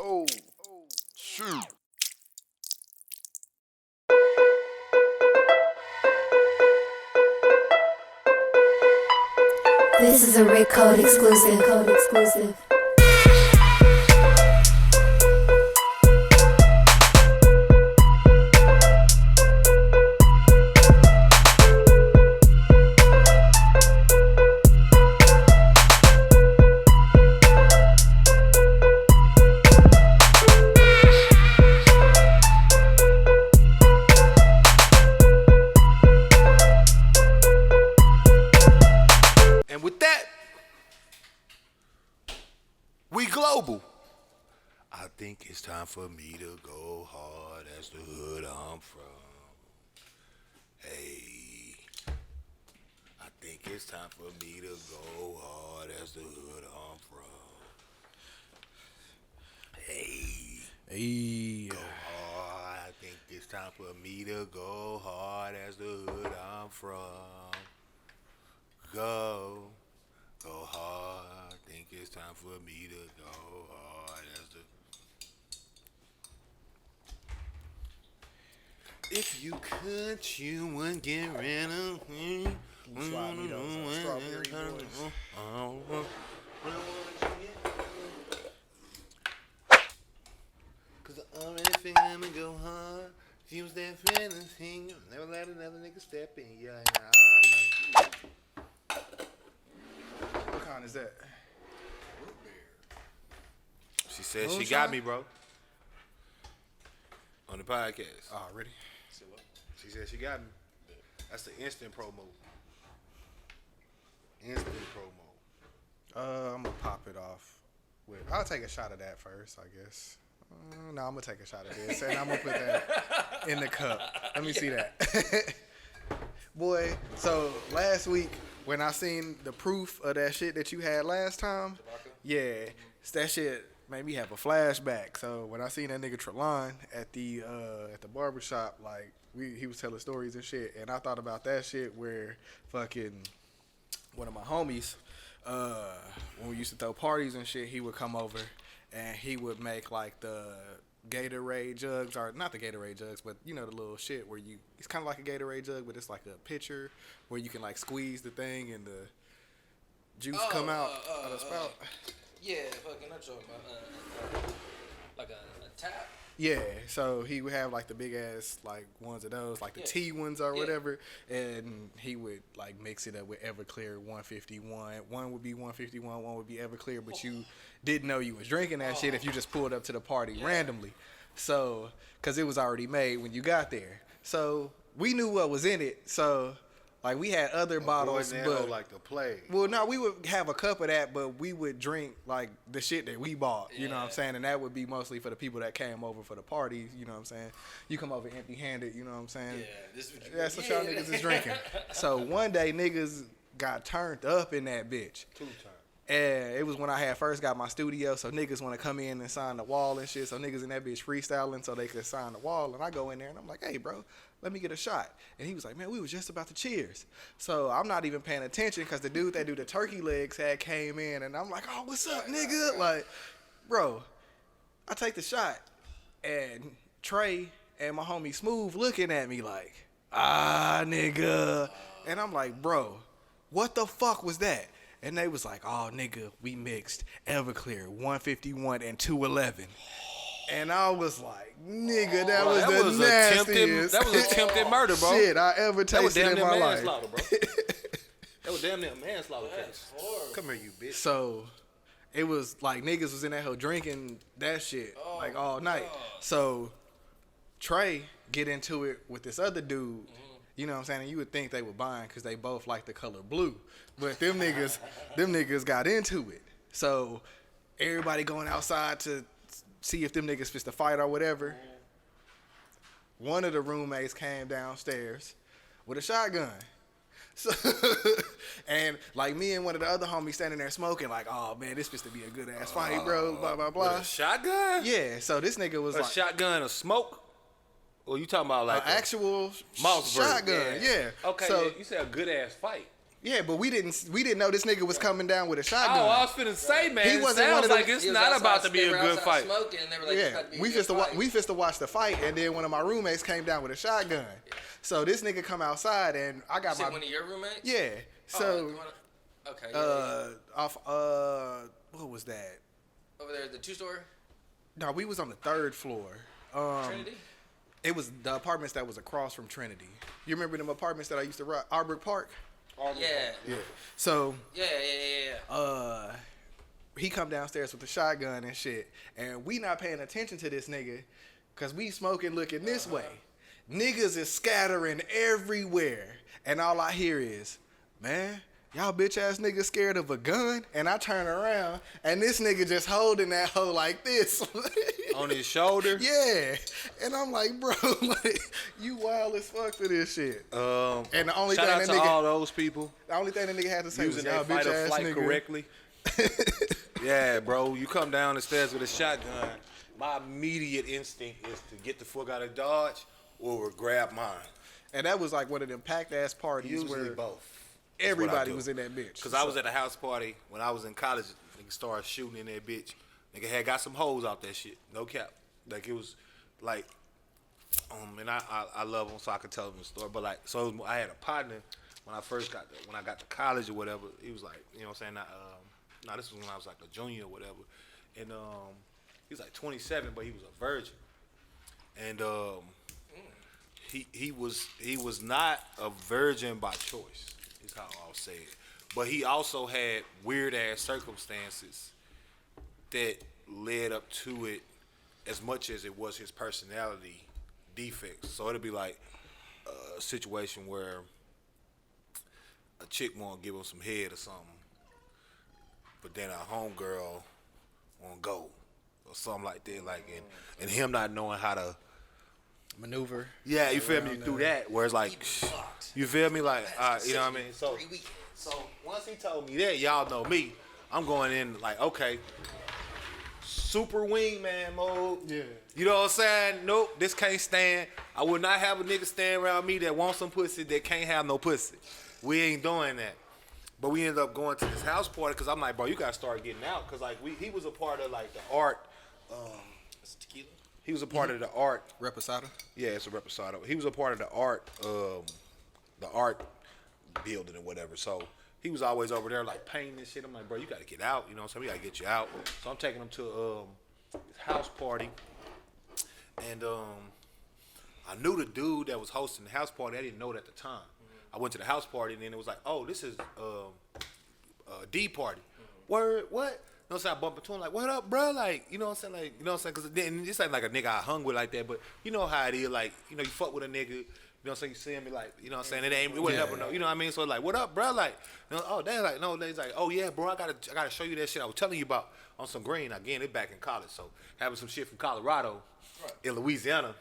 Oh, shoot. This is a Rick Code exclusive. And with that, we global. I think it's time for me to go hard as the hood I'm from. Hey, I think it's time for me to go hard as the hood I'm from. Hey, go hard. I think it's time for me to go hard as the hood I'm from. Go hard. Think it's time for me to go hard as the. If you could, you would get rid of me. Slide me those strawberry boys. Cause I already think I'm gonna go hard. She was that friend and thing. Never let another nigga step in. Yeah. What kind is that? She said she got me, bro. On the podcast. Oh, ready? She said she got me. That's the instant promo. Instant promo. I'm gonna pop it off. I'll take a shot of that first, I guess. No, I'm gonna take a shot of this, and I'm gonna put that in the cup. Let me see that. Boy, so last week when I seen the proof of that shit that you had last time, yeah, that shit made me have a flashback. So when I seen that nigga Trelon at the barbershop, like he was telling stories and shit, and I thought about that shit where fucking one of my homies, when we used to throw parties and shit, he would come over and he would make like the Gatorade jugs, or not the Gatorade jugs, but you know the little shit where it's kind of like a Gatorade jug, but it's like a pitcher where you can like squeeze the thing and the juice come out of the spout. Yeah, fucking, I'm talking about like a tap. Yeah, so he would have like the big ass like ones of those, like the T ones or whatever, and he would like mix it up with Everclear 151. One would be 151, one would be Everclear, but you didn't know you was drinking that shit if you just pulled up to the party randomly. So, cause it was already made when you got there. So we knew what was in it. So like we had other bottles, but like the play. well, no, we would have a cup of that, but we would drink like the shit that we bought. You know what I'm saying? And that would be mostly for the people that came over for the parties. You know what I'm saying? You come over empty-handed. You know what I'm saying? Yeah, this is what That's what y'all niggas is drinking. So one day niggas got turned up in that bitch. 2 times. And it was when I had first got my studio, so niggas want to come in and sign the wall and shit. So niggas in that bitch freestyling so they could sign the wall. And I go in there and I'm like, hey, bro, let me get a shot. And he was like, man, we was just about to cheers. So I'm not even paying attention because the dude that do the turkey legs had came in. And I'm like, oh, what's up, nigga? Like, bro, I take the shot. And Trey and my homie Smooth looking at me like, nigga. And I'm like, bro, what the fuck was that? And they was like, oh, nigga, we mixed Everclear 151 and 211. And I was like, nigga, that was the nastiest. That was attempted murder, bro. Shit I ever tasted in my life. Bro. That was damn near manslaughter case. Come here, you bitch. So it was like niggas was in that hole drinking that shit like all night. So Trey get into it with this other dude. You know what I'm saying? And you would think they were buying because they both like the color blue. But them niggas got into it. So everybody going outside to see if them niggas fist to fight or whatever. One of the roommates came downstairs with a shotgun. So, and like me and one of the other homies standing there smoking like, oh man, this supposed to be a good ass fight, bro, blah, blah, blah. With a shotgun? Yeah, so this nigga was a shotgun of smoke? Or you talking about like an actual Mossberg. shotgun, yeah. Okay, so, you said a good ass fight. Yeah, but we didn't know this nigga was coming down with a shotgun. Oh, I was finna say, man. He It wasn't one sounds of them- like it's He was not outside- about to be they a were good outside fight. Smoking, and they were like, Yeah, we just to watch the fight, and then one of my roommates came down with a shotgun. So this nigga come outside, and I got one of your roommates? yeah. So Okay. Yeah. off what was that? Over there, the 2-story? No, we was on the 3rd floor. Trinity? It was the apartments that was across from Trinity. You remember them apartments that I used to run, Arbrook Park? Yeah. So Yeah. he come downstairs with the shotgun and shit, and we not paying attention to this nigga, cause we smoking looking this way. Niggas is scattering everywhere, and all I hear is, man, y'all bitch ass niggas scared of a gun? And I turn around, and this nigga just holding that hoe like this. On his shoulder? Yeah. And I'm like, bro, like, you wild as fuck for this shit. And the only Shout thing out that to nigga, all those people the only thing that nigga had to say using was, y'all that fight bitch or ass flight nigga. correctly. Yeah, bro, you come down the stairs with a shotgun. My immediate instinct is to get the fuck out of Dodge or grab mine. And that was like one of them packed ass parties Usually where both. everybody was in that bitch. Because I was at a house party when I was in college. Nigga started shooting in that bitch. Nigga had got some hoes out that shit. No cap. Like it was like, and I love him so I could tell him the story. But like, so I had a partner when I got to college or whatever. He was like, you know what I'm saying? This was when I was like a junior or whatever. And he was like 27, but he was a virgin. And he was not a virgin by choice, is how I'll say it. But he also had weird ass circumstances that led up to it as much as it was his personality defects. So it'd be like a situation where a chick wanna give him some head or something, but then a homegirl wanna go or something like that. Like and him not knowing how to maneuver. Yeah, you feel me? Through that, where it's like, you feel me? Like, you know what I mean? So once he told me that, y'all know me. I'm going in like, okay, super wingman mode. Yeah. You know what I'm saying? Nope, this can't stand. I would not have a nigga stand around me that wants some pussy that can't have no pussy. We ain't doing that. But we ended up going to this house party because I'm like, bro, you gotta start getting out because like he was a part of like the art. It's tequila. He was a part of the art. Reposado? Yeah, it's a reposado. He was a part of the art building or whatever. So he was always over there like painting and shit. I'm like, bro, you gotta get out. You know what I'm saying? We gotta get you out. So I'm taking him to his house party. And I knew the dude that was hosting the house party. I didn't know it at the time. I went to the house party and then it was like, oh, this is D party. Word, what? You know what I'm saying? I bumped into him like, what up, bro? Like, you know what I'm saying? Like, you know what I'm saying? Because this ain't like a nigga I hung with like that, but you know how it is. Like, you know, you fuck with a nigga, you know what I'm saying? You see him, like, you know what I'm saying? It wouldn't ever know. You know what I mean? So like, what up, bro? Like, you know, oh, they're like, no, they're like, oh yeah, bro, I gotta show you that shit I was telling you about on some green. Again, they back in college, so having some shit from Colorado, in Louisiana,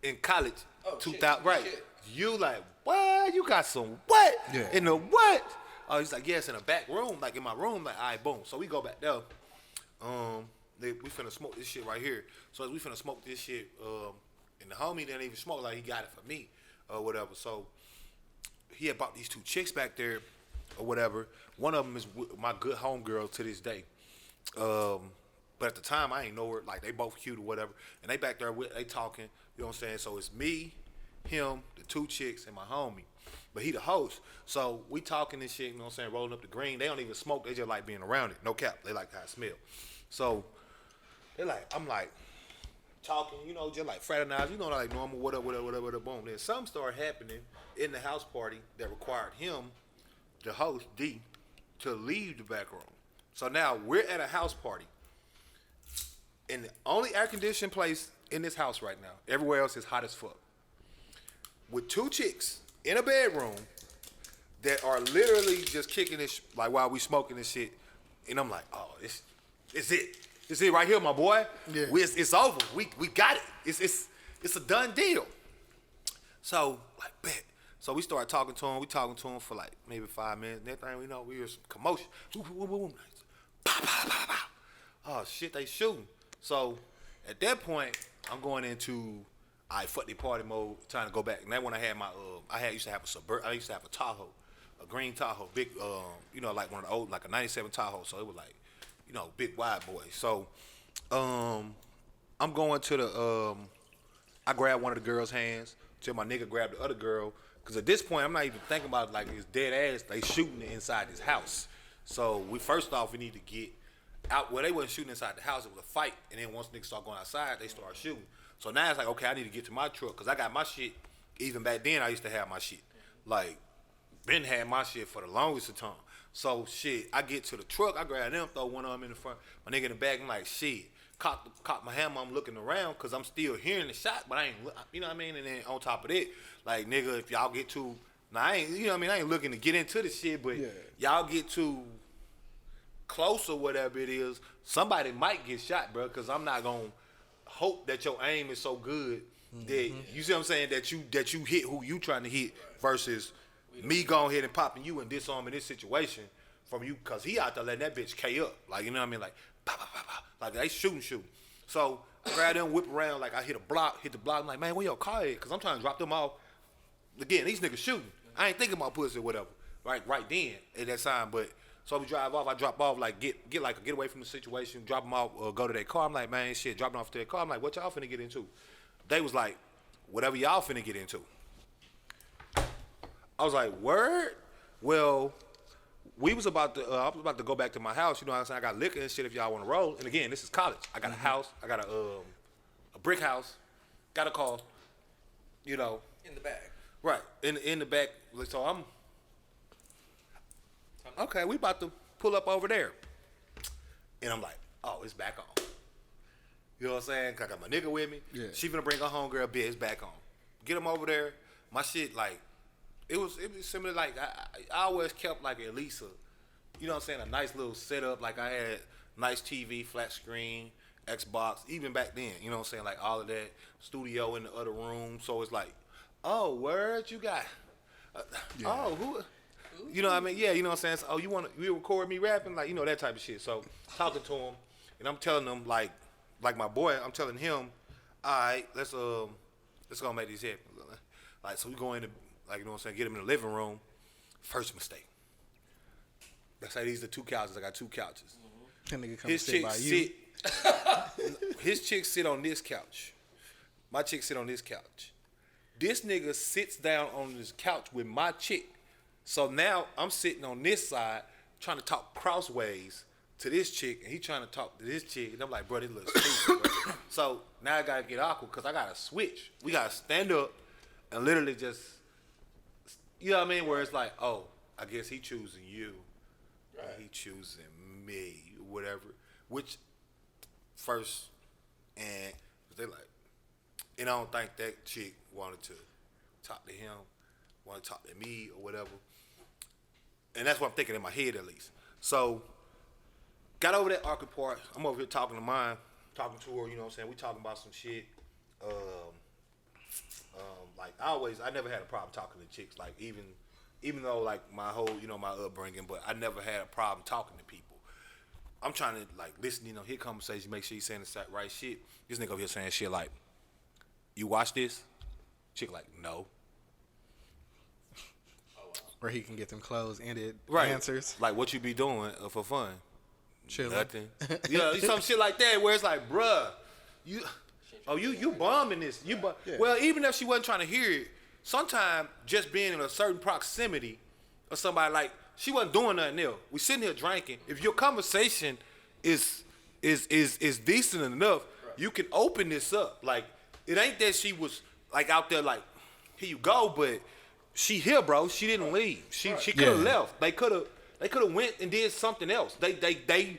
in college, 2000, right? Shit. You like, what? You got some what? Yeah. In the what? Oh, he's like, yeah, it's in the back room, like in my room. Like, all right, boom. So we go back there. We finna smoke this shit right here. So as we finna smoke this shit, and the homie didn't even smoke, like he got it for me or whatever. So he had bought these two chicks back there or whatever. One of them is my good homegirl to this day. But at the time, I ain't know her. Like, they both cute or whatever. And they back there, they talking, you know what I'm saying? So it's me, him, the two chicks, and my homie. But he the host. So we talking this shit, you know what I'm saying, rolling up the green. They don't even smoke. They just like being around it. No cap. They like how it smell. So they like, I'm like talking, you know, just like fraternizing, you know, like normal, whatever, boom. Then something started happening in the house party that required him, the host, D, to leave the back room. So now we're at a house party. And the only air-conditioned place in this house right now, everywhere else is hot as fuck. With two chicks in a bedroom that are literally just kicking this, like while we smoking this shit. And I'm like, oh, it's it. It's it right here, my boy. Yeah. It's over. We got it. It's a done deal. So, like, bet. So we started talking to him. We talking to him for like maybe 5 minutes. Next thing we know, we hear some commotion. Pow, pow, pow, pow. Oh, shit, they shooting. So at that point, I'm going into fuck the party mode, trying to go back. And that when I had my I used to have a Tahoe a green Tahoe, big, you know, like one of the old, like a '97 Tahoe. So it was like, you know, big wide boy. So, I'm going to the. I grabbed one of the girls' hands till my nigga grabbed the other girl. Cause at this point, I'm not even thinking about it, like it's dead ass. They shooting inside this house. So we first off we need to get out. Well, they wasn't shooting inside the house. It was a fight. And then once niggas start going outside, they start shooting. So now it's like, okay, I need to get to my truck because I got my shit. Even back then, I used to have my shit. Like, been had my shit for the longest of time. So shit, I get to the truck. I grab them, throw one of them in the front. My nigga in the back. I'm like, shit. Caught my hammer. I'm looking around because I'm still hearing the shot, but I ain't, you know what I mean? And then on top of it, like, nigga, if y'all get too, now I ain't, you know what I mean? I ain't looking to get into the shit, but y'all get too close or whatever it is, somebody might get shot, bro, because I'm not going to hope that your aim is so good that, you see what I'm saying, that you hit who you trying to hit versus me going ahead and popping you and disarming this situation from you because he out there letting that bitch K up. Like, you know what I mean? Like, pow, pow, pow, pow. Like, they shooting. So I grab them, whip around, like I hit the block. I'm like, man, where your car at? Because I'm trying to drop them off. Again, these niggas shooting. I ain't thinking about pussy or whatever, right then at that time. But so we drive off. I drop off, like get away from the situation, drop them off, go to their car. I'm like, man, shit, dropping off to their car. I'm like, what y'all finna get into? They was like, whatever y'all finna get into. I was like, word? Well, I was about to go back to my house. You know what I'm saying? I got liquor and shit if y'all want to roll. And again, this is college. I got a house. I got a brick house. Got a car. You know. In the back. Right. In the back. So I'm okay, we about to pull up over there. And I'm like, oh, it's back on. You know what I'm saying? 'Cause I got my nigga with me. Yeah. She finna bring her homegirl bitch, it's back on. Get him over there. My shit, like, it was similar, like, I always kept, like, at least you know what I'm saying, a nice little setup. Like, I had nice TV, flat screen, Xbox, even back then, you know what I'm saying, like, all of that. Studio in the other room. So it's like, oh, word, you got, oh, who, you know what I mean? Yeah, you know what I'm saying? So, oh, you record me rapping? Like, you know, that type of shit. So, talking to him, and I'm telling him, like my boy, I'm telling him, all right, let's go make these happen. Like, so we go in, like, you know what I'm saying, get him in the living room. First mistake. Let's say these are two couches. I got two couches. That nigga come sit by you. His chick sit on this couch. My chick sit on this couch. This nigga sits down on this couch with my chick. So now I'm sitting on this side trying to talk crossways to this chick, and he trying to talk to this chick, and I'm like, bro, this looks stupid, bro. So now I gotta get awkward because I gotta switch. We gotta stand up and literally just, you know what I mean? Where it's like, oh, I guess he choosing you, right? He choosing me, whatever. Which first, and they like, and I don't think that chick wanted to talk to him, wanted to talk to me or whatever. And that's what I'm thinking in my head at least. So, got over that awkward part. I'm over here talking to mine, talking to her, you know what I'm saying? We talking about some shit. Like, I never had a problem talking to chicks. Like, even though, like, my whole, you know, my upbringing, but I never had a problem talking to people. I'm trying to, like, listen, you know, hear conversation, make sure he's saying the right shit. This nigga over here saying shit like, you watch this? Chick like, no. Where he can get them closed-ended right. answers. Like, what you be doing for fun? Chilling. Nothing. You know, some shit like that where it's like, bruh, you bombing this. Yeah. Well, even if she wasn't trying to hear it, sometimes just being in a certain proximity of somebody, like, she wasn't doing nothing else. We sitting here drinking. If your conversation is decent enough, right, you can open this up. Like, it ain't that she was, like, out there like, here you go, but she here, bro. She didn't leave. She could have left. They could have went and did something else. They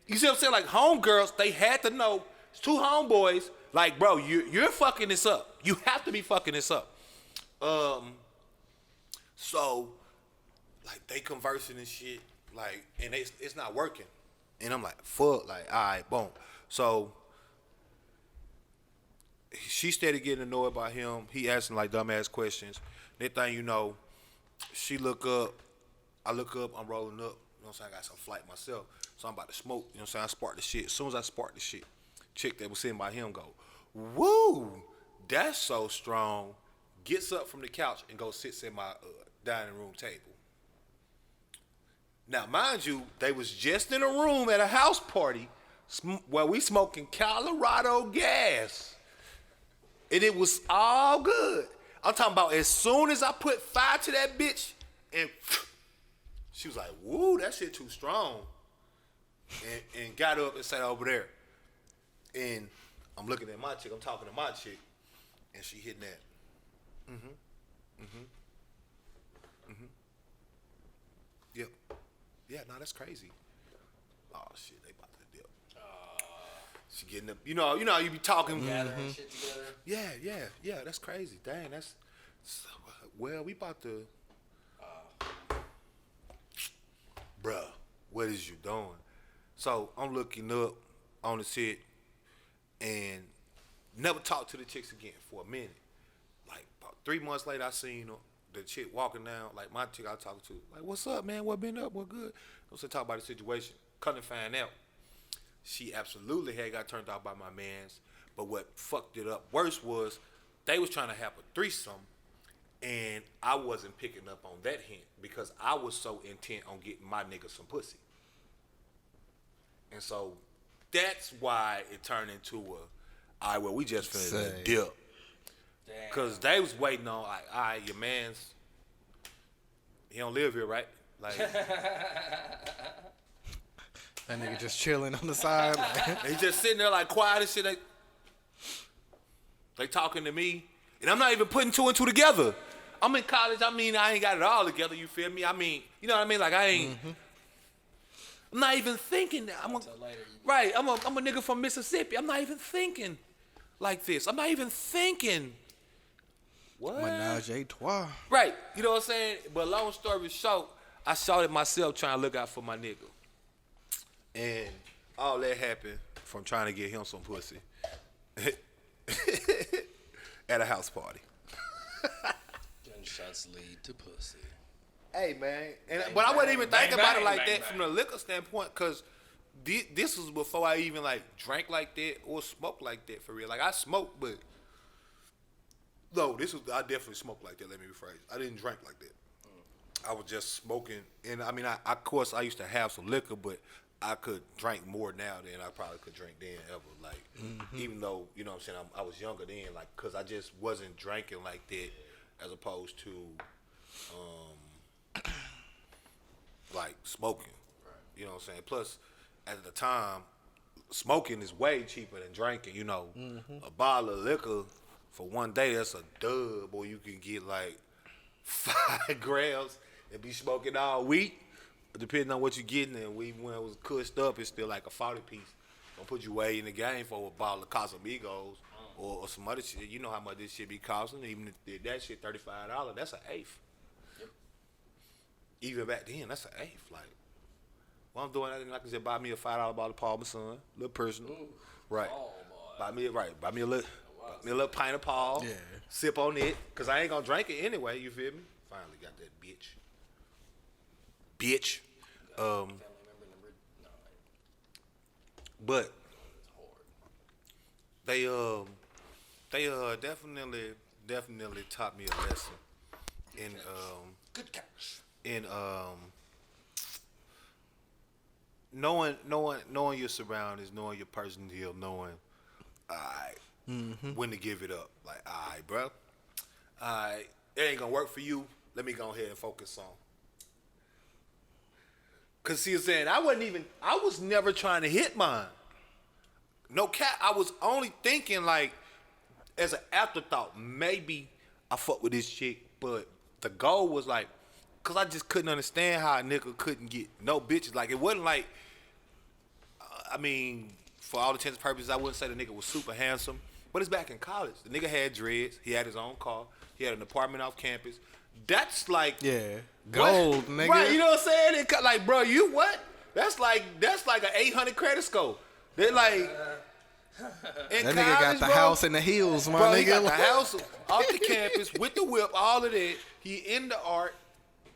you see what I'm saying? Like, homegirls, they had to know. It's two homeboys. Like, bro, you're fucking this up. You have to be fucking this up. So, like, they conversing and shit, like, and it's not working. And I'm like, fuck, like, all right, boom. So, she started getting annoyed by him. He asking, like, dumbass questions. Next thing you know, she look up, I look up, I'm rolling up. You know what I'm saying? I got some flight myself. So I'm about to smoke. You know what I'm saying? I spark the shit. As soon as I spark the shit, chick that was sitting by him go, woo, that's so strong. Gets up from the couch and goes sits at my dining room table. Now, mind you, they was just in a room at a house party where we smoking Colorado gas. And it was all good. I'm talking about as soon as I put fire to that bitch, and she was like, woo, that shit too strong. And got up and sat over there. And I'm looking at my chick, I'm talking to my chick, and she hitting that. Yep. Yeah, no, that's crazy. Oh shit, they about to dip. She getting up. You know how you be talking. Gathering shit together. Yeah. That's crazy. Dang, that's. Well, we about to. Bruh, what is you doing? So I'm looking up on the shit, and never talked to the chicks again for a minute. Like about 3 months later, I seen the chick walking down. Like my chick I talking to, like, what's up, man? What been up? What good? I was talk about the situation. Couldn't find out. She absolutely had got turned off by my mans. But what fucked it up worse was they was trying to have a threesome, and I wasn't picking up on that hint because I was so intent on getting my nigga some pussy. And so that's why it turned into a, all right, well, we just finna dip. Because they was waiting on, like, all right, your man's, he don't live here, right? Like, That nigga just chilling on the side. Like. he just sitting there like quiet and shit. They talking to me, and I'm not even putting two and two together. I'm in college. I mean, I ain't got it all together. You feel me? I mean, you know what I mean? Like I ain't. I'm not even thinking that. I'm a nigga from Mississippi. I'm not even thinking like this. I'm not even thinking. What? Menage a trois. Right. You know what I'm saying? But long story short, I saw it myself trying to look out for my nigga. And all that happened from trying to get him some pussy at a house party. Gunshots lead to pussy. Hey, man. But I wasn't even thinking about it like that from the liquor standpoint, because this was before I even, like, drank like that or smoked like that for real. Like, I smoked, but... No, I definitely smoked like that, let me rephrase. I didn't drink like that. I was just smoking. And, I mean, of course, I used to have some liquor, but... I could drink more now than I probably could drink then ever. Like, even though, you know what I'm saying, I was younger then, like, because I just wasn't drinking like that as opposed to, like, smoking. Right. You know what I'm saying? Plus, at the time, smoking is way cheaper than drinking. You know, a bottle of liquor for one day, that's a dub, or you can get, like, 5 grams and be smoking all week. Depending on what you're getting, and when it was cushed up, it's still like a 40 piece. Don't put you way in the game for a bottle of Casamigos or some other shit. You know how much this shit be costing. Even if that shit $35, that's an eighth. Yep. Even back then, that's an eighth. Like, what I'm doing, I can just buy me a $5 bottle of Paul, my son, a little personal, right? Oh, buy me a little pint of Paul. Yeah. Sip on it, cause I ain't gonna drink it anyway. You feel me? Finally got that bitch. But they definitely taught me a lesson in knowing your surroundings, knowing your personal deal, knowing when to give it up. Like, all right, bro, it ain't gonna work for you. Let me go ahead and focus on. Cause see, saying I was never trying to hit mine. No cap. I was only thinking like, as an afterthought, maybe I fuck with this chick, but the goal was like, cause I just couldn't understand how a nigga couldn't get no bitches. Like it wasn't like, I mean, for all intents and purposes, I wouldn't say the nigga was super handsome, but it's back in college. The nigga had dreads. He had his own car. He had an apartment off campus. That's like gold, what? nigga. Right, you know what I'm saying? Like, bro, you what? That's like an 800 credit score. They're like, that nigga got the house in the hills, my nigga. He got the house off the campus with the whip, all of that. He in the art,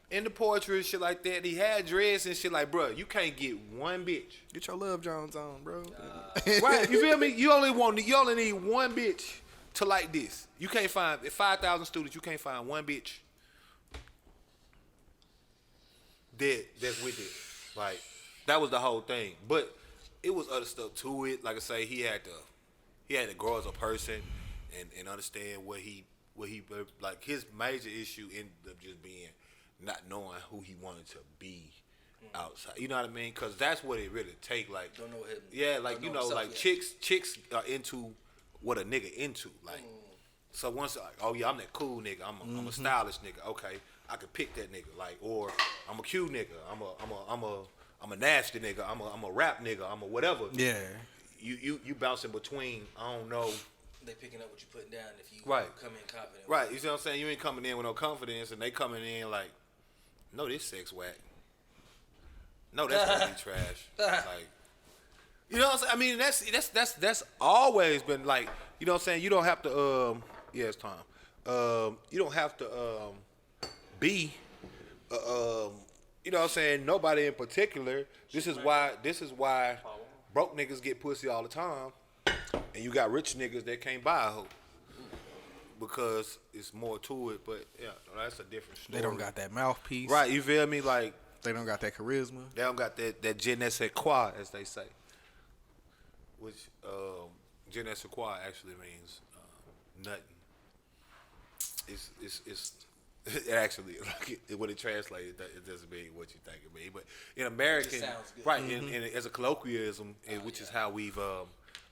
in the poetry and shit like that. He had dreads and shit. Like, bro, you can't get one bitch. Get your Love Jones on, bro. Right, you feel me? You only need one bitch to like this. You can't find 5,000 students. You can't find one bitch. that's with it. Like that was the whole thing. But it was other stuff to it. Like I say, he had to grow as a person and understand what he like. His major issue ended up just being not knowing who he wanted to be outside. You know what I mean? Because that's what it really take. Like Don't know him. yeah, like Don't know himself like yet. chicks are into what a nigga into. Like so once like, oh yeah, I'm that cool nigga. I'm a stylish nigga. Okay, I can pick that nigga. Like or I'm a cute nigga. I'm a nasty nigga. I'm a rap nigga. I'm a whatever. Yeah. You bouncing between. I don't know. They picking up what you putting down if you Right. come in confident. Right. You see what I'm saying? You ain't coming in with no confidence, and they coming in like, no, this sex whack. No, that's gonna be trash. Like, you know what I'm saying? I mean, that's always been like, you know what I'm saying? You don't have to. Yeah, it's time. You don't have to be. You know what I'm saying? Nobody in particular. This is why broke niggas get pussy all the time, and you got rich niggas that can't buy a hoe because it's more to it. But yeah, that's a different story. They don't got that mouthpiece. Right, you feel me? Like They don't got that charisma. they don't got that je ne sais quoi, as they say, which je ne sais quoi actually means nothing. It's it actually, like, when it translated, it doesn't mean what you think it means. But in American, sounds good. right, in as a colloquialism, which is how we've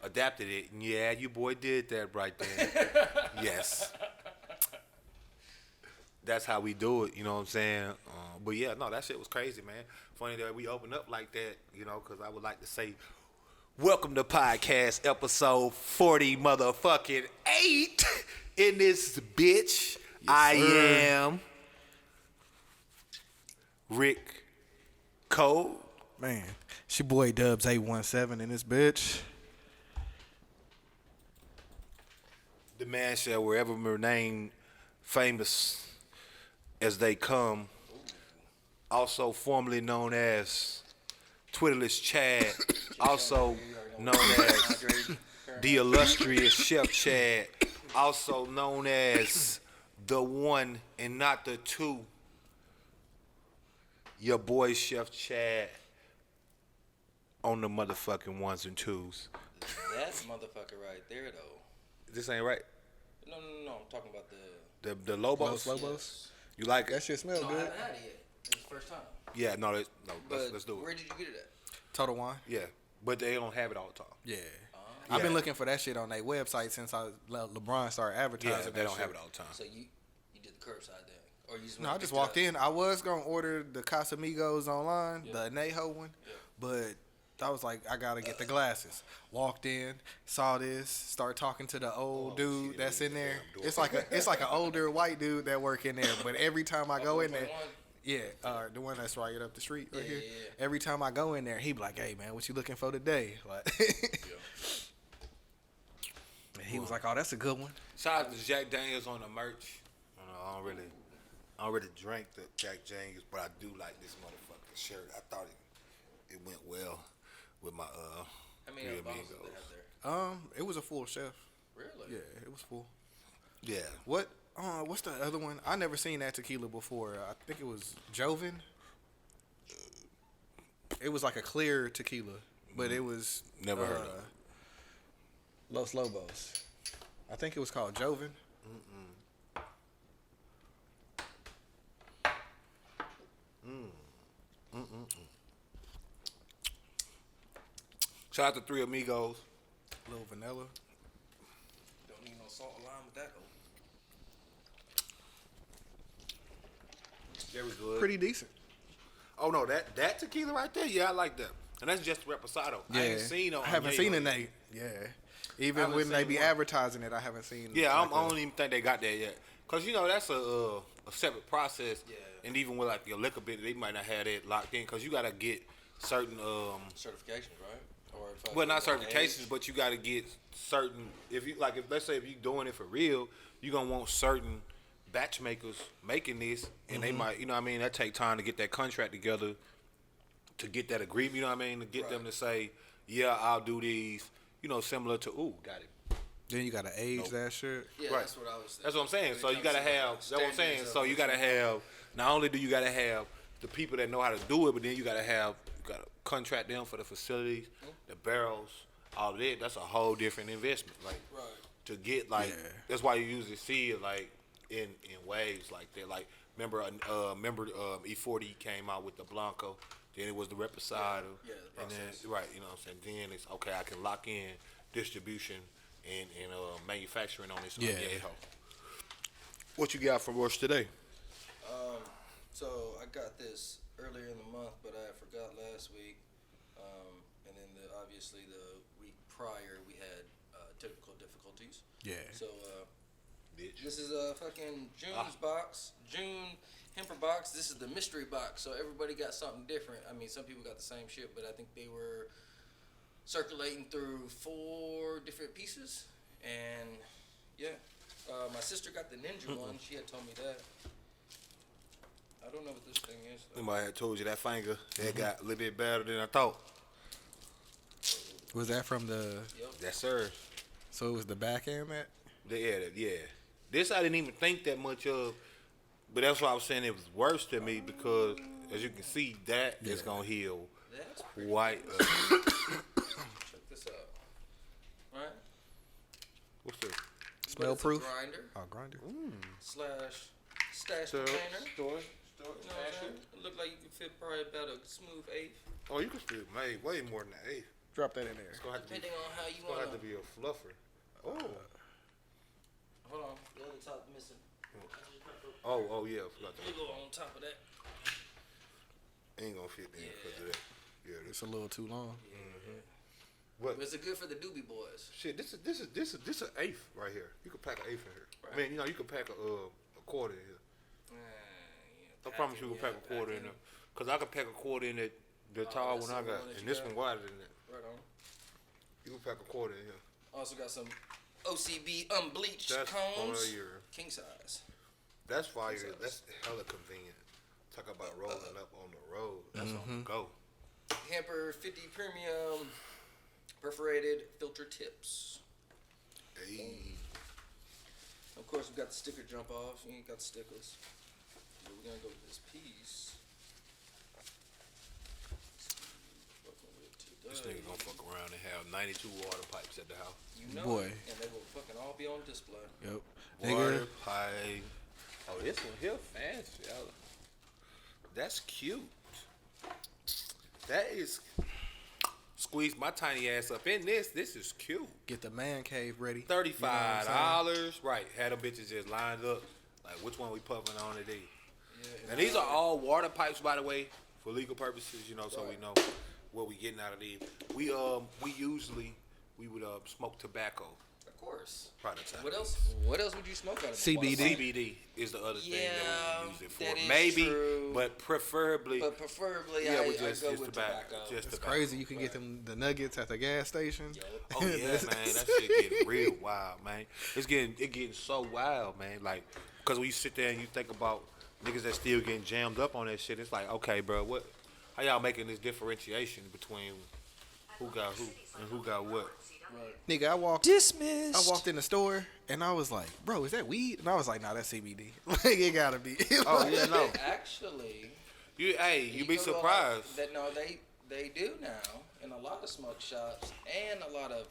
adapted it. And yeah, you boy did that right there. Yes. That's how we do it, you know what I'm saying? But yeah, no, that shit was crazy, man. Funny that we opened up like that, you know, because I would like to say, welcome to podcast episode 40 motherfucking 8 in this bitch. I am Rick Cole. Man, it's your boy Dubz 817 in this bitch. The man shall wherever remain famous as they come. Also formerly known as Twitterless Chad. Also known as the illustrious Chef Chad. Also known as the one and not the two. Your boy Chef Chad on the motherfucking ones and twos. That's motherfucker right there, though. This ain't right. No. I'm talking about the. The Lobos. Lobos. You like That it? shit smell No, I good. haven't had it yet. It's the first time. Yeah, no, But let's do where it. did you get it at? Total Wine. Yeah, but they don't have it all the time. Yeah. I've Yeah. been looking for that shit on their website since LeBron started advertising. Yeah, they don't have it all the time. So you did the curbside thing, or you just No, went I and just picked it walked up? in. I was gonna order the Casamigos online, the Anejo one, but I was like, I gotta get the glasses. Walked in, saw this, started talking to the old dude shit, that's in there. damn door. It's like an older white dude that work in there. But every time I go in there, 4.1? yeah, the one that's right up the street right here. Yeah. Every time I go in there, he be like, "Hey man, what you looking for today?" Like, and he was like, "Oh, that's a good one." Shout out to Jack Daniels on the merch. I don't really drink the Jack Daniels, but I do like this motherfucking shirt. I thought it went well with my How many Three bottles did Amigos. It they have there? was a full chef. Really? Yeah, it was full. Yeah. What's the other one? I never seen that tequila before. I think it was Joven. It was like a clear tequila, but it was Never heard of it. Los Lobos. I think it was called Joven. Shout out to Three Amigos. Little vanilla. Don't need no salt or lime with that though. Very good. Pretty decent. Oh no, that tequila right there, yeah, I like that. And that's just Reposado. Yeah. I ain't seen on. I haven't Añejo seen it. yet. Yeah. I Even haven't when they seen be one. advertising it, I haven't seen. Yeah, like I don't even think they got that yet. Cause you know that's a separate process. Yeah. And even with like your liquor bit, they might not have that locked in. Cause you gotta get certain Certifications, right? Or well, not fucking certifications, age? but you gotta get certain. If let's say if you doing it for real, you gonna want certain batch makers making this, and they might, you know what I mean, that take time to get that contract together, to get that agreement, you know what I mean, to get them to say, yeah, I'll do these, you know, similar to, got it. Then you gotta age that shit. Yeah, Right. that's what I was. That's what I'm saying. When So it you comes gotta to have. That's what I'm saying. standards So of you what gotta have. Not only do you gotta have the people that know how to do it, but then you gotta contract them for the facilities, the barrels, all of that. That's a whole different investment. Like to get that's why you usually see it like in waves like that. Like remember E40 came out with the Blanco, then it was the Reposado, and then you know what I'm saying. Then it's okay. I can lock in distribution and manufacturing on this. What you got for us today? So I got this earlier in the month, but I forgot last week. And then obviously the week prior we had technical difficulties. Yeah. So this is a fucking June's box. June Hemper box. This is the mystery box. So everybody got something different. I mean, some people got the same shit, but I think they were circulating through 4 different pieces. And yeah, my sister got the Ninja one. She had told me that. I don't know what this thing is. Somebody had told you that finger that got a little bit better than I thought. Was that from the? Yep. Yes, sir. So it was the back end, Matt? Yeah. This I didn't even think that much of, but that's why I was saying it was worse to me because, as you can see, that is gonna heal That's white. Check this out. All right. What's this? Smell proof? Grinder Oh, grinder. / stash container. Store. You know what I'm saying? It looked like you could fit probably about a smooth 8. Oh, you can still make way more than that. Hey, Drop that in there. it's gonna have to be. Depending on how you It's gonna want have to be a fluffer. Oh. Hold on. The other top missing. Oh yeah. I forgot We'll that. go on top of that. Ain't gonna fit in because of that. Yeah. It's a little too long. What? But is it good for the doobie boys? Shit, this is an eighth right here. You can pack an eighth in here. Right. I mean, you know, you can pack a quarter in here. I promise you can pack a quarter in there. Cause I can pack a quarter in the tall that's one I the got, one that and you this got? one wider than that. Right on. You can pack a quarter in here. Also got some OCB unbleached That's cones. fire. King size. That's fire. That's hella convenient. Talk about rolling up on the road. That's on the go. Hamper 50 premium perforated filter tips. Hey. Of course, we got the sticker jump off. You ain't got stickers. But we're gonna go with this piece. This nigga gonna fuck around and have 92 water pipes at the house. You know Boy. it, and they will fucking all be on display. Yep. Water Nigga. pipe. Oh, this one here fancy. That's cute. That is. Squeeze my tiny ass up in this. This is cute. Get the man cave ready. $35. Right. Had them bitches just lined up. Like, which one we puffing on today? Yeah, And these are all water pipes, by the way, for legal purposes, you know, so we know what we getting out of these. We usually would smoke tobacco of course. products. What else? What else would you smoke out of CBD. CBD is the other thing that we use it that for. is Maybe, true. but preferably, But preferably, yeah, I we just go use with tobacco. Just It's tobacco. crazy. You can get them the nuggets at the gas station. Oh yeah, man, that shit getting real wild, man. It getting so wild, man. Like, cause when you sit there and you think about niggas that still getting jammed up on that shit, it's like, okay, bro, what? How y'all making this differentiation between who got who and who got what? Nigga, I walked Dismissed. in the store and I was like, bro, is that weed? And I was like, nah, that's CBD. Like, it gotta be. Oh yeah, no. Actually, You be go to surprised. They do now in a lot of smoke shops and a lot of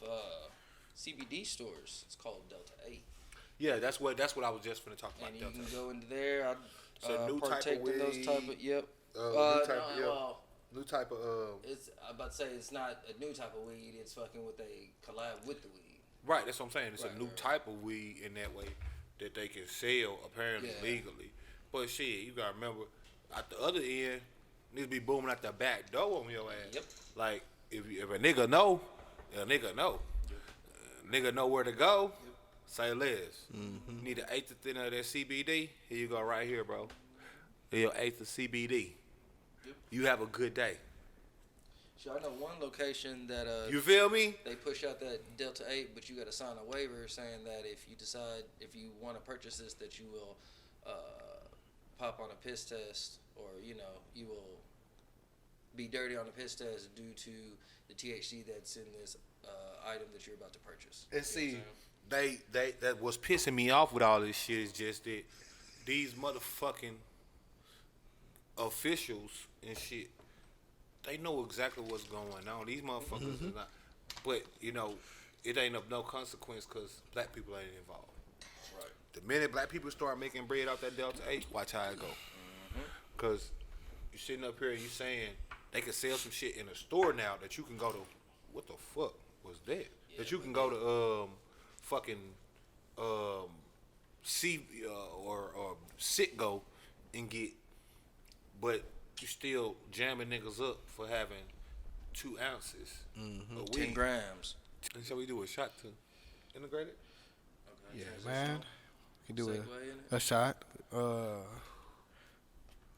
CBD stores. It's called Delta 8. Yeah, that's what I was just finna talk about. And you Delta. can go into there. It's a new type of partake in those type of weed. yep. New type of It's I'm about to say it's not a new type of weed. It's fucking with a collab with the weed. right. That's what I'm saying. It's Right, a new right. type of weed in that way that they can sell apparently Yeah. legally. But shit, you gotta remember at the other end, niggas be booming at the back door on your ass. Yep. Like if a nigga know, a nigga know. Nigga know where to go. Say less. Need an eighth of thin of that CBD. Here you go, right here, bro. Your eighth of CBD. Yep. You have a good day. So I know one location that You feel me? they push out that Delta 8, but you got to sign a waiver saying that if you want to purchase this, that you will pop on a piss test, or you will be dirty on a piss test due to the THC that's in this item that you're about to purchase. And You know see, what I'm saying? that was pissing me off with all this shit is just that these motherfucking officials and shit, they know exactly what's going on. These motherfuckers are not, but you know, it ain't of no consequence because black people ain't involved. Right. The minute black people start making bread out that Delta 8, watch how it go. Because you sitting up here and you saying they can sell some shit in a store now that you can go to, what the fuck was that? Yeah, that you can go to fucking or Sitgo and get, but you still jamming niggas up for having 2 ounces of 10 weed. grams. And so we do a shot to integrate it. Okay, Yeah, man. You do Segue in it? a shot.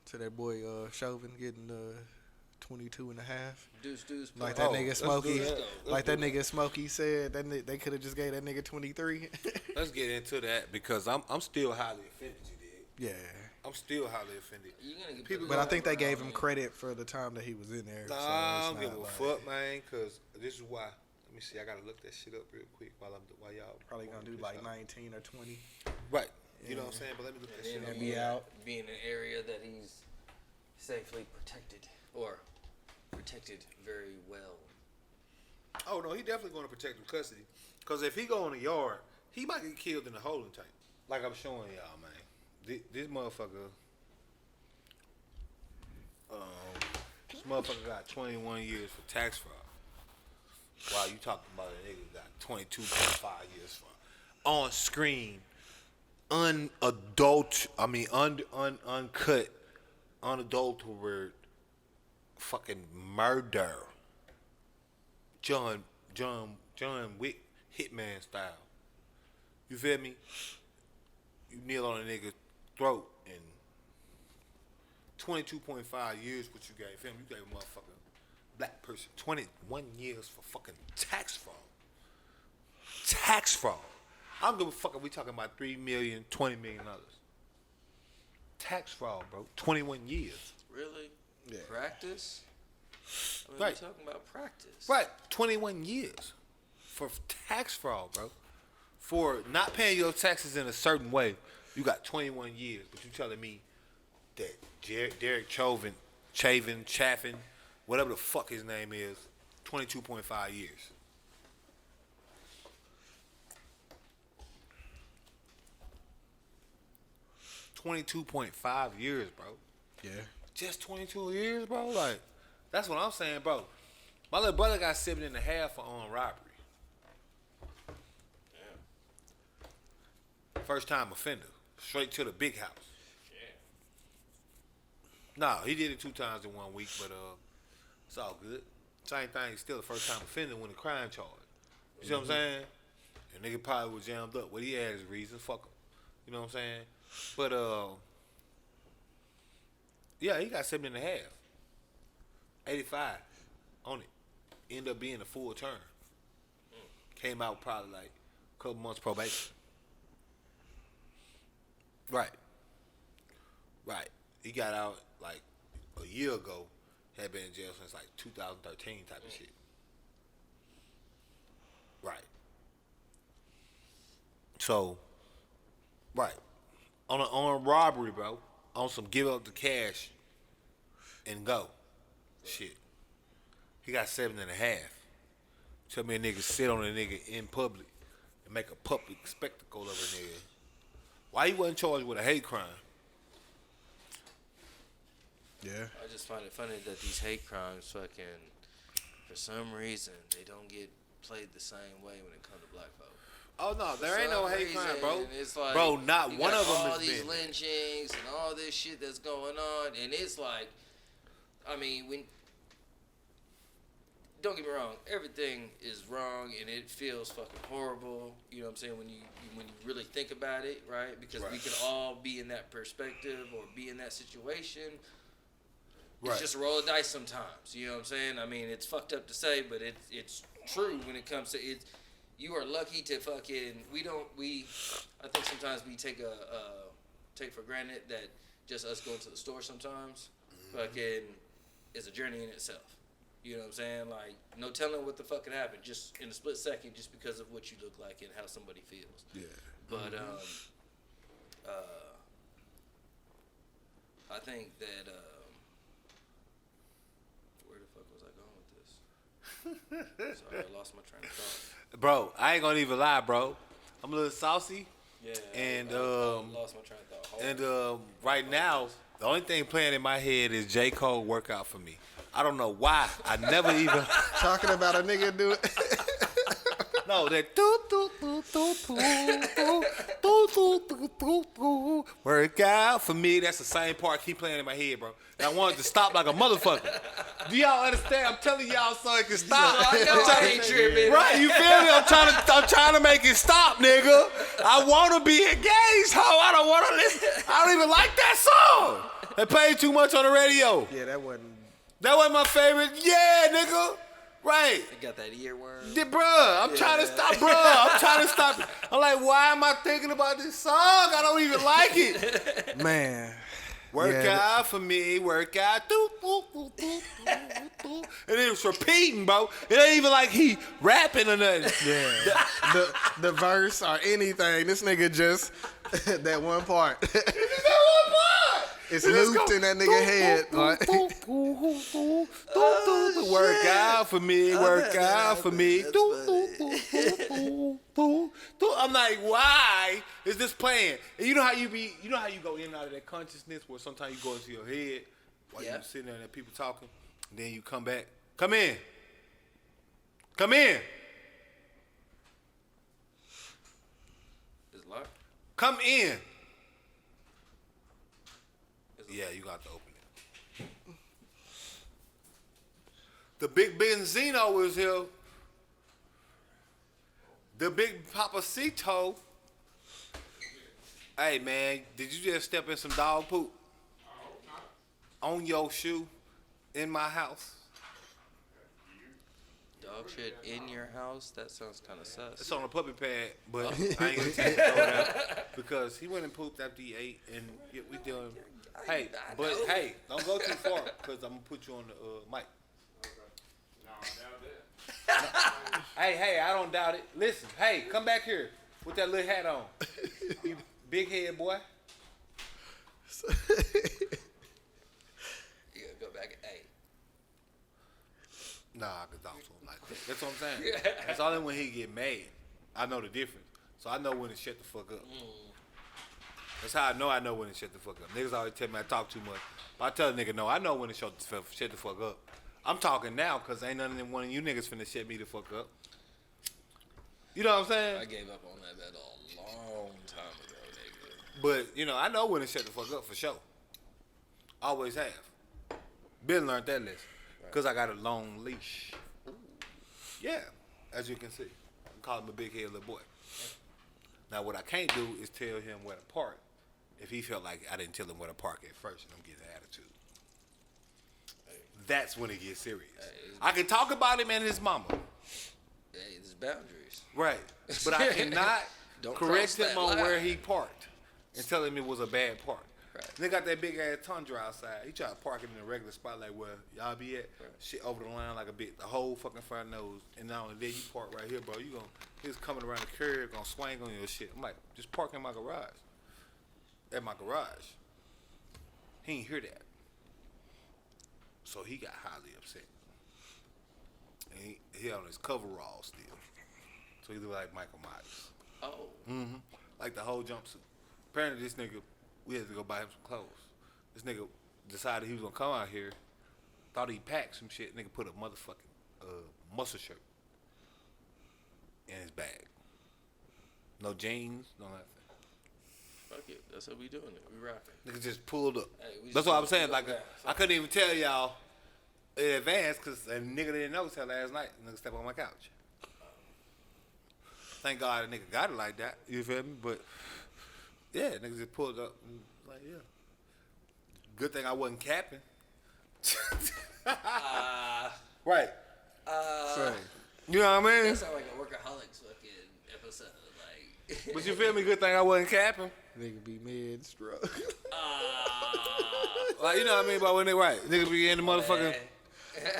To that boy Chauvin getting 22 and a half. Deuce, Like pause. that nigga let's Smokey. do that. Like that nigga Smokey said, they could have just gave that nigga 23. Let's get into that because I'm still highly offended. You did. Yeah. I'm still highly offended. You're gonna get People- But I think they gave him credit for the time that he was in there. Nah, so I it's don't give not a like- fuck, man. Cause this is why. Let me see. I gotta look that shit up real quick while y'all Probably gonna do like 19 or 20. Right. You know what I'm saying? But let me look that shit And up. be out. Be in an area that he's safely protected or protected very well. Oh no, he definitely gonna protect him custody. Cause if he go in the yard, he might get killed in the holding tank. Like I'm showing y'all, man. This motherfucker. This motherfucker got 21 years for tax fraud. While you talking about a nigga got 22.5 years for on screen, uncut, unadulterated fucking murder. John Wick hitman style. You feel me? You kneel on a nigga's throat and 22.5 years what you gave him. You gave a motherfucker black person 21 years for fucking tax fraud. Tax fraud. I don't give a fuck if we talking about $3 million, $20 million. Tax fraud, bro. 21 years. Really? Yeah. Practice? I mean, Right. we're talking about practice. Right. 21 years for tax fraud, bro. For not paying your taxes in a certain way, you got 21 years. But you telling me that Derek Chauvin, whatever the fuck his name is, 22.5 years. $22.5 years, bro. Yeah. Just 22 years, bro. Like, that's what I'm saying, bro. My little brother got 7.5 for armed robbery. First time offender, straight to the big house. Nah, he did it 2 times in 1 week, but it's all good. Same thing, he's still the first time offender when the crime charge. You see what I'm saying? And nigga probably was jammed up. What he had his reasons, fuck him. You know what I'm saying? But yeah, he got 7.5. 85 on it. Ended up being a full term. Came out probably like a couple months probation. Right. He got out like a year ago. Had been in jail since like 2013 type of shit. Right. So, right. On robbery, bro. On some give up the cash and go. Shit. He got 7.5. Tell me a nigga sit on a nigga in public and make a public spectacle of a nigga. Why he wasn't charged with a hate crime? Yeah. I just find it funny that these hate crimes fucking, for some reason, they don't get played the same way when it comes to black folk. Oh no, there For ain't no some hate crime, bro. reason, It's like, Bro, not you one got of them all has these been. lynchings and all this shit that's going on, and it's like, I mean, when, don't get me wrong, everything is wrong and it feels fucking horrible. You know what I'm saying? When you really think about it, right? Because we Right. can all be in that perspective or be in that situation. It's Right. just a roll of dice sometimes. You know what I'm saying? I mean, it's fucked up to say, but it's true when it comes to it. You are lucky to fucking. I think sometimes we take for granted that just us going to the store sometimes, fucking, is a journey in itself. You know what I'm saying? Like, no telling what the fuck could happen just in a split second, just because of what you look like and how somebody feels. Yeah. But I think that Sorry, I lost my train of thought. Bro, I ain't gonna even lie, bro. I'm a little saucy. Yeah. And I lost my train of thought. and right now, the only thing playing in my head is J. Cole workout for me. I don't know why. I never even Talking about a nigga do it. no that do do do do do do do do do do workout for me. That's the same part keep playing in my head, bro. And I want it to stop like a motherfucker. Do y'all understand? I'm telling y'all so it can stop. I know I ain't tripping. Right, you feel me? I'm trying to make it stop, nigga. I want to be engaged, ho. I don't want to listen. I don't even like that song. They played too much on the radio. Yeah, that wasn't. That wasn't my favorite. Yeah, nigga. Right. They got that earworm. Bruh, I'm trying to stop, bruh. I'm trying to stop. I'm like, why am I thinking about this song? I don't even like it. Man. Work Yeah, out for me, work out. Doo, doo, doo, doo, doo, doo. And it was repeating, bro. It ain't even like he rapping or nothing. Yeah. the verse or anything. This nigga just that one part. It's that one part. It's looped in that nigga head. Like. Work out for me, work out for me. I'm like, why is this playing? And you know how you go in and out of that consciousness where sometimes you go into your head while you're sitting there and people talking, and then you come back. Come in. Come in. Is it locked? Come in. Yeah, you got to open it. The big Benzino is here. The big Papacito. Hey, man, did you just step in some dog poop? On your shoe? In my house? Dog shit in your house? That sounds kind of sus. It's on a puppy pad, but I ain't gonna tell you that because he went and pooped after he ate, and we doing. Hey, but hey, don't go too far because I'm gonna put you on the mic. Hey, I don't doubt it. Listen, hey, come back here with that little hat on. You big head boy. You gotta go back and Nah, I can talk to him like that. That's what I'm saying. It's only when he get mad. I know the difference. So I know when to shut the fuck up. That's how I know when to shut the fuck up. Niggas always tell me I talk too much. But I tell a nigga, no, I know when to shut the fuck up. I'm talking now because ain't none of one of you niggas finna shut me the fuck up. You know what I'm saying? I gave up on that bet a long time ago, nigga. But, I know when to shut the fuck up for sure. Always have. Been learned that lesson. Because I got a long leash. Yeah, as you can see. I call him a big head little boy. Now, what I can't do is tell him where to park if he felt like I didn't tell him where to park at first and I'm getting an attitude. That's when it gets serious. I can talk about him and his mama. Hey, there's boundaries. Right. But I cannot correct cross him that on line. where he parked and tell him it was a bad park. Right. They got that big ass Tundra outside. He tried to park it in a regular spot like where y'all be at. Right. Shit over the line like a bit. The whole fucking front nose. And not only that, you park right here, bro. He's coming around the curb, gonna swing on your shit. I'm like, just park in my garage. At my garage. He ain't hear that. So he got highly upset. And he on his coverall still. So he look like Michael Myers. Oh. Like the whole jumpsuit. Apparently this nigga, we had to go buy him some clothes. This nigga decided he was gonna come out here, thought he packed some shit, nigga put a motherfucking muscle shirt in his bag. No jeans, no nothing. Fuck it. That's how we doing it. We rocking. Nigga just pulled up. Hey, we That's just what I'm pulled saying. up, Like, yeah. I couldn't even tell y'all in advance because a nigga didn't know till last night. Nigga stepped on my couch. Thank God a nigga got it like that. You feel me? But, yeah, nigga just pulled up. And like, yeah. Good thing I wasn't capping. Right. Same. You know what I mean? That sounds like a workaholics fucking episode. Like. But you feel me? Good thing I wasn't capping. Nigga be mid-stroke. Like, you know what I mean? But when they right. Nigga be in the motherfucking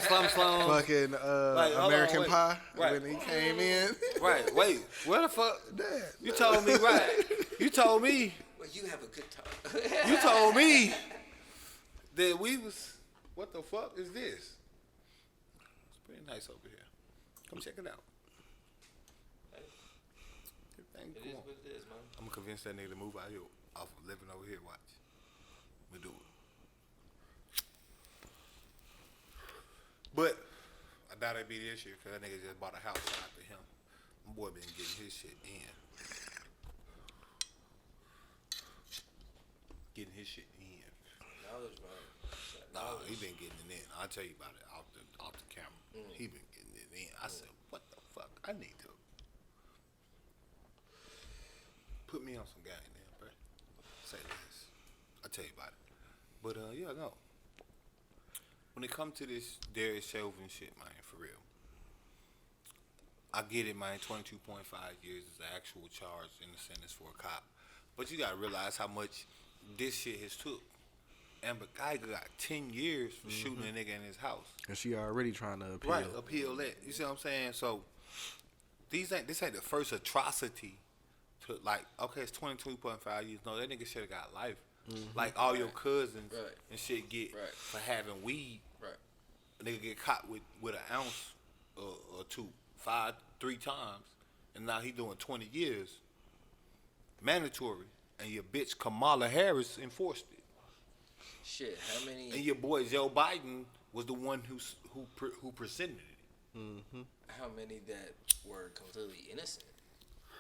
slum. Fucking Like, hold American on, wait. Pie Right. when he came in. Right. Wait. Where the fuck? Dad. You told me, right. You told me. Well, you have a good time. You told me that we was. What the fuck is this? It's pretty nice over here. Come check it out. It is what it is, man. I'm gonna convince that nigga to move out here off of living over here. Watch. We do it. But I doubt it'd be this year because that nigga just bought a house after him. My boy been getting his shit in. Getting his shit in. Knowledge, man. Nah, he been getting it in. I'll tell you about it off the camera. He been getting it in. I said, what the fuck? I need to put me on some game now, bro. Say this. I'll tell you about it. But yeah, no. When it comes to this Derek Chauvin shit, man, for real. I get it, man. 22.5 years is the actual charge in the sentence for a cop. But you gotta realize how much this shit has took. Amber Geiger got 10 years for shooting a nigga in his house. And she already trying to appeal. Right, appeal that. You see what I'm saying? So this ain't the first atrocity to, like, okay, it's 22.5 years. No, that nigga should have got life. Like all your cousins and shit get for having weed. Right. A nigga get caught with an ounce or two, 3 times, and now he doing 20 years. Mandatory. And your bitch Kamala Harris enforced it. Shit, how many? And your boy Joe Biden was the one who presented it. How many that were completely innocent?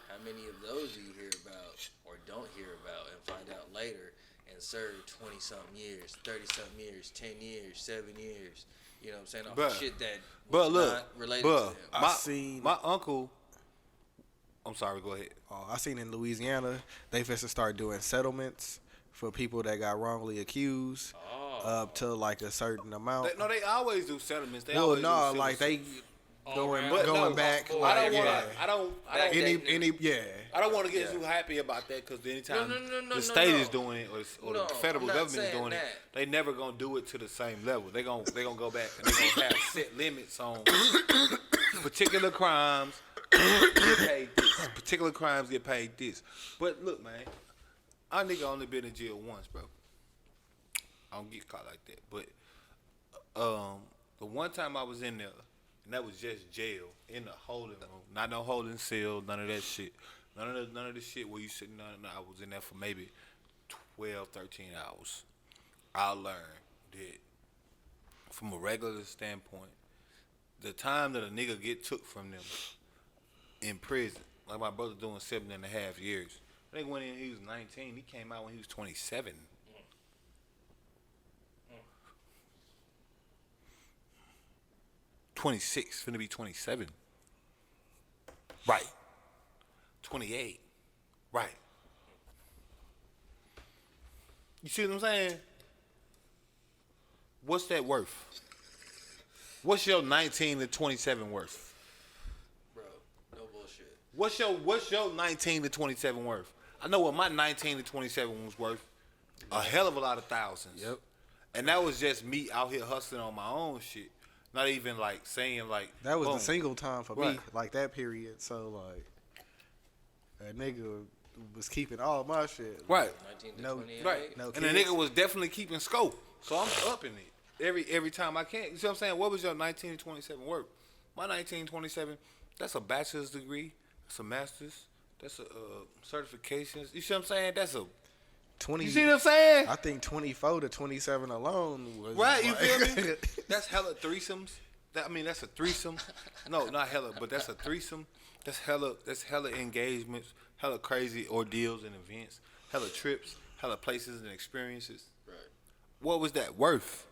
How many of those do you hear about or don't hear about and find out later and serve 20-something years, 30-something years, 10 years, 7 years? You know what I'm saying? Off of shit that was not related to him. My uncle. I'm sorry, go ahead. I seen in Louisiana, they finna start doing settlements for people that got wrongly accused up to like a certain amount. They always do settlements. They well, always no, do settlements. like they going back. I don't want to get too happy about that because anytime the state is doing it or the federal government is doing it, they never gonna do it to the same level. They gonna go back and they gonna have set limits on particular crimes. Get paid this. Particular crimes get paid this. But look, man, our nigga only been in jail once, bro. I don't get caught like that. But the one time I was in there, and that was just jail in the holding room, not no holding cell, none of that shit, none of the shit where you sitting down. I was in there for maybe 12, 13 hours. I learned that from a regular standpoint, the time that a nigga get took from them in prison, like my brother doing 7.5 years. I think when he was 19, he came out when he was 27. 26, finna be 27. Right. 28. Right. You see what I'm saying? What's that worth? What's your 19 to 27 worth? What's your 19 to 27 worth? I know what my 19 to 27 was worth. A hell of a lot of thousands. Yep. And that was just me out here hustling on my own shit. Not even like saying like that was the single time for me, like that period. So like that nigga was keeping all my shit. Right. 19 to 28. Right. No and the nigga was definitely keeping scope. So I'm upping it every time I can. You see what I'm saying? What was your 19 to 27 worth? My 19 to 27, that's a bachelor's degree. That's a master's. That's a certifications. You see what I'm saying? That's a 20. You see what I'm saying? I think 24 to 27 alone was right. You feel me? That's hella threesomes. That's a threesome. No, not hella, but that's a threesome. That's hella engagements, hella crazy ordeals and events, hella trips, hella places and experiences. Right. What was that worth?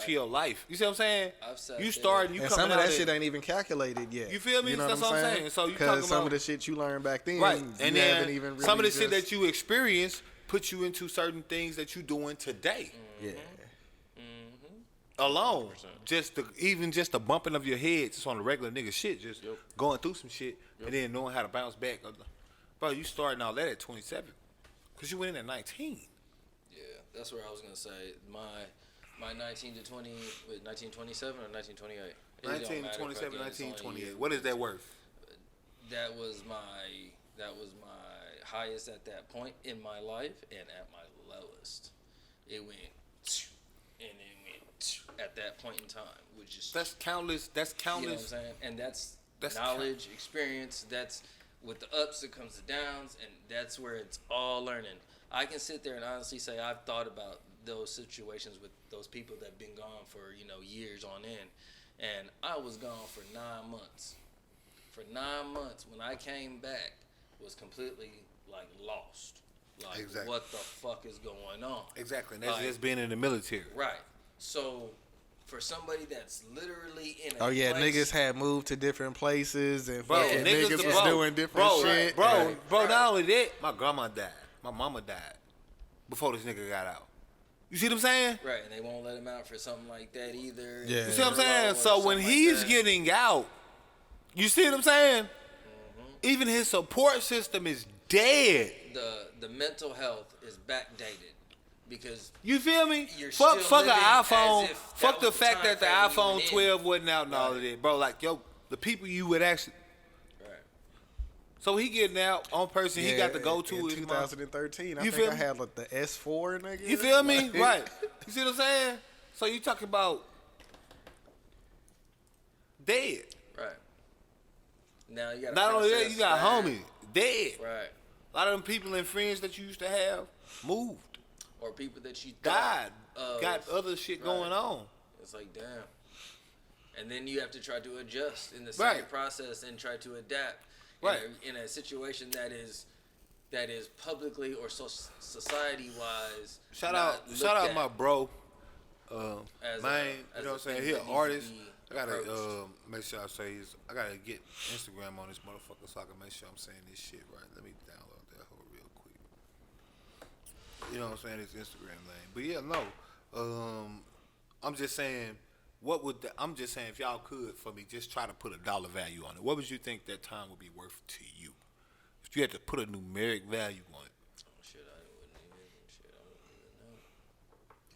To your life. You see what I'm saying? You starting, you and coming some of that out shit ain't even calculated yet. You feel me? You know That's what I'm saying. So you talking about some of the shit you learned back then, right? And then haven't even really some of the shit that you experienced put you into certain things that you doing today. Yeah. Alone, just the bumping of your head, just on the regular nigga shit, just going through some shit, and then knowing how to bounce back. Bro, you starting all that at 27, cause you went in at 19. Yeah, that's where I was gonna say my 19 to 20 with 1927 or 1928. 1927, 1928. What is that worth? That was my highest at that point in my life, and at my lowest, it went and it went. at that point in time, which is That's countless. That's You know what I'm countless. saying? And that's That's knowledge, experience. That's with the ups, it comes the downs, and that's where it's all learning. I can sit there and honestly say I've thought about those situations with those people that have been gone for, years on end. And I was gone for 9 months. For 9 months, when I came back, was completely, lost. Exactly. What the fuck is going on? Exactly. And that's just being in the military. Right. So, for somebody that's literally in a Oh yeah, place, niggas had moved to different places and Bro, fucking niggas niggas the was bro. doing different shit. Bro, Right. not only that, my grandma died. My mama died before this nigga got out. You see what I'm saying? right, and they won't let him out for something like that either. Yeah. You see what I'm saying? Or So when something he's like that. getting out, you see what I'm saying? Even his support system is dead. the mental health is backdated because You feel me? You're Fuck still an living iPhone. as if Fuck that the was the fact time that the frame you iPhone went in. 12 wasn't out and all of Right. that, bro. Like, yo, the people you would actually. right. So he getting out on person. He got to go to in his mom. 2013. I You think feel I me? had the S4 nigga. You feel me? Right. You see what I'm saying? So you talking about dead. Right. Now you got Not only that, you got homie dead. Right. A lot of them people and friends that you used to have moved, Or people that you died, thought of. got other shit Right. going on. It's like damn. And then you have to try to adjust in the same Right. process and try to adapt. Right. In a situation that is publicly or society wise. Shout out my bro. Man, you know what I'm saying? He an artist. I gotta make sure I say I gotta get Instagram on this motherfucker so I can make sure I'm saying this shit right. Let me download that whole real quick. You know what I'm saying? It's Instagram name. But yeah, no. I'm just saying, I'm just saying if y'all could for me, just try to put a dollar value on it. What would you think that time would be worth to you? If you had to put a numeric value on it. I wouldn't even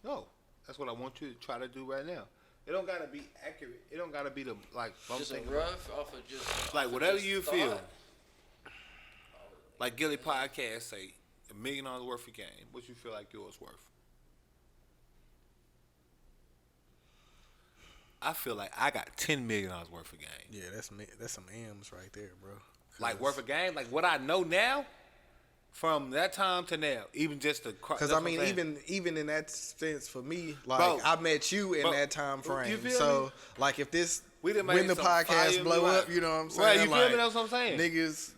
know. No. That's what I want you to try to do right now. It don't gotta be accurate. It don't gotta be the I'm Just a thinking rough off of just like off whatever of just you thought. feel. Like Gilly Podcast say, $1 million worth of game. What you feel like yours worth? I feel like I got $10 million worth of game. Yeah, that's some M's right there, bro. Like worth of game, like what I know now, from that time to now, even just the. Because I mean, even in that sense, for me, like Bro, I met you in bro, that time you frame. feel So me? like, if this We done when made the some podcast fire blow right. up, you know what I'm saying? Right, you feel like, me? That's what I'm saying. Niggas.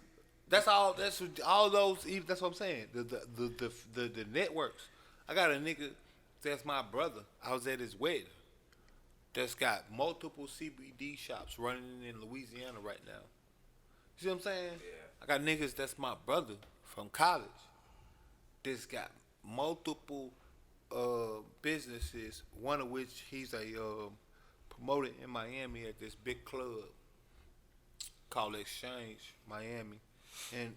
That's all. That's all those. That's what I'm saying. The networks. I got a nigga that's my brother. I was at his wedding. That's got multiple CBD shops running in Louisiana right now. You see what I'm saying? Yeah. I got niggas that's my brother from college. That's got multiple businesses. One of which he's a promoter in Miami at this big club called Exchange Miami. And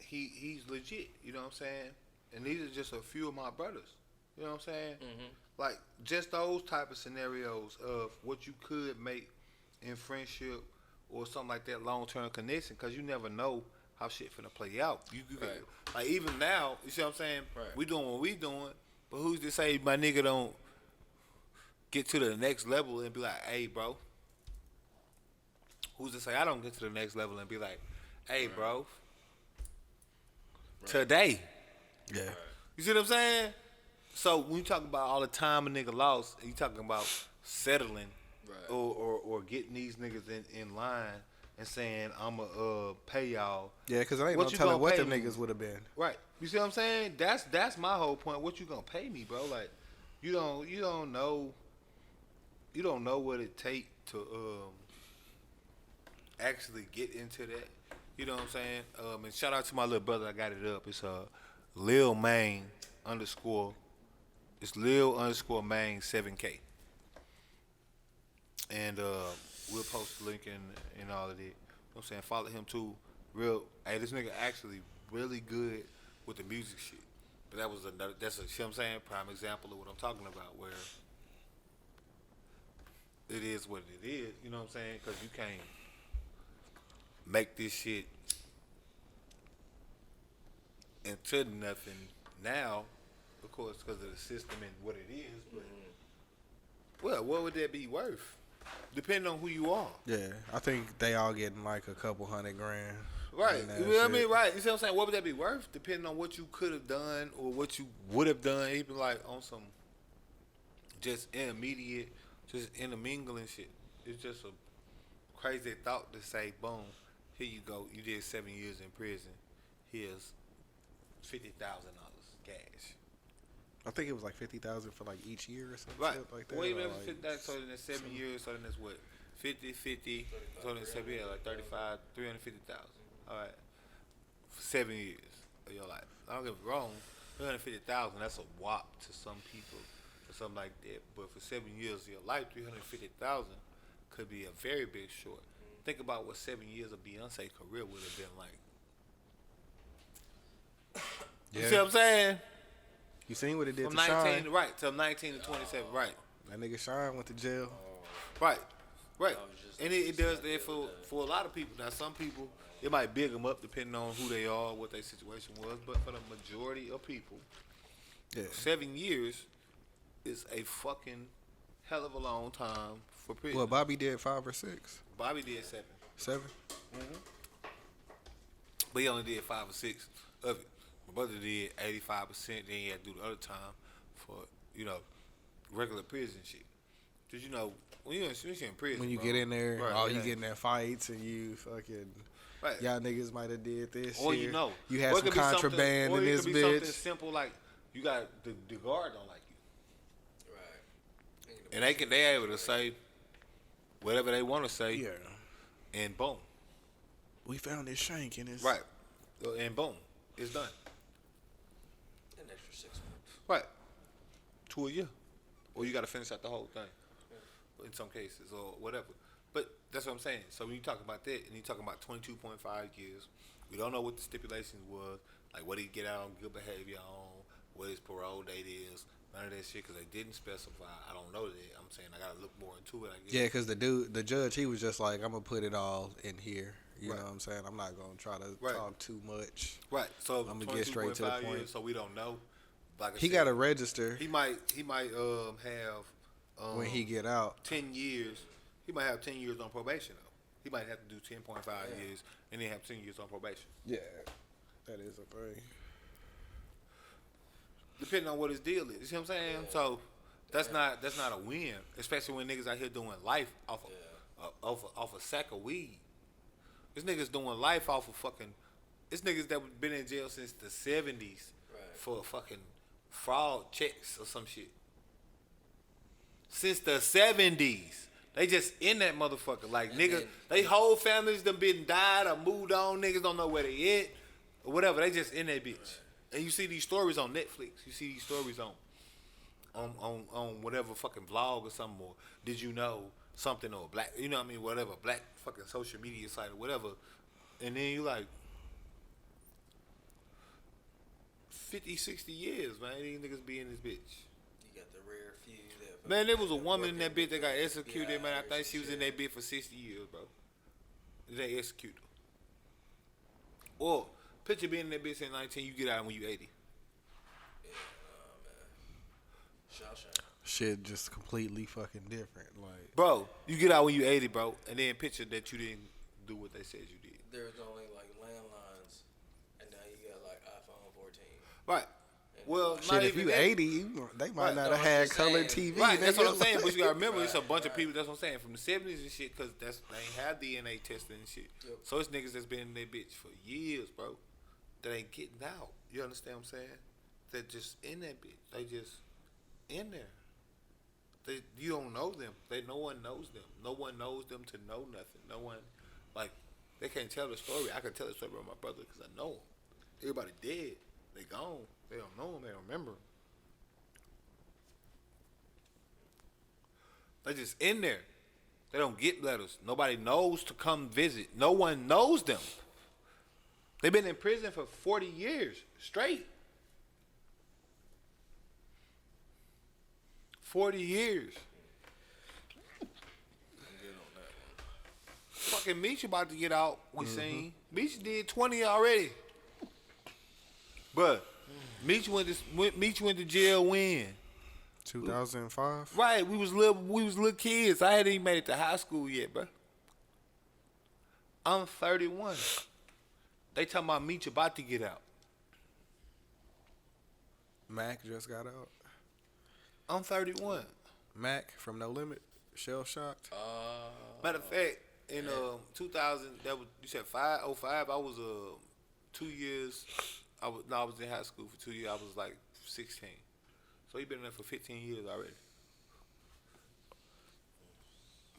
he's legit, you know what I'm saying? And these are just a few of my brothers, you know what I'm saying? Mm-hmm. Like, just those type of scenarios of what you could make in friendship or something like that, long-term connection, because you never know how shit finna play out. You Right. Like, even now, you see what I'm saying? Right. We doing what we doing, but who's to say my nigga don't get to the next level and be like, hey, bro. Who's to say I don't get to the next level and be like, hey, bro, today. Yeah. You see what I'm saying? So when you talk about all the time a nigga lost, you talking about settling Right. or getting these niggas in line and saying, I'ma pay y'all. Yeah, because I ain't What no you telling gonna what pay them me? niggas would have been. Right. You see what I'm saying? That's my whole point. What you gonna pay me, bro? Like, you don't know what it take to actually get into that. You know what I'm saying? And shout out to my little brother. I got it up. It's Lil Main _ It's Lil_Main 7K. And we'll post the link and all of that. You know what I'm saying? Follow him too. Hey, this nigga actually really good with the music shit. But that's a, you know what I'm saying, prime example of what I'm talking about, where it is what it is. You know what I'm saying? Because you can't make this shit into nothing now. of course, because of the system and what it is. But well, what would that be worth? Depending on who you are. Yeah, I think they all getting like a couple $100,000. Right. You know what I mean? Right. You see what I'm saying? What would that be worth? Depending on what you could have done or what you would have done, even like on some just intermediate, just intermingling shit. It's just a crazy thought to say, boom, here you go. You did 7 years in prison. Here's $50,000 cash. I think it was like 50,000 for like each year or something. Right. Like that. Well, even like, if that's so then that's 7 years, so then that's what? 50, so then 7 years, like 35, 350,000. All right. For 7 years of your life. I don't get me wrong. 350,000, that's a whop to some people or something like that. But for 7 years of your life, 350,000 could be a very big short. Think about what 7 years of Beyonce's career would have been like. Yeah. You see what I'm saying? You seen what it did From to 19 Shine? right till 19 to 27, right? That nigga Shine went to jail. Right. And it does that for a lot of people. Now, some people, it might big them up depending on who they are, what their situation was. But for the majority of people, 7 years is a fucking hell of a long time for prison. Well, Bobby did 5 or 6. Bobby did 7. 7? But he only did 5 or 6 of it. My brother did 85%. Then he had to do the other time for, regular prison shit. Because, when you're in prison, When you get in there, you get in there fights and you fucking... Right. Y'all niggas might have did this Or shit. you had some contraband in this bitch. Or it could be something bitch. simple like you got the guard don't like you. Right. And they able to say whatever they want to say. Yeah. And boom. We found this shank in his... Right. And boom. It's done. An extra 6 months. Right. 2 a year. Or you got to finish out the whole thing. In some cases or whatever. But that's what I'm saying. So when you talk about that and you talking about 22.5 years, we don't know what the stipulations was, like what he get out on good behavior on, what his parole date is, none of that shit because they didn't specify. I don't know that. I'm saying I got to look more into it, I guess. Yeah, because the judge, he was just like, I'm going to put it all in here. You know what I'm saying? I'm not going to try to talk too much. Right. So I'm going to get straight to the point. Years, so we don't know. Like he got to register. He might have when he get out 10 years. He might have 10 years on probation though. He might have to do 10.5 years and then have 10 years on probation. Yeah, that is a thing. Depending on what his deal is, you see what I'm saying? Yeah. So that's not a win, especially when niggas out here doing life off a sack of weed. This niggas doing life off of fucking. This niggas that been in jail since the 70s for fucking fraud checks or some shit. Since the 70s. They just in that motherfucker. Like, niggas, they whole families done been died or moved on. Niggas don't know where they at or whatever. They just in that bitch. And you see these stories on Netflix. You see these stories on whatever fucking vlog or something. Or did you know something or black, whatever, black fucking social media site or whatever. And then you like, 50, 60 years, man. These niggas be in this bitch. You got the rare few that... Man, there was a woman in that bitch that got executed, man. I think she was in that bitch for 60 years, bro. They executed her. Or, picture being in that bitch at 19, you get out when you 80. Yeah, man. Shawshank. Shit just completely fucking different. Like, bro, you get out when you 80, bro, and then picture that you didn't do what they said you did. There's only like landlines, and now you got like iPhone 14. Right. Well, shit, not if even you that. 80, they might not have had color TV. Right, that's what I'm nigga. saying. But you gotta remember, it's a bunch of people. That's what I'm saying from the 70s and shit, because they ain't have DNA testing and shit. Yep. So it's niggas that's been in that bitch for years, bro. That ain't getting out. You understand what I'm saying? That just in that bitch. They just in there. You don't know them. No one knows them. No one knows them to know nothing. No one, like, they can't tell the story. I can tell the story about my brother because I know him. Everybody dead. They gone. They don't know him. They don't remember him. They just in there. They don't get letters. Nobody knows to come visit. No one knows them. They've been in prison for 40 years straight. 40 years. Fucking Meech about to get out, we seen. Meech did 20 already. Bruh, Meech went to jail when? 2005. Right, we was little kids. I hadn't even made it to high school yet, bro. I'm 31. They talking about Meech about to get out. Mac just got out. I'm 31. Mac from No Limit. Shell shocked. Matter of fact, in 2000, that was you said 05. I was 2 years. I was in high school for 2 years. I was like 16. So he been in there for 15 years already.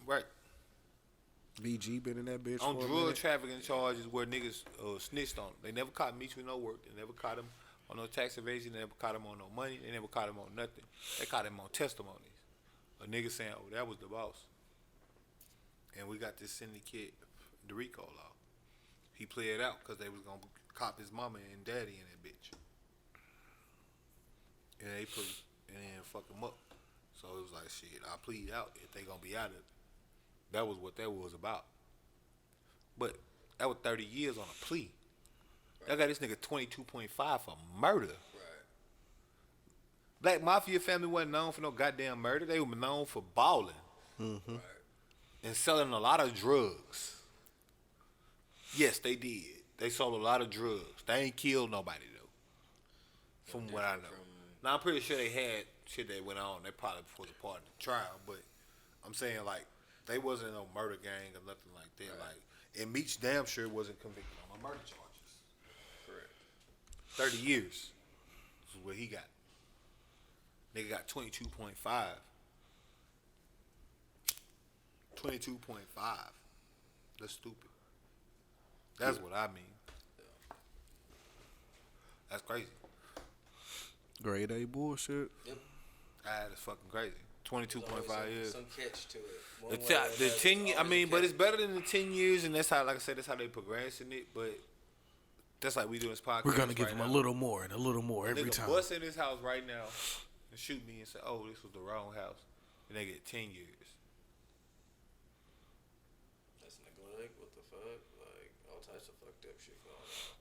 Right. BG been in that bitch On for a drug minute. trafficking charges where niggas snitched on him. They never caught Meech with no work. They never caught him on no tax evasion. They never caught him on no money. They never caught him on nothing. They caught him on testimonies. A nigga saying, oh, that was the boss. And we got this syndicate, the RICO law. He played it out because they was going to cop his mama and daddy in that bitch. And they put and then fuck him up. So it was like, shit, I plead out if they going to be out of it. That was what that was about. But that was 30 years on a plea. Right. I got this nigga 22.5 for murder. Right. Black Mafia family wasn't known for no goddamn murder. They were known for balling. Mm-hmm. Right. And selling a lot of drugs. Yes, they did. They sold a lot of drugs. They ain't killed nobody, though. From what I know. Now, I'm pretty sure they had shit that went on. They probably was a part of the trial. But I'm saying, like, they wasn't no murder gang or nothing like that. Right. Like, and Meech damn sure wasn't convicted on no murder charges. Correct. 30 years is what he got. Nigga got 22.5. 22.5. That's stupid. That's what I mean. That's crazy. Grade A bullshit. Yep. That's fucking crazy. 22.5 years. Some catch to it. The 10 I mean, but it's better than the 10 years, and that's how, like I said, that's how they progressing it. But that's like we do this podcast. We're gonna give him a little more and a little more every time. Bust in this house right now and shoot me and say, "Oh, this was the wrong house," and they get 10 years. That's neglect. What the fuck? Like all types of fucked up shit going on.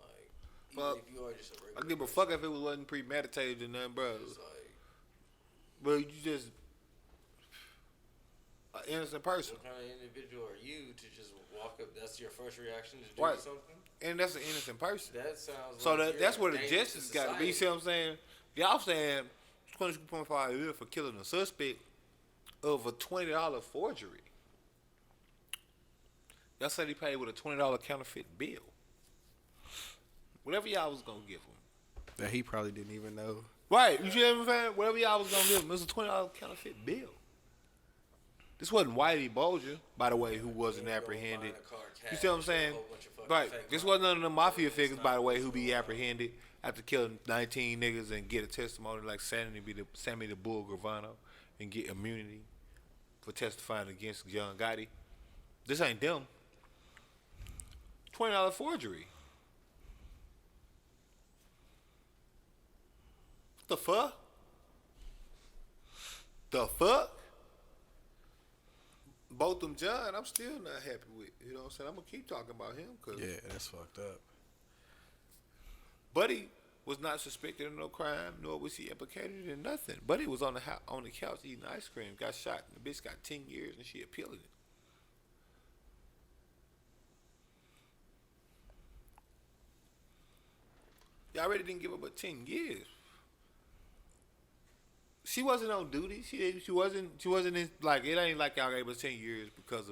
Like even if you are just a regular. I give a fuck if it wasn't premeditated or nothing, bro. It's like, well, you just an innocent person. What kind of individual are you to just walk up? That's your first reaction to do something? And that's an innocent person. That sounds so like that's where the justice got to be. You see what I'm saying? Y'all saying 22.5 years for killing a suspect of a $20 forgery. Y'all said he paid with a $20 counterfeit bill. Whatever y'all was going to give him. That he probably didn't even know. Right. You see what I'm saying? Whatever y'all was going to give him. It was a $20 counterfeit bill. This wasn't Whitey Bulger, by the way, who wasn't apprehended. You see what I'm saying? Right. This wasn't none of the mafia figures, by the way, who be apprehended after killing 19 niggas and get a testimony like Sammy the Bull Gravano and get immunity for testifying against John Gotti. This ain't them. $20 forgery. What the fuck? The fuck? Both them John, I'm still not happy with. You know what I'm saying? I'm going to keep talking about him. Cause yeah, that's fucked up. Buddy was not suspected of no crime, nor was he implicated in nothing. Buddy was on the couch eating ice cream, got shot, and the bitch got 10 years, and she appealed it. Y'all already didn't give her but 10 years. She wasn't on duty. She wasn't in, like, it ain't like y'all gave her 10 years because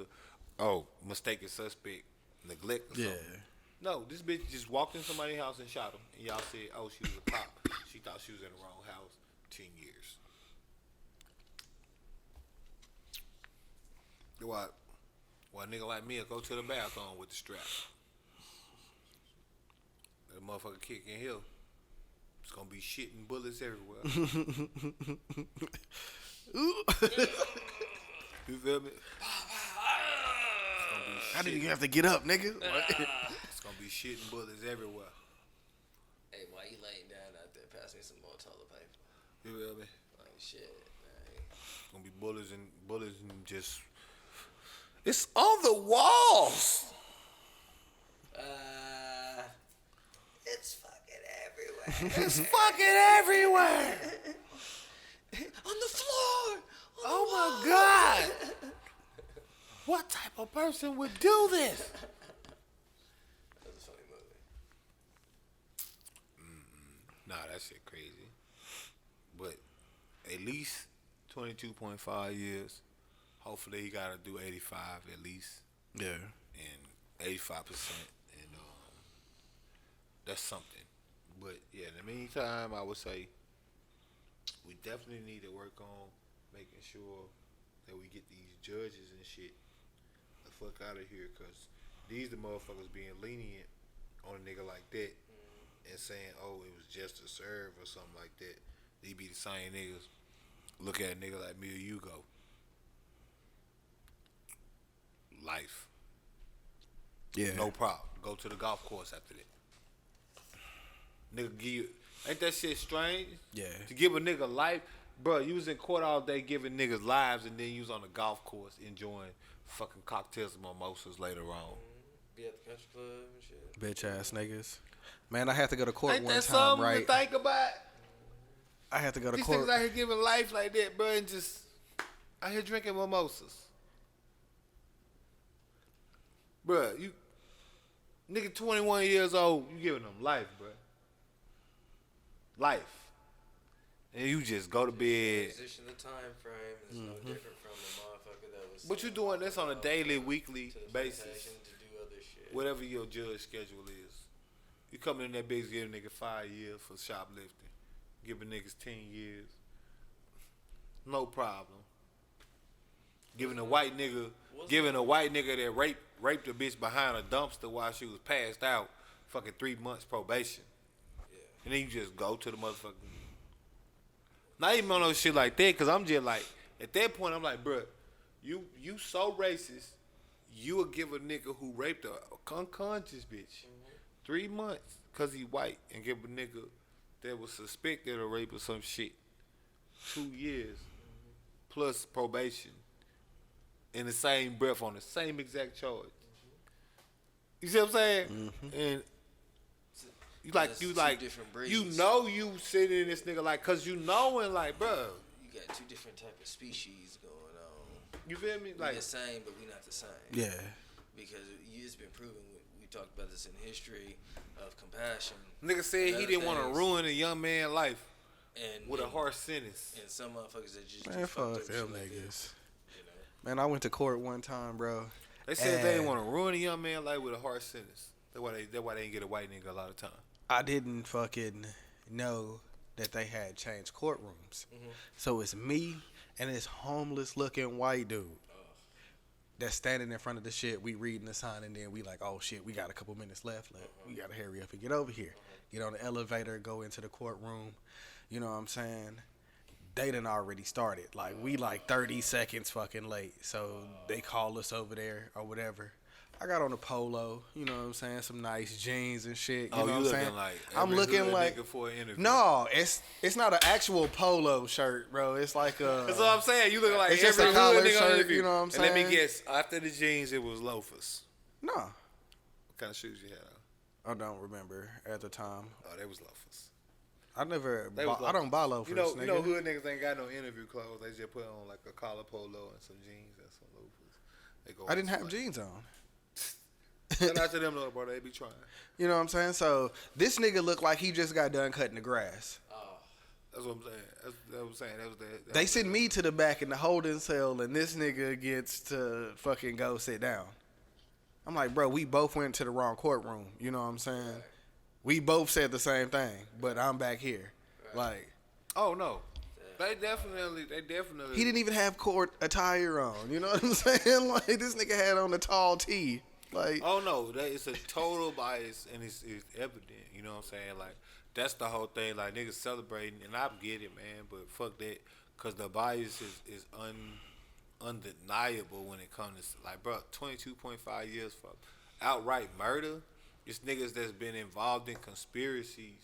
of mistaken suspect neglect or something. Yeah. No, this bitch just walked in somebody's house and shot him, and y'all said, oh, she was a cop. She thought she was in the wrong house. 10 years. Why a nigga like me will go to the bathroom with the strap. That motherfucker kick in here. It's gonna be shit and bullets everywhere. You feel me? How did you have to get up, nigga? It's gonna be shit and bullets everywhere. Hey, why you laying down out there? Pass me some more toilet paper. You feel me? Like shit, man. It's gonna be bullets and just. It's on the walls. It's fucking everywhere. It's fucking everywhere. On the floor. Oh my God. What type of person would do this? That's a funny movie. Nah, that shit crazy. But at least 22.5 years. Hopefully he gotta do 85 at least. Yeah. And 85%. And that's something. But yeah, in the meantime, I would say we definitely need to work on making sure that we get these judges and shit the fuck out of here, cause these the motherfuckers being lenient on a nigga like that and saying, oh, it was just a serve or something like that. They be the same niggas look at a nigga like me or you go, life. Yeah. No problem. Go to the golf course after that. Nigga give you, ain't that shit strange? Yeah. To give a nigga life, bro. You was in court all day giving niggas lives, and then you was on the golf course enjoying fucking cocktails and mimosas later on. Be at the country club and shit. Bitch ass niggas. Man, I had to go to court Ain't one that time, something right? to think about? I had to go to These court. niggas out here giving life like that, bro, and just out here drinking mimosas. Bro, you nigga 21 years old, you giving them life, bro. Life. And you just go to bed. Transition the time frame is no different from the motherfucker that was. But you doing this on a daily, weekly to the basis. plantation to do other shit. Whatever your judge schedule is. You coming in that bitch giving a nigga 5 years for shoplifting. Giving niggas 10 years. No problem. Giving a white nigga that raped a bitch behind a dumpster while she was passed out, fucking 3 months probation. Yeah. And then you just go to the motherfucking. Not even on no shit like that, cause I'm just like, at that point I'm like, bruh, you so racist, you would give a nigga who raped a unconscious bitch 3 months cause he white, and give a nigga that was suspected of rape or some shit 2 years plus probation in the same breath on the same exact charge. You see what I'm saying? And That's two different breeds. you know you sitting in this nigga like, cause you knowing like, bro, You got two different type of species going on. you feel me? We Like, the same, but we not the same. Yeah. Because it's been proven. We talked about this in history of compassion. nigga said he other didn't want to things. ruin a young man's life And with a and- harsh sentence. And some motherfuckers that just Man, do fuck fucked up them shit like niggas. this, you know? Man, I went to court one time, bro. They said they didn't And want to ruin a young man's life with a harsh sentence. That's why they didn't get a white nigga a lot of time. I didn't fucking know that they had changed courtrooms. So it's me and this homeless looking white dude that's standing in front of the shit. We reading the sign, and then we like, oh shit, we got a couple minutes left. We gotta hurry up and get over here. Get on the elevator, go into the courtroom. You know what I'm saying? They done already started. Like, we like 30 seconds fucking late. So they call us over there or whatever. I got on a polo, you know what I'm saying? Some nice jeans and shit. You know what I'm saying? like I'm every looking hood like nigga for an interview. no, it's not an actual polo shirt, bro. It's like a. That's what I'm saying. You look like It's just every a collared hood nigga on shirt, interview. you know what I'm And let me saying? guess, after the jeans, it was loafers. No, What kind of shoes you had on? I don't remember at the time. Oh, they was loafers. I never. They was I don't buy loafers. You know, nigga. hood niggas ain't got no interview clothes. They just put on like a collar polo and some jeans and some loafers. They go I didn't out have to jeans on. Shout out to them though, bro. They be trying. You know what I'm saying? So this nigga looked like he just got done cutting the grass. That's what I'm saying. That's what I'm saying. That was that They was send me to the back in the holding cell, and this nigga gets to fucking go sit down. I'm like, bro, we both went to the wrong courtroom. You know what I'm saying? We both said the same thing, but I'm back here. Like, Oh no, they definitely. he didn't even have court attire on. You know what I'm saying? Like, this nigga had on a tall tee. Like, Oh no, it's a total bias, and it's evident. You know what I'm saying? Like, that's the whole thing. Like, niggas celebrating, and I get it, man. But fuck that, cause the bias is undeniable when it comes to, like, bro, 22.5 years for outright murder. It's niggas that's been involved in conspiracies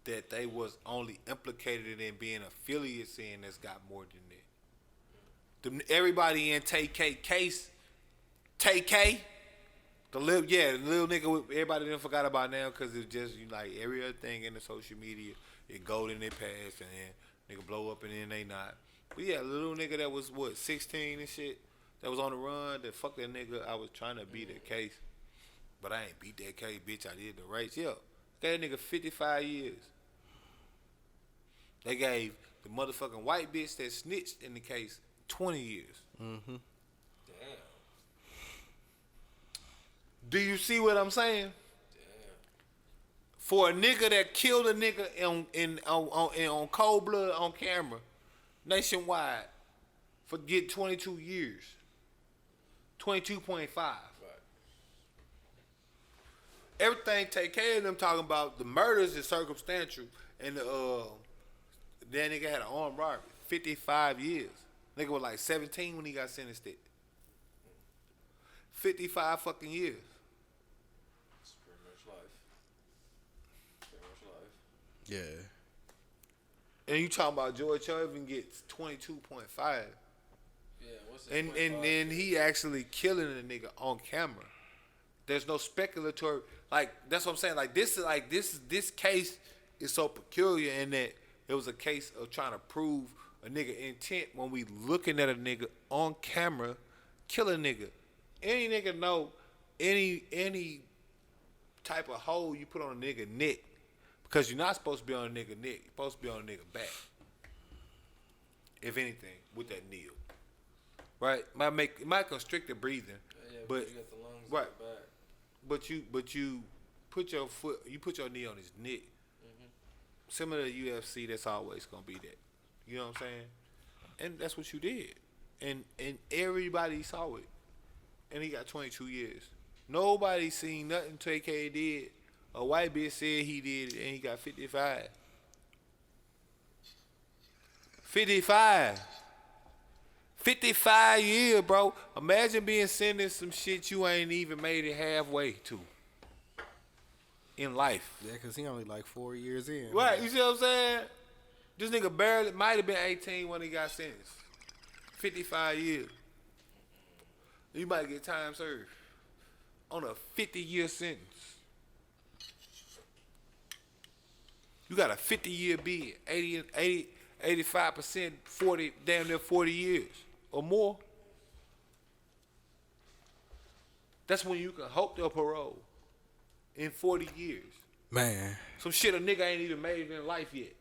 that they was only implicated in being affiliates in that's got more than that. Everybody in TK case, TK, The little nigga everybody done forgot about now because it's just like every other thing in the social media, it gold in their past and then nigga blow up and then they not. But yeah, little nigga that was 16 and shit, that was on the run, that fuck that nigga, I was trying to beat that case. But I ain't beat that case, bitch. I did the race. Yeah. Gave that nigga 55 years. They gave the motherfucking white bitch that snitched in the case 20 years. Damn. Do you see what I'm saying? For a nigga that killed a nigga on cold blood on camera, nationwide, for get 22 years, 22.5. Right. Everything take care of them. Talking about the murders is circumstantial, and that nigga had an armed robbery, 55 years. Nigga was like 17 when he got sentenced. 55 fucking years. Yeah. And you talking about George Irvin gets 22.5. Yeah, what's his and he actually killing a nigga on camera. There's no speculatory, like that's what I'm saying. Like this case is so peculiar in that it was a case of trying to prove a nigga intent when we looking at a nigga on camera kill a nigga. Any nigga know any type of hole you put on a nigga neck. Because you're not supposed to be on a nigga neck. You're supposed to be on a nigga back. If anything, with that knee. Right? It might constrict the breathing. Yeah, but you got the lungs right. in the back. But you put your knee on his neck. Mm-hmm. Similar to UFC, that's always gonna be that. You know what I'm saying? And that's what you did. And everybody saw it. And he got 22 years. Nobody seen nothing TK did. A white bitch said he did it and he got 55. 55. 55 years, bro. Imagine being sentenced some shit you ain't even made it halfway to in life. Yeah, because he only like 4 years in. Right, you see what I'm saying? This nigga barely, might have been 18 when he got sentenced. 55 years. You might get time served on a 50-year sentence. You got a 50-year bid, 85%, 40, damn near 40 years or more. That's when you can hope to parole in 40 years. Man. Some shit a nigga ain't even made in life yet.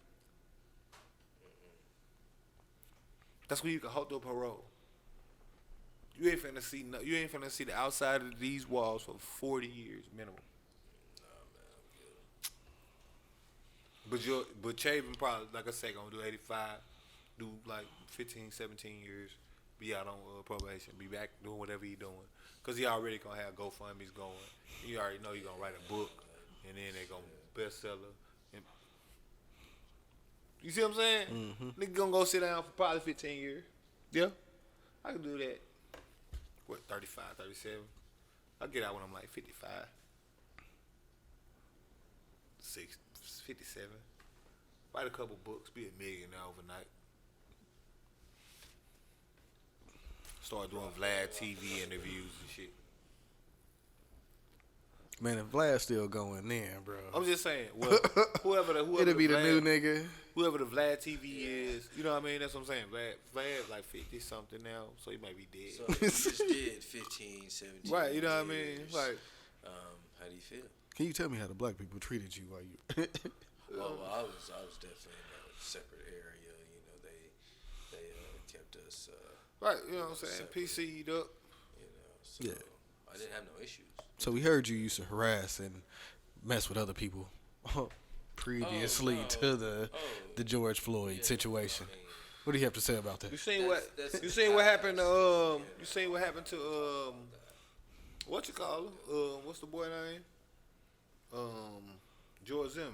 That's when you can hope to parole. You ain't finna see the outside of these walls for 40 years minimum. But Chavin probably, like I say, gonna do 85, do like 15, 17 years, be out on probation, be back doing whatever he doing. Cause he already gonna have GoFundMe's going. You already know he gonna write a book, and then they gonna bestseller. You see what I'm saying? Mm-hmm. Nigga gonna go sit down for probably 15 years. Yeah, I can do that. What, 35, 37? I'll get out when I'm like 55. 57. Write a couple books, be a millionaire overnight. Start doing Vlad TV interviews and shit. Man, if Vlad's still going then, bro. I'm just saying, well, whoever it'll be the new nigga. Whoever the Vlad TV is, you know what I mean? That's what I'm saying. Vlad like 50 something now, so he might be dead. So he just did 15, 17. Right, you know what I mean? Like, how do you feel? Can you tell me how the black people treated you while you? Well, I was definitely in a separate area. You know, they kept us. Right, you know what I'm saying? PC'd up. You know, so yeah. I didn't have no issues. So we heard you used to harass and mess with other people previously to the George Floyd situation. I mean, what do you have to say about that? You seen what happened to you seen what happened to what you call him? What's the boy name? George Zimmerman.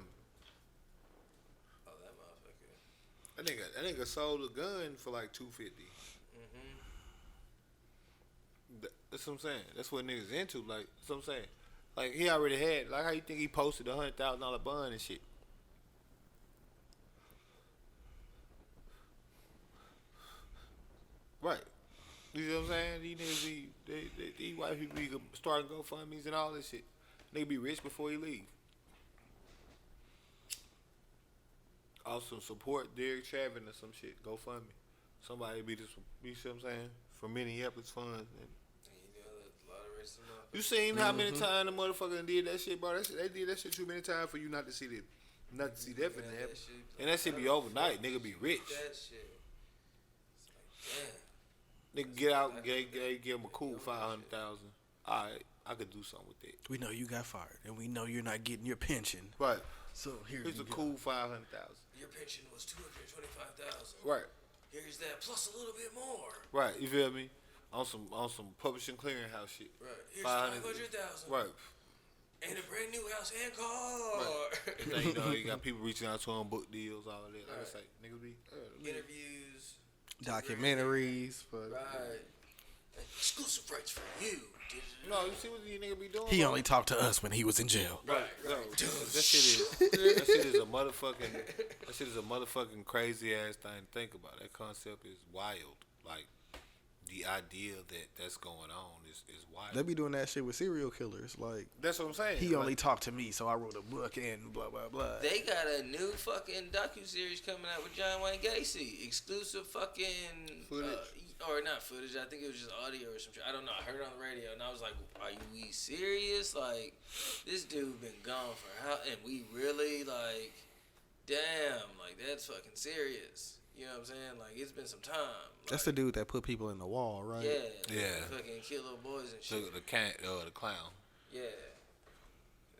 Oh, that motherfucker. That nigga sold a gun for like $250. That's what I'm saying. That's what niggas into. Like, that's what I'm saying. Like, he already had, like, how you think he posted a $100,000 bond and shit? Right. You know what I'm saying? These niggas be, these white people be starting GoFundMe's and all this shit. Nigga be rich before he leave. Also support Derek Chavin or some shit. GoFundMe. Somebody be this. You see what I'm saying? For Minneapolis funds. A lot of racism. You seen how many times the motherfucker did that shit, bro? They did that shit too many times for you not to see that. Not to see that finna happen. And that shit be overnight. Nigga be rich. That shit. It's like, damn. Nigga get out and give him a cool 500,000. Alright, I could do something with that. We know you got fired, and we know you're not getting your pension. Right. So here's a cool 500,000. Your pension was 225,000. Right. Here's that plus a little bit more. Right. You feel me? On some publishing clearinghouse shit. Right. Here's 500,000. Right. And a brand new house and car. Right. And then, you know, you got people reaching out to him, book deals, all of that. Like I say, niggas be interviews, documentaries for right. Exclusive rights for you. No, you see what these niggas be doing? He only talked to us when he was in jail. Right. That shit is a motherfucking crazy ass thing to think about. That concept is wild. Like the idea that's going on is wild. They be doing that shit with serial killers. Like that's what I'm saying. He only talked to me, so I wrote a book and blah blah blah. They got a new fucking docuseries coming out with John Wayne Gacy. Exclusive fucking footage. Or not footage. I think it was just audio or some shit. I don't know. I heard it on the radio and I was like, "Are we serious? Like, this dude been gone for how? And we really like, damn, like that's fucking serious." You know what I'm saying? Like, it's been some time. Like, that's the dude that put people in the wall, right? Yeah. Fucking kill little boys and shit. The clown. Yeah.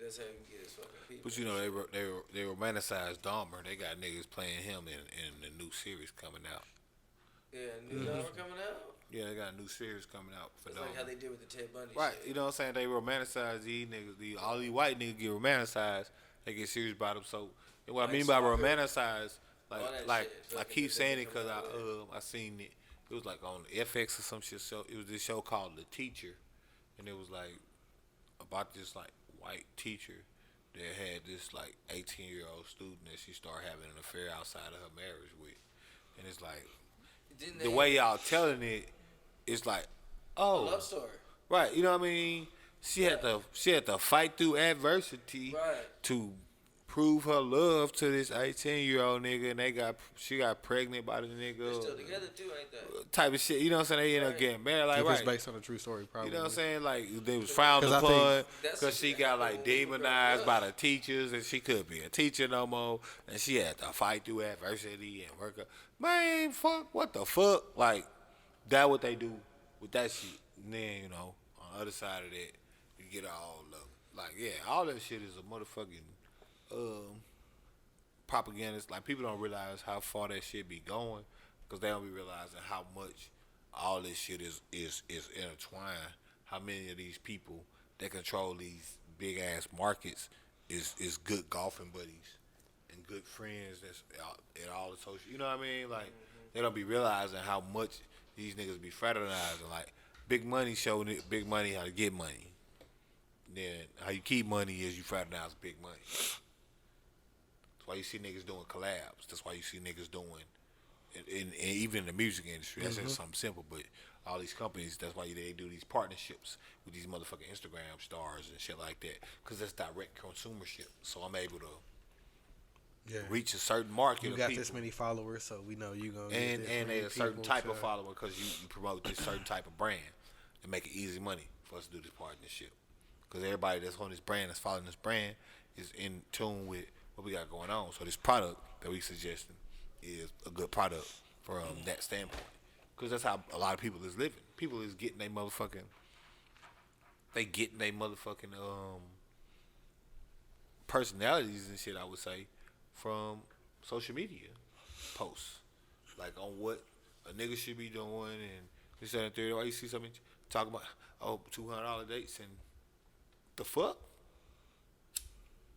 That's how you get his fucking people. But you know, they romanticized Dahmer. They got niggas playing him in the new series coming out. Yeah, new Dahmer coming out? Yeah, they got a new series coming out for That's Dahmer. like how they did with the Ted Bundy right, shit. You know what I'm saying? They romanticize these niggas. All these white niggas get romanticized. They get serious about them. So, and what I mean by romanticize, like I keep saying it because I seen it. It was like on FX or some shit. So it was this show called The Teacher, and it was like about this like white teacher that had this like 18-year-old student that she started having an affair outside of her marriage with, and it's like the way y'all telling it, it's like love story. Right, you know what I mean? She had to fight through adversity to prove her love to this 18-year-old nigga, and she got pregnant by the nigga. They're still together too, ain't they? Type of shit, you know what I'm saying? They end up getting married, like If it's based on a true story, probably. You know what I'm saying? Like they was frowned upon because she got like demonized by the teachers, and she couldn't be a teacher no more, and she had to fight through adversity and work up. Man, fuck, what the fuck? Like that what they do with that shit. And then, you know, on the other side of that, you get all all that shit is a motherfucking propaganda. Like people don't realize how far that shit be going because they don't be realizing how much all this shit is intertwined. How many of these people that control these big ass markets is good golfing buddies and good friends that's at all the social. You know what I mean? Like they don't be realizing how much these niggas be fraternizing. Like big money showing big money how to get money. Then how you keep money is you fraternize big money. That's why you see niggas doing collabs. That's why you see niggas doing, and even in the music industry, that's just something simple. But all these companies, that's why they do these partnerships with these motherfucking Instagram stars and shit like that. Because that's direct consumership. So I'm able to reach a certain market. You of got people. this many followers, so we know you gonna. And they a certain type to... of follower because you promote this certain type of brand and make it easy money for us to do this partnership. Because everybody that's on this brand, that's following this brand, is in tune with what we got going on. So this product that we suggesting is a good product from that standpoint. Because that's how a lot of people is living. People is getting their motherfucking, personalities and shit, I would say, from social media posts. Like on what a nigga should be doing and this and that. Why you see something talking about, $200 dates and the fuck?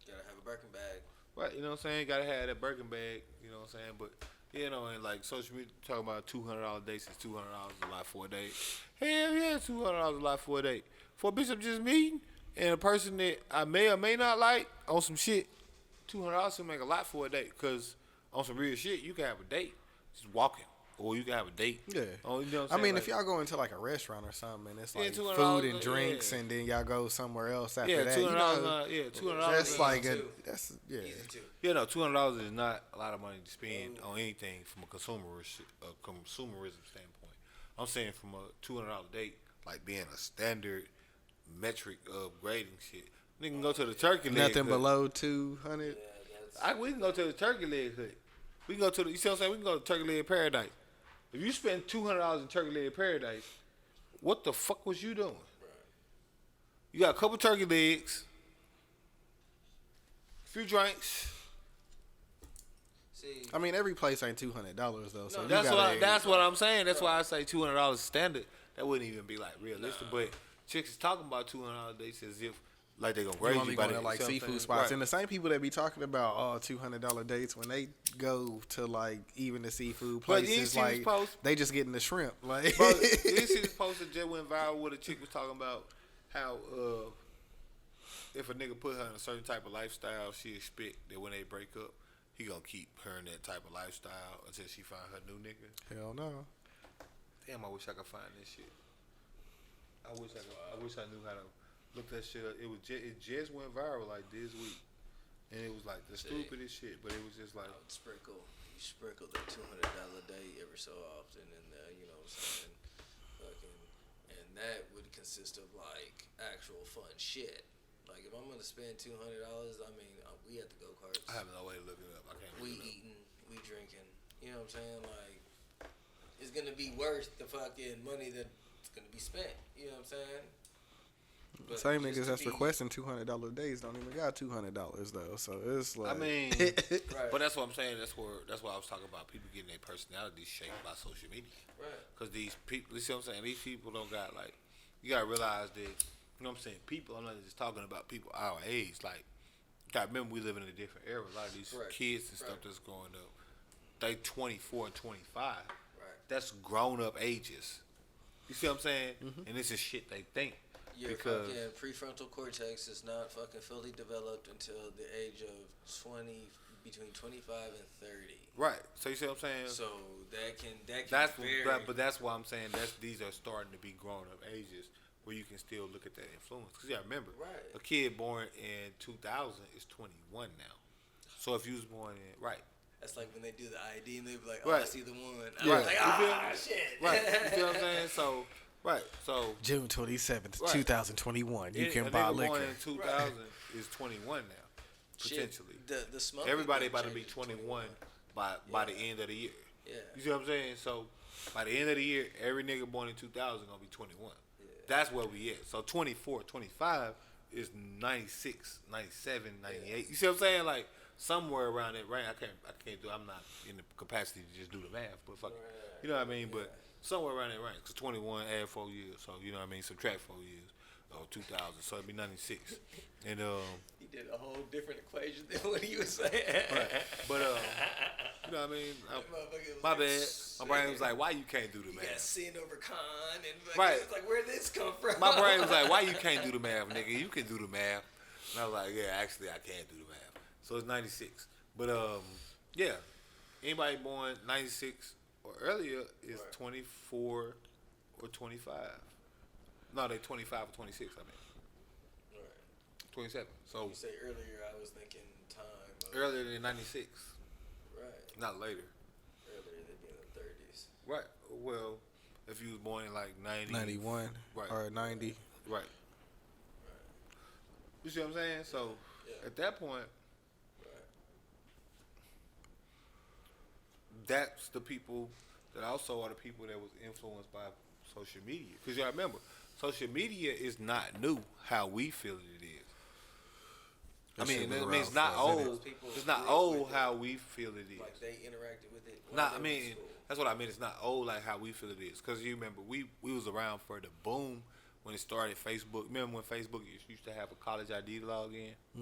Gotta have a Birkin bag. Right, you know what I'm saying? Gotta have that Birkin bag, you know what I'm saying? But, you know, and like social media talking about $200 dates is $200 a lot for a date. Hell yeah, $200 a lot for a date. For a bitch I'm just meeting and a person that I may or may not like on some shit, $200 will make a lot for a date. Because on some real shit, you can have a date just walking or you can have a date. Yeah. Oh, you know what I I'm saying? mean, Like, if y'all go into like a restaurant or something, and it's Yeah, like $200, food and drinks, yeah. and then y'all go somewhere else after yeah, that. $200. You know, $200. that's like a too. that's yeah. Easy too. Yeah, no, $200 is not a lot of money to spend on anything from a consumerism standpoint. I'm saying from a $200 date, like being a standard metric of grading shit. Nigga can go to the turkey leg. Nothing hut. below 200. We can go to the turkey leg hut. We can go to the. You see what I'm saying? We can go to turkey leg paradise. If you spend $200 in turkey leg paradise, what the fuck was you doing? You got a couple turkey legs, a few drinks. See, I mean, every place ain't $200 though. So you That's gotta, that's what I'm saying. That's why I say $200 standard. That wouldn't even be like realistic. But chicks is talking about $200 dates as if like they gonna You raise only you by going to that, like you see what I'm seafood saying? spots, Right. and the same people that be talking about $200 dates when they go to like even the seafood But you places, see this like post? they just getting the shrimp. Like, Bro, you see this post that just went viral where the chick was talking about how if a nigga put her in a certain type of lifestyle, she expect that when they break up, he gonna keep her in that type of lifestyle until she find her new nigga. hell no. Damn, I wish I could find this shit. I wish I knew how to look that shit up. It just went viral like this week, and it was like the stupidest shit. But it was just like you sprinkle the $200 day every so often, and you know what I'm saying, fucking, and that would consist of like actual fun shit. Like if I'm gonna spend $200, I mean, we at the go karts. I have no way to look it up. I can't. We look it up. eating, we drinking. You know what I'm saying? Like, it's gonna be worth the fucking money that's gonna be spent. You know what I'm saying? But Same just niggas to that's be- requesting $200 days don't even got $200 though. So it's like, I mean, Right. but that's what I'm saying. That's why I was talking about people getting their personalities shaped by social media. Right. Because these people, you see what I'm saying? These people don't got like, you gotta realize that, you know what I'm saying? People, I'm not just talking about people our age. Like, you gotta remember we live in a different era. A lot of these Right. kids and stuff that's growing up, they 24 and 25. Right. That's grown up ages. You see what I'm saying? And this is shit they think. Your because fucking prefrontal cortex is not fucking fully developed until the age of 20, between 25 and 30. right. So you see what I'm saying? So that can That's vary. but that's why I'm saying these are starting to be grown up ages where you can still look at that influence. Because you gotta remember, Right. a kid born in 2000 is 21 now. So if you was born in That's like when they do the ID and they be like, oh, Right. I see the one. Yeah. I'm like, You feel ah, me? shit. right, you feel what I'm saying? So June 27th, Right. 2021. You a can nigga buy born liquor. in 2000 is 21 now, Shit, potentially. The smoking Everybody thing about to be changes 21 by the end of the year. Yeah. You see what I'm saying? So by the end of the year, every nigga born in 2000 gonna be 21. Yeah. That's where we at. So 24, 25 is 96, 97, 98. You see what I'm saying? Like somewhere around that range. I can't do. I'm not in the capacity to just do the math, but fuck, it. You know what I mean? But somewhere around that range. Cause 21 add 4 years, so you know what I mean. Subtract 4 years. 2000, so it'd be 96. And He did a whole different equation than what he was saying. right. But you know what I mean? Motherfucker was My like, bad. My brain was like, why you can't do the You got math? sin over con, and Right. it's like, where'd this come from? My brain was like, why you can't do the math, nigga? You can do the math. And I was like, yeah, actually, I can't do the math. So it's 96. But, yeah. Anybody born 96 or earlier is 24 or 25. No, they 25 or 26, I mean. Right. 27. So You say earlier, I was thinking time. earlier than 96, Right. not later. Earlier, they'd be in the 30s. Right. Well, if you was born in like 90. 91 Right. or 90. Right. You see what I'm saying? So Yeah. at that point, Right. that's the people that also are the people that was influenced by social media. Because you gotta remember, social media is not new how we feel it is. That I mean, shit been I mean, around it's not for a minute. old. People It's not grew up old with it. how we feel it is. Like they interacted with it. while Nah, they I were in mean, school. that's what I mean. It's not old like how we feel it is. Because you remember, we was around for the boom when it started Facebook. Remember when Facebook used to have a college ID login? I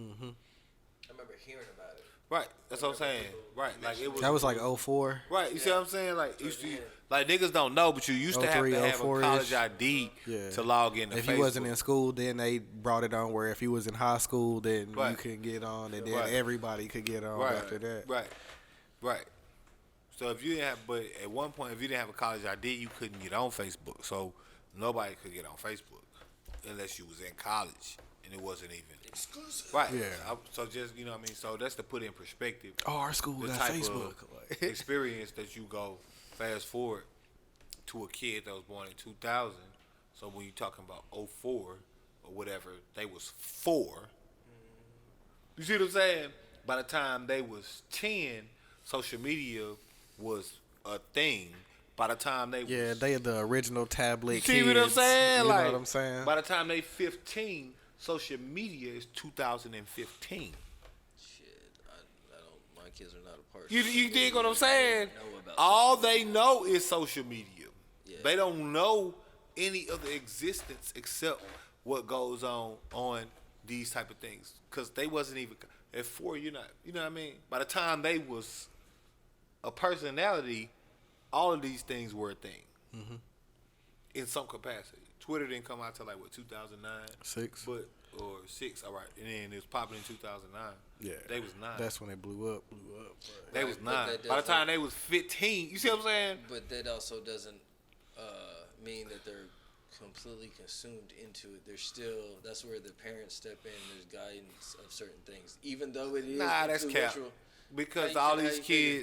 remember hearing about it. Right. That's what I'm saying. Right. Like it was. That was like 04. Right. You see what I'm saying? Like, like niggas don't know, but you used to have 03, to have a 04-ish. college ID Yeah. to log into If Facebook. you wasn't in school, then they brought it on where if you was in high school, then you Right. could get on, and then Right. everybody could get on right. after that. Right. Right. So if you didn't have, but at one point, if you didn't have a college ID, you couldn't get on Facebook. So nobody could get on Facebook unless you was in college, and it wasn't even exclusive. right. Yeah. So just you know what I mean. So that's to put in perspective. Oh, our school The got type Facebook. of experience that you go fast forward to a kid that was born in 2000. So when you're talking about '04 or whatever, they was 4. You see what I'm saying? By the time they was 10, social media was a thing. By the time they Yeah, was, they are the original tablet you see kids. what I'm saying? You Like, know what I'm saying? by the time they 15, social media is 2015. Shit, I don't. My kids are not a part. You dig what I'm saying? Know about All they know is social media. Yeah. They don't know any other existence except what goes on these type of things. Because they wasn't even at 4. You know what I mean? By the time they was a personality, all of these things were a thing in some capacity. Twitter didn't come out till like what 2009, 6. or 6. All right, and then it was popping in 2009. Yeah, they was 9. That's when it blew up. They Right, was but 9. that By the time doesn't- they was 15, you see what I'm saying? But that also doesn't mean that they're completely consumed into it. There's still, that's where the parents step in. There's guidance of certain things, even though it is Nah, that's cap. influential. Because How all you figure?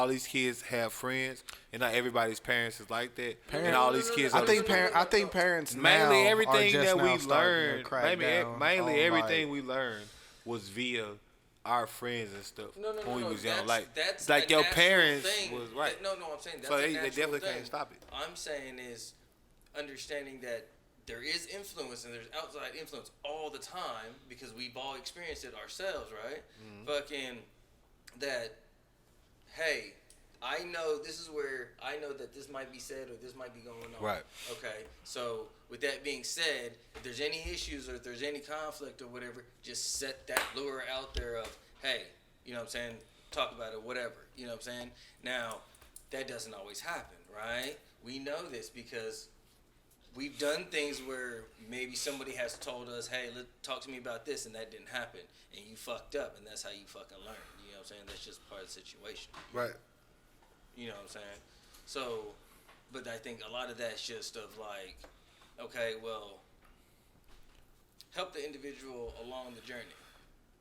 these kids have friends, and not everybody's parents is like that. And Parents- all these kids, I are think parents mainly now everything are just that now we starting to learned, crack down mainly on, everything like, we learned was via our friends and stuff No, when we was young. That's Like a your natural parents thing. was right. No, I'm saying that's So a they natural definitely thing. can't stop it. I'm saying is understanding that there is influence and there's outside influence all the time because we've all experienced it ourselves, right? Mm-hmm. Fucking that. Hey, I know this is where I know that this might be said or this might be going on. Right. Okay. So with that being said, if there's any issues or if there's any conflict or whatever, just set that lure out there of, hey, you know what I'm saying? Talk about it, whatever. You know what I'm saying? Now, that doesn't always happen, right? We know this because we've done things where maybe somebody has told us, hey, talk to me about this, and that didn't happen. And you fucked up, and that's how you fucking learn. You know what I'm saying? That's just part of the situation. Right. You know what I'm saying? So, but I think a lot of that's just of like, okay, well, help the individual along the journey,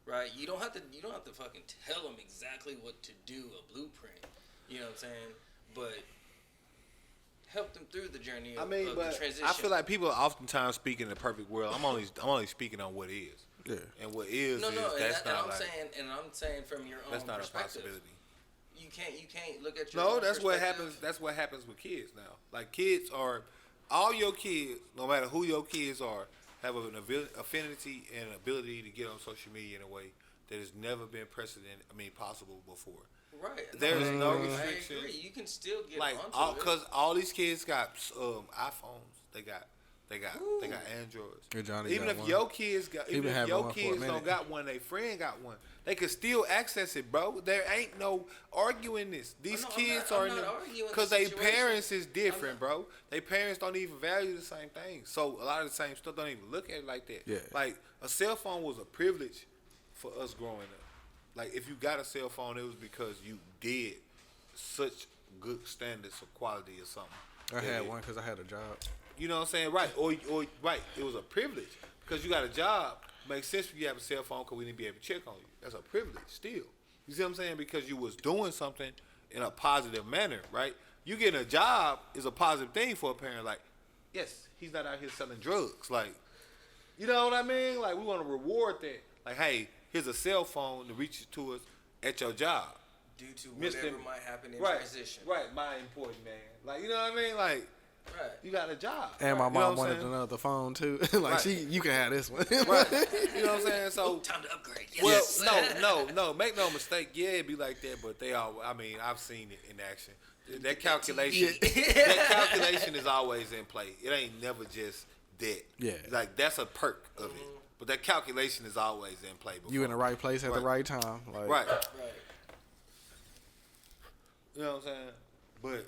right? You don't have to fucking tell them exactly what to do, a blueprint. You know what I'm saying? But help them through the journey of, of the transition. I feel like people oftentimes speak in the perfect world. I'm only speaking on what is. Yeah. And what is no, that's and not I'm like, saying from your own that's not a perspective. possibility. You can't look at your No, own that's what perspective. happens. That's what happens with kids now. Like kids are, all your kids, no matter who your kids are, have an affinity and ability to get on social media in a way that has never been possible before. Right. There's no I restriction. agree. You can still get Like onto it. because all these kids got iPhones. They got Androids. Yeah, Johnny Even got if one. your kids got, He even been if having your one for a kids minute. don't got one, their friend got one. They could still access it, bro. There ain't no arguing this. These no, I'm kids not- are I'm in not the arguing because the their situation. parents is different, bro. Their parents don't even value the same things. So a lot of the same stuff don't even look at it like that. Yeah. Like a cell phone was a privilege for us growing up. Like if you got a cell phone, it was because you did such good standards of quality or something. I had Yeah. one because I had a job. You know what I'm saying? Right. Or right. It was a privilege because you got a job. Makes sense for you to have a cell phone because we didn't be able to check on you. That's a privilege still. You see what I'm saying? Because you was doing something in a positive manner, right? You getting a job is a positive thing for a parent. Like, yes, he's not out here selling drugs. Like, you know what I mean? Like, we want to reward that. Like, hey, here's a cell phone to reach to us at your job. due to Missed whatever him. might happen in Right. transition. Right. My important man. Like, you know what I mean? Like, Right. you got a job. And my You know mom what I'm wanted saying? another phone too. Like Right. you can have this one. Right. You know what I'm saying? So, Time to upgrade. well, Yes. no. Make no mistake. Yeah, it be like that, but they all. I mean, I've seen it in action. That calculation. That calculation is always in play. It ain't never just that. Yeah. Like that's a perk of it, but that calculation is always in play. Before. You in the right place at the right time. Like, Right. Right. You know what I'm saying? But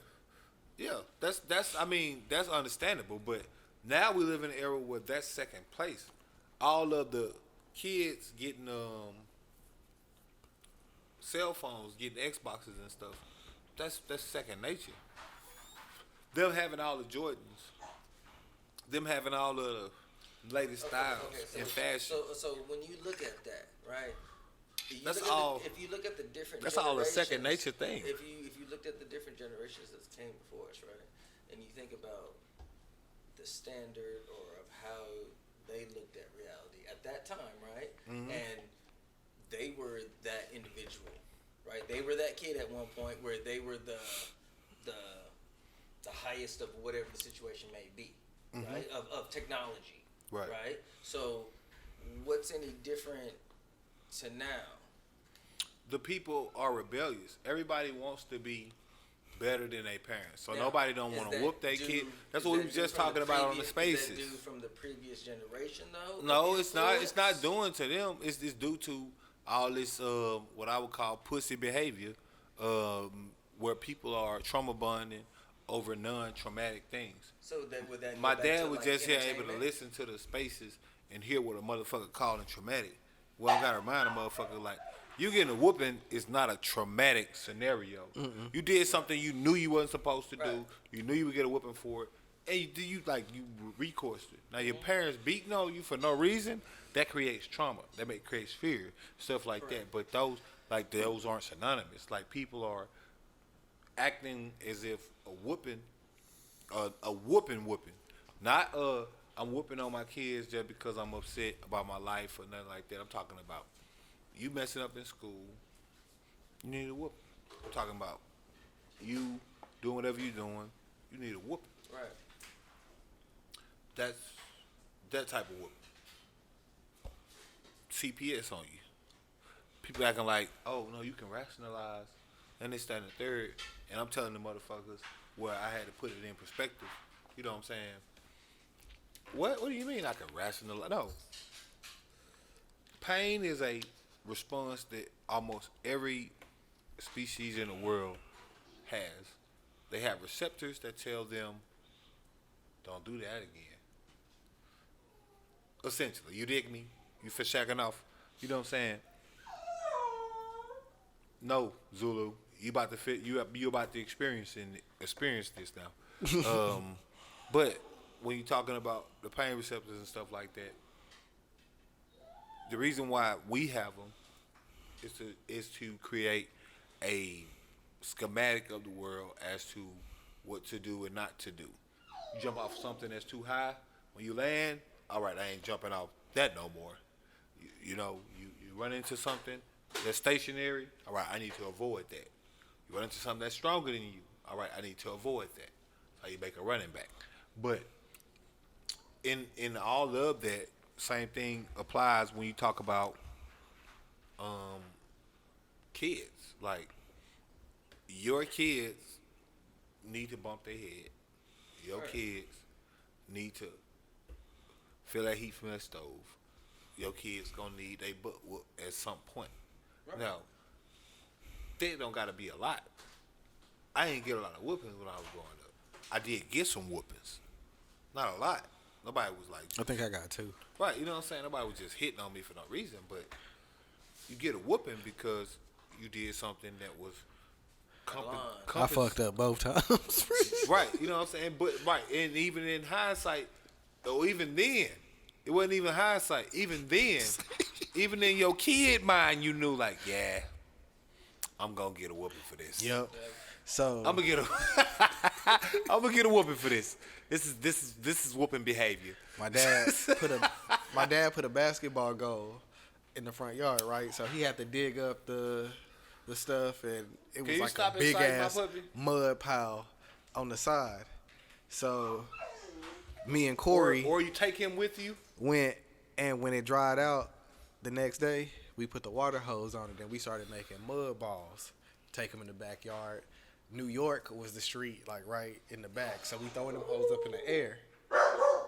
yeah, that's. I mean, that's understandable. But now we live in an era where that's second place. All of the kids getting cell phones, getting Xboxes and stuff, that's second nature. Them having all the Jordans, them having all the latest styles and fashion. So when you look at that, right? That's all. If you look at the different, that's all a second nature thing. If you looked at the different generations that came before us, right, and you think about the standard or of how they looked at reality at that time, right, and they were that individual, right? They were that kid at one point where they were the highest of whatever the situation may be, right? Of technology, right? So, what's any different to now? The people are rebellious. Everybody wants to be better than their parents. So nobody don't want to whoop their kid. That's what we were just talking about on the Spaces. Is that due from the previous generation, though? No, it's not. It's not due to them. It's due to all this what I would call pussy behavior, where people are trauma bonding over non-traumatic things. So would that my dad was just here able to listen to the Spaces and hear what a motherfucker calling traumatic. Well, I gotta remind a motherfucker, like, you getting a whooping is not a traumatic scenario. You did something you knew you wasn't supposed to do. You knew you would get a whooping for it, and you recoursed it. Now your parents beating on you for no reason, that creates trauma. That creates fear, stuff like that. But those aren't synonymous. Like, people are acting as if a whooping, not I'm whooping on my kids just because I'm upset about my life or nothing like that. I'm talking about you messing up in school, you need a whoop. I'm talking about you doing whatever you're doing, you need a whoop. Right. That's that type of whoop. CPS on you. People acting like, oh no, you can rationalize, and this, that, and the third. And I'm telling the motherfuckers where I had to put it in perspective. You know what I'm saying? What do you mean I can rationalize? No. Pain is a response that almost every species in the world has. They have receptors that tell them, don't do that again. Essentially, you dig me? You for shacking off? You know what I'm saying? No, Zulu, you about to experience this now. But when you're talking about the pain receptors and stuff like that, the reason why we have them is to create a schematic of the world as to what to do and not to do. You jump off something that's too high, when you land, all right, I ain't jumping off that no more. You run into something that's stationary, all right, I need to avoid that. You run into something that's stronger than you, all right, I need to avoid that. That's how you make a running back. But in all of that, same thing applies when you talk about kids. Like, your kids need to bump their head. Your kids need to feel that heat from that stove. Your kids gonna need their butt whooped at some point. Right. Now, they don't gotta be a lot. I ain't get a lot of whoopings when I was growing up. I did get some whoopings. Not a lot. Nobody was like... I think I got two. Right, you know what I'm saying? Nobody was just hitting on me for no reason, but you get a whooping because you did something that was... I fucked up both times. Right, you know what I'm saying? But right, and even in hindsight, or even then, it wasn't even hindsight. Even then, even in your kid mind, you knew, like, yeah, I'm gonna get a whooping for this. Yep. So I'm gonna get a whooping for this. This is whooping behavior. My dad put a basketball goal in the front yard, right? So he had to dig up the stuff, and it was like a big ass mud pile on the side. So me and Corey, or you take him with you, went, and when it dried out the next day, we put the water hose on it, and we started making mud balls. Take them in the backyard. New York was the street, like, right in the back. So we throwing them hoses up in the air,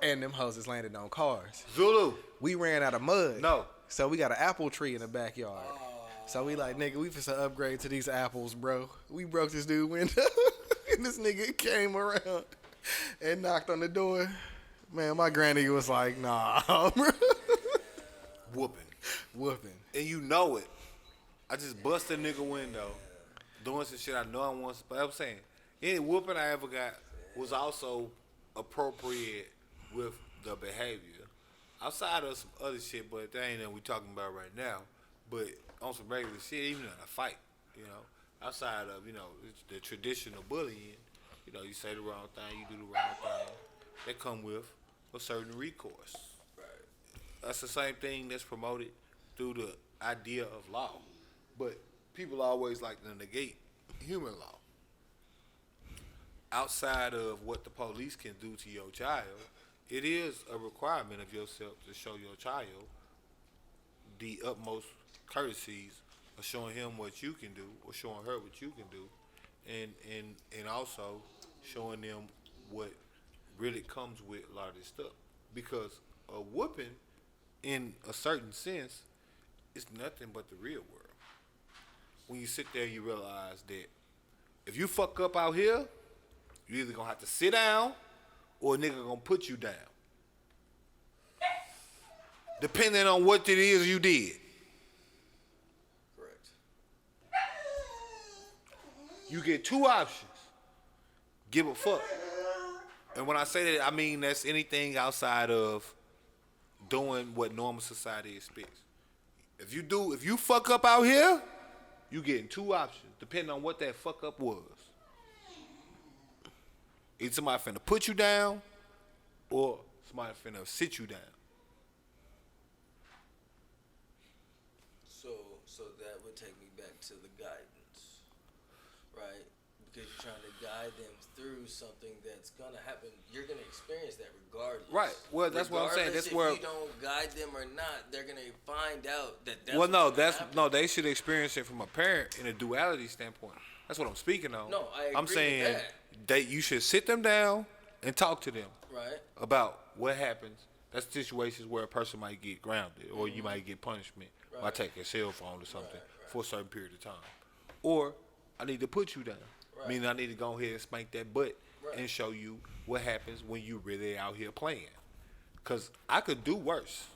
and them hoses landed on cars. Zulu. We ran out of mud. No. So we got an apple tree in the backyard. So we like, nigga, we finna upgrade to these apples, bro. We broke this dude window, and this nigga came around and knocked on the door. Man, my granny was like, nah, bro. Whooping. And you know it. I just bust a nigga window. doing some shit I know I want. But I'm saying, any whooping I ever got was also appropriate with the behavior. Outside of some other shit, but that ain't that we talking about right now. But on some regular shit, even in a fight, you know, outside of, you know, the traditional bullying, you know, you say the wrong thing, you do the wrong thing. That come with a certain recourse. Right. That's the same thing that's promoted through the idea of law. But people always like to negate human law. Outside of what the police can do to your child, it is a requirement of yourself to show your child the utmost courtesies of showing him what you can do or showing her what you can do, and also showing them what really comes with a lot of this stuff. Because a whooping, in a certain sense, is nothing but the real world. When you sit there, you realize that if you fuck up out here, you either gonna have to sit down or a nigga gonna put you down. Depending on what it is you did. Correct. You get two options. Give a fuck. And when I say that, I mean that's anything outside of doing what normal society expects. If you fuck up out here, you getting two options, depending on what that fuck up was. Either somebody finna put you down, or somebody finna sit you down. So that would take me back to the guidance, right? Because you're trying to guide them through something that's gonna happen. You're gonna experience that regardless. Right. Well, that's what I'm saying. That's where if you don't guide them or not, they're gonna find out that. They should experience it from a parent in a duality standpoint. That's what I'm speaking on. No, I agree I'm saying with that. you should sit them down and talk to them. Right. About what happens. That's situations where a person might get grounded, or you might get punishment by taking a cell phone or something for a certain period of time. Or I need to put you down. Right. Meaning I need to go ahead and spank that butt and show you what happens when you really out here playing. Because I could do worse.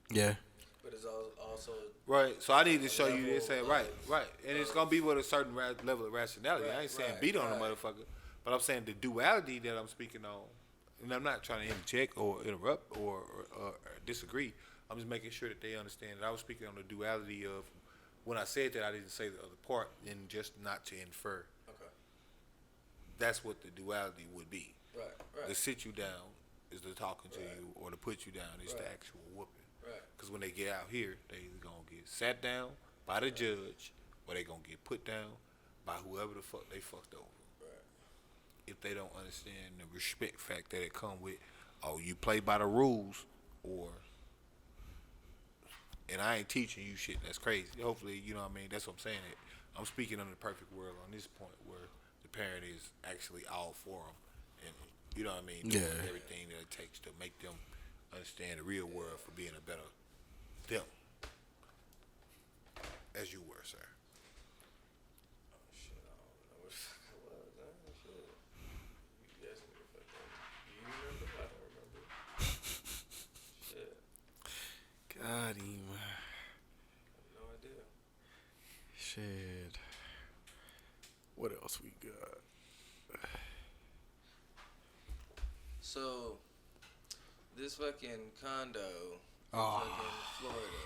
Yeah. But it's also right. So I need to show you this. Right. And it's going to be with a certain level of rationality. I ain't saying beat on the motherfucker. But I'm saying the duality that I'm speaking on, and I'm not trying to interject or interrupt or disagree. I'm just making sure that they understand that I was speaking on the duality of, when I said that, I didn't say the other part, and just not to infer. Okay. That's what the duality would be. Right. The sit you down is the talking to you, or the put you down is the actual whooping. Right. Because when they get out here, they either going to get sat down by the judge, or they going to get put down by whoever the fuck they fucked over. If they don't understand the respect fact that it come with, oh, you play by the rules, or, and I ain't teaching you shit that's crazy. Hopefully, you know what I mean? That's what I'm saying. I'm speaking on the perfect world on this point where the parent is actually all for them, and you know what I mean? Doing everything that it takes to make them understand the real world for being a better them, as you were, sir. God, him. No idea. Shit. What else we got? So, this fucking condo in fucking Florida.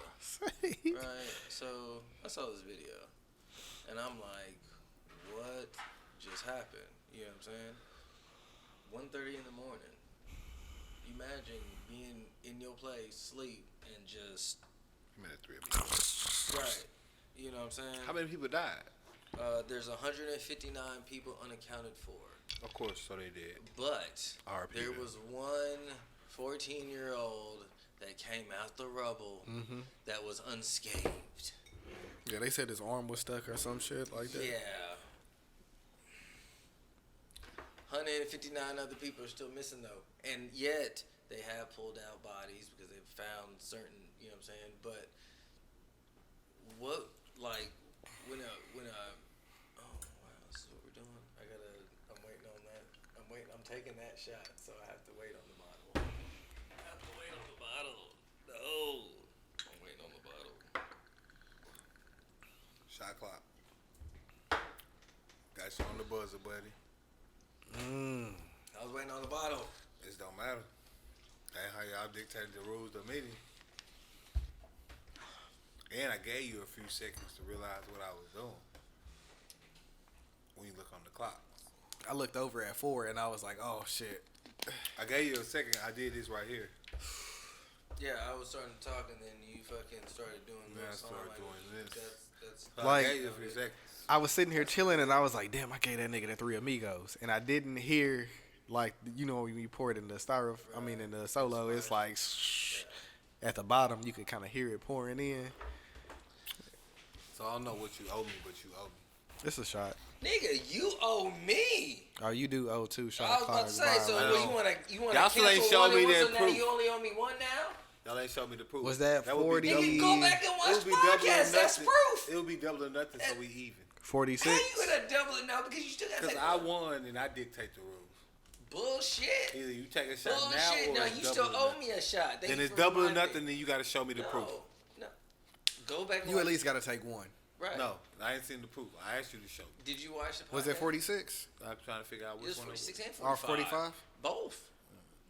Right? So, I saw this video. And I'm like, what just happened? You know what I'm saying? 1:30 in the morning. Imagine being in your place, sleep, and just... I'm at 3 o'clock. Right. You know what I'm saying? How many people died? There's 159 people unaccounted for. Of course, so they did. But RP there was one 14-year-old that came out the rubble that was unscathed. Yeah, they said his arm was stuck or some shit like that. Yeah. 159 other people are still missing though, and yet they have pulled out bodies because they've found certain, you know what I'm saying. But what, like, when oh wow, this is what we're doing. I'm waiting on that. I'm taking that shot, so I have to wait on the bottle. No, I'm waiting on the bottle. buzzer, buddy. I was waiting on the bottle. It don't matter. That's how y'all dictated the rules of the meeting. And I gave you a few seconds to realize what I was doing. When you look on the clock. I looked over at 4 and I was like, oh shit. I gave you a second. I did this right here. Yeah, I was starting to talk and then you fucking started doing Yeah, I this. started doing this. That's So Like- I gave you a few seconds. I was sitting here chilling and I was like, damn, I gave that nigga the 3 amigos. And I didn't hear, like, you know, when you pour it in the in the solo, it's like, at the bottom, you could kind of hear it pouring in. So I don't know what you owe me, but you owe me. It's a shot. Nigga, you owe me. Oh, you do owe 2 shots. I was about to say, so I what, know. you wanna Y'all still ain't cancel show one me and one, that so now proof. you only owe me one now? Y'all ain't showed me the proof. Was that would be 40? double- Nigga, go back and it watch would the be double or podcast. That's nothing. proof. It would be double or nothing, so we even. 46? How you gonna double it now? Because you still gotta Because take I won and I dictate the rules. bullshit. Either you take a shot Bullshit. now or Now it's you double still or owe nothing. me a shot. Thank Then you it's for double or reminding nothing, me. then you got to show me the proof. No. Go back and You watch at least got to take 1. Right. No, I ain't seen the proof. I asked you to show me. Did you watch the podcast? Was it 46? I'm trying to figure out It which was one. 46 and Or 45. 45? Both.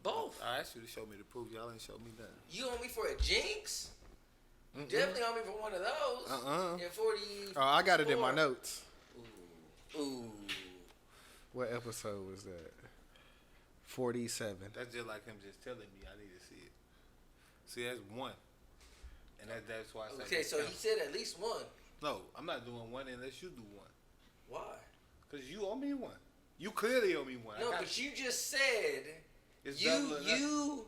Both. I asked you to show me the proof. Y'all ain't showed me nothing. You owe me for a jinx? You definitely owe me for one of those. And 40. Oh, I got it in my notes. Ooh. What episode was that? 47. That's just like him just telling me I need to see it. See, that's one. And that's why I say Okay, so he said at least one. no, I'm not doing one unless you do one. Why? Because you owe me one. You clearly owe me one. No, but you just said It's double or nothing. you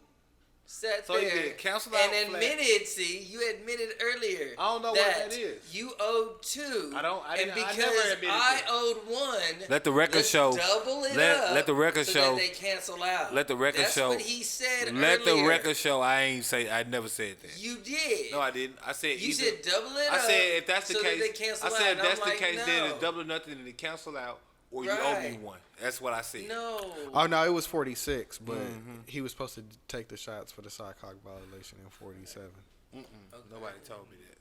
sat So you there get canceled out and flat. admitted. See, you admitted earlier. I don't know what that is. You owed 2. I don't- I and didn't- I because never admitted I that. owed 1. Let the record let's show. Double it Let- up. let the record so show. That they cancel out. Let the record That's show. what he said Let earlier. the record show. I never said that. You did. No, I didn't. I said You either- said double it I up. said if that's the so that case, they cancel I said out. if And that's I'm the like, case, then no. it's double or nothing and it cancel out, or you owe me Right. one. That's what I said. No. Oh, no, it was 46, but he was supposed to take the shots for the side cock violation in 47. Nobody told me that.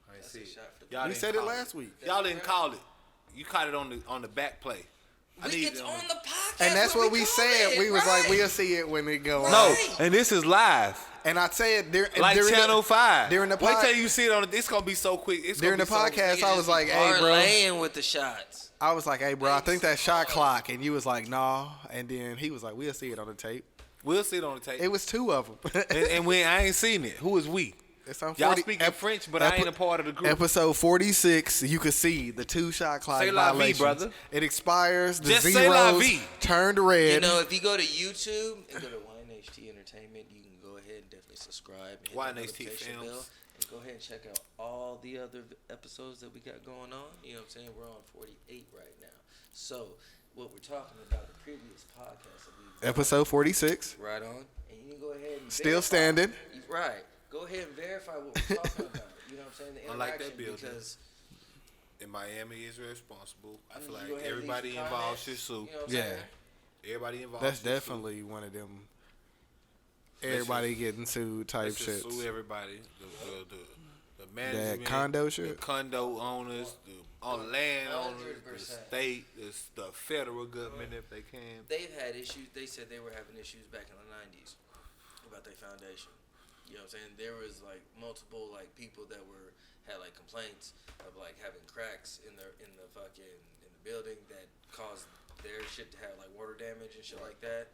I ain't That's see a it. shot for Y'all You didn't said it call last week. Y'all didn't call it. You caught it on the back play. It's on the podcast. And that's what we call said. it, We was right? like, we'll see it when it goes. No, Right. and this is live. And I said during Channel 5. during the Wait pod- till you see it on it's gonna be so quick. It's during the gonna be so- podcast, I was like, hey, bro. Parlaying with the shots. I was like, hey, bro, I think that shot clock. And you was like, nah. And then he was like, we'll see it on the tape. We'll see it on the tape. It was 2 of them. and I ain't seen it. Who is we? It's on Y'all 40 speaking French, but I ain't a part of the group. Episode 46, you can see the 2 shot clock Say la vie, violations. brother. It expires. The Just say la zeros vie. turned red. You know, if you go to YouTube and go to YNHT Entertainment, you can go ahead and definitely subscribe. And hit the YNHT notification Films. bell, and go ahead and check out all the other episodes that we got going on. You know what I'm saying? We're on 48 right now. So, what we're talking about, the previous podcast that we Episode 46. right on. And you can go ahead and Still verify- standing. Right. Go ahead and verify what we're talking about. You know what I'm saying? The I like that interaction, building. because And Miami is responsible. I feel you like go ahead and leave everybody some involved comments, should sue. You know what I'm Yeah. saying? Everybody involved. That's should sue. definitely one of them. Everybody getting sued type Let's just shit. sue everybody. The management, condo the shit? condo owners, the landowners, the 100%. state, the federal government if they can. They've had issues. They said they were having issues back in the 90s about their foundation. You know what I'm saying? There was like multiple like people that had like complaints of like having cracks in the building that caused their shit to have like water damage and shit like that.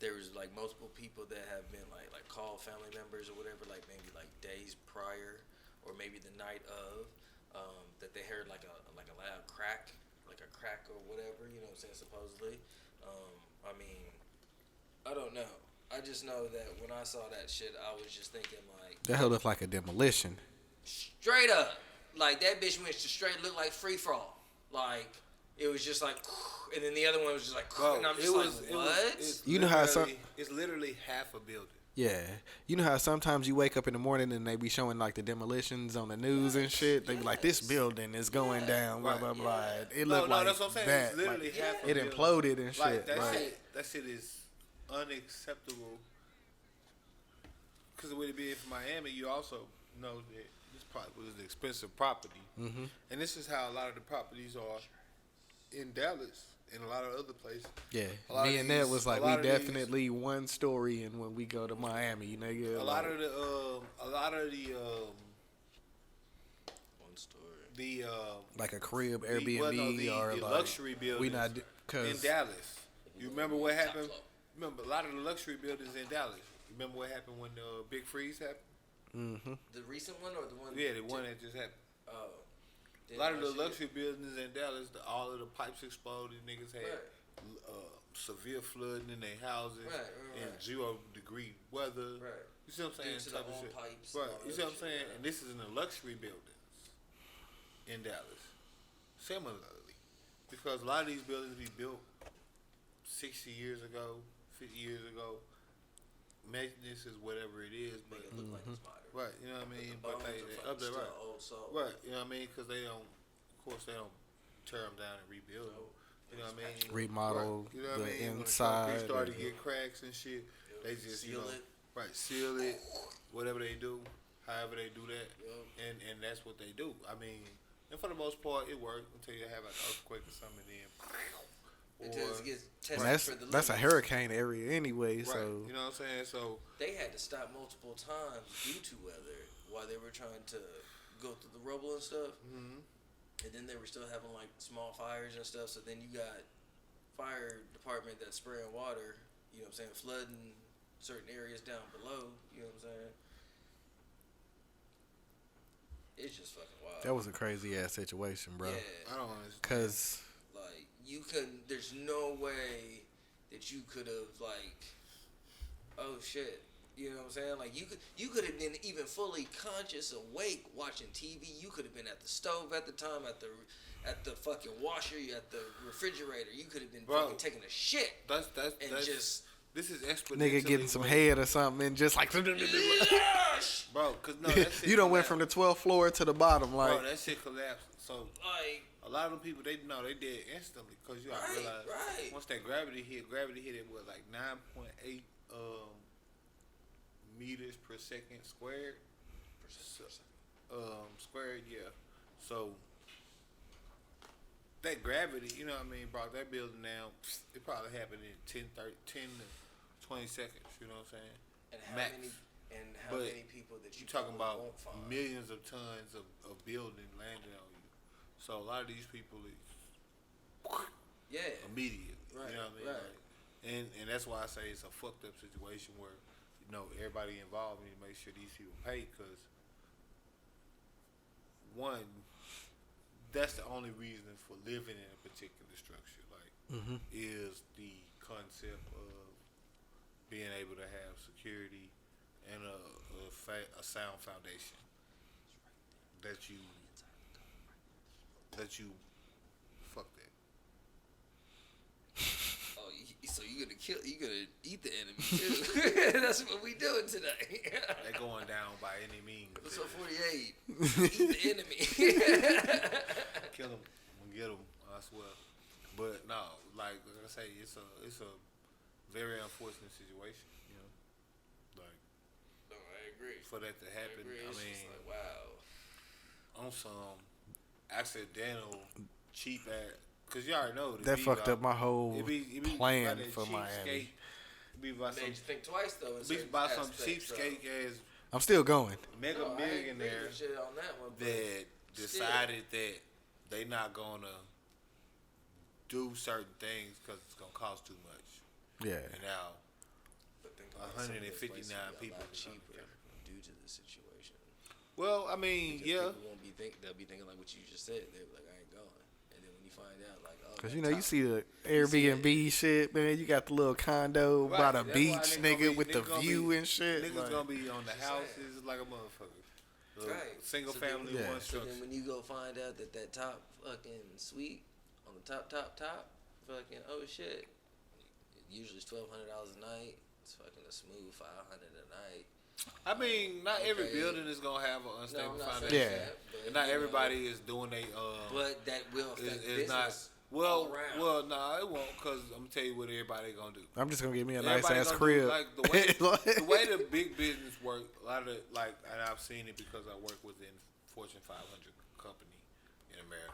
There was like multiple people that have been like called family members or whatever, like maybe like days prior or maybe the night of, that they heard like a loud crack, like a crack or whatever, you know what I'm saying, supposedly. I mean, I don't know. I just know that when I saw that shit, I was just thinking like That hell looked like a demolition. straight up, like that bitch went to straight look like free for all, like. It was just like, and then the other one was just like, Bro, and I'm just like, what? You know how it's literally half a building. Yeah. You know how sometimes you wake up in the morning and they be showing like the demolitions on the news and shit? They be like, this building is going down, blah, blah, blah. It looked like that's what I'm saying. that. It's literally Like, half a it building. imploded and shit. Like that Like, shit. That shit is unacceptable. Because with it being from Miami, you also know that this probably was an expensive property, and this is how a lot of the properties are in Dallas and a lot of other places. Yeah, A lot me of and these- that was like a lot we of these- definitely one story, and when we go to Miami, nigga, A lot of the One story. like a crib the Airbnb or the like luxury buildings we not in because Dallas. You remember what Top happened? floor. Remember a lot of the luxury buildings in Dallas. You remember what happened when the Big Freeze happened? The recent one or the one? Yeah, the one that just happened. Oh. A lot of the luxury buildings in Dallas, all of the pipes exploded. Niggas had severe flooding in their houses and 0-degree weather. Right. You see what I'm saying? Due to the Type of own shit. pipes Right. and all You see that what I'm saying? shit, And this is in the luxury buildings in Dallas. Similarly, because a lot of these buildings be built 60 years ago, 50 years ago. Maintenance is whatever it is, but It look like it's modern. right, you know what I mean. But they Bones are up there, fucking right, still old soul. right. You know what I mean? Because they don't, of course, they don't tear them down and rebuild them. You know what I mean? remodel Right. You know what I the mean? When inside. concrete start to and- get cracks and shit, they just Seal you know, it. right, seal it, whatever they do, however they do that, Yup. and that's what they do. I mean, and for the most part, it worked until you have like an earthquake or something, and then Until it gets tested and for the that's a limits. hurricane area anyway, right. so You know what I'm saying? So They had to stop multiple times due to weather while they were trying to go through the rubble and stuff. mhm. And then they were still having like small fires and stuff. So then you got fire department that's spraying water. You know what I'm saying? Flooding certain areas down below. You know what I'm saying? It's just fucking wild. that was a crazy ass situation, bro. Yeah. I don't understand. Cause Like you couldn't. There's no way that you could have like. Oh shit. You know what I'm saying? Like you could have been even fully conscious, awake, watching TV. You could have been at the stove at the time, at the fucking washer, at the refrigerator. You could have been Bro, fucking taking a shit That's and just this is exponentially nigga getting some worse. head or something, and just like bro. Cause no, that shit you done went collapsed. from the 12th floor to the bottom, like Bro, that shit collapsed. So like a lot of them people they did instantly because you gotta Right, realize right. once that gravity hit it was like 9.8 meters per second squared. Squared, yeah. So that gravity, you know what I mean, brought that building down. It probably happened in 10 to 20 seconds. You know what I'm saying? and how Max. many But many people that you You talking probably about won't find. millions of tons of building landing on you. So a lot of these people is Yeah. immediate. Right, You know what I mean? right. Like, and that's why I say it's a fucked up situation where everybody involved need to make sure these people pay because one, that's the only reason for living in a particular structure. Like, is the concept of being able to have security and a sound foundation that you fuck that. Oh, so you gonna eat the enemy too? That's what we doing today. They're going down by any means. Episode 48. Eat the enemy. Kill them, get them. I swear. But no, like I say, it's a very unfortunate situation. You know, like No, I agree. for that to happen. I It's mean, just like, wow. on some accidental cheap ass, cause you already know that fucked up my whole it be plan by that for Miami. cheapskate. It be by Made some, you think twice though. it be by some cheapskate ass I'm still going. mega No, I ain't millionaire agree with shit on that one. But that decided that they not gonna do certain things because it's gonna cost too much. Yeah. And now, but think about some of those 159 places will be a people lot is cheaper due to the situation. well, I mean, Because yeah, people won't be they'll be thinking like what you just said. They'll be like, I ain't going. And then when you find out, like, oh, Cause that you top- see the Airbnb shit, man. You got the little condo Right, by the that's why beach, niggas nigga, gonna be- with the niggas gonna view be- and shit. niggas like- gonna be on the Just houses like a motherfucker. Right. Single So then family, when- Yeah. one So structure. then when you go find out that top fucking suite on the top, fucking, oh shit, usually it's $1,200 a night. It's fucking a smooth $500 a night. I mean, not every Okay. building is gonna have an No, unstable I'm not saying foundation. Yeah. that, but, And not you know, everybody is doing they But that will affect is not business all around. well, nah, it won't, cause I'm gonna tell you what everybody gonna do. I'm just gonna give me a nice Everybody ass gonna crib. do, like the way the big business work. A lot of and I've seen it because I work within Fortune 500 company in America.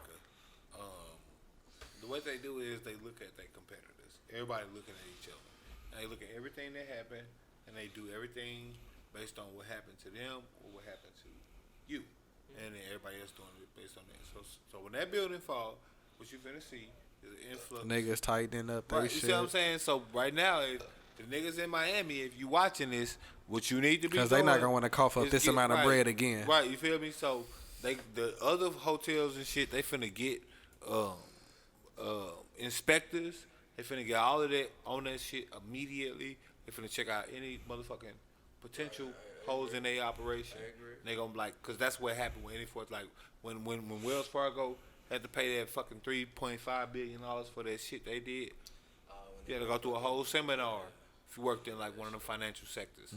the way they do is they look at their competitors. Everybody looking at each other. And they look at everything that happened, and they do everything based on what happened to them or what happened to you. And then everybody else doing it based on that. So when that building fall, what you finna see is an influx. Niggas tightening up their Right, you shit. see what I'm saying? So right now, the niggas in Miami, if you watching this, what you need to be doing, Because they not gonna want to cough up this amount of bread again. Right, you feel me? So the other hotels and shit, they finna get inspectors. They finna get all of that on that shit immediately. They finna check out any motherfucking potential holes in their operation. They gonna be like, cause that's what happened with any force. Like when Wells Fargo had to pay that fucking $3.5 billion for that shit they did. You had to go through a whole seminar if you worked in like one of the financial sectors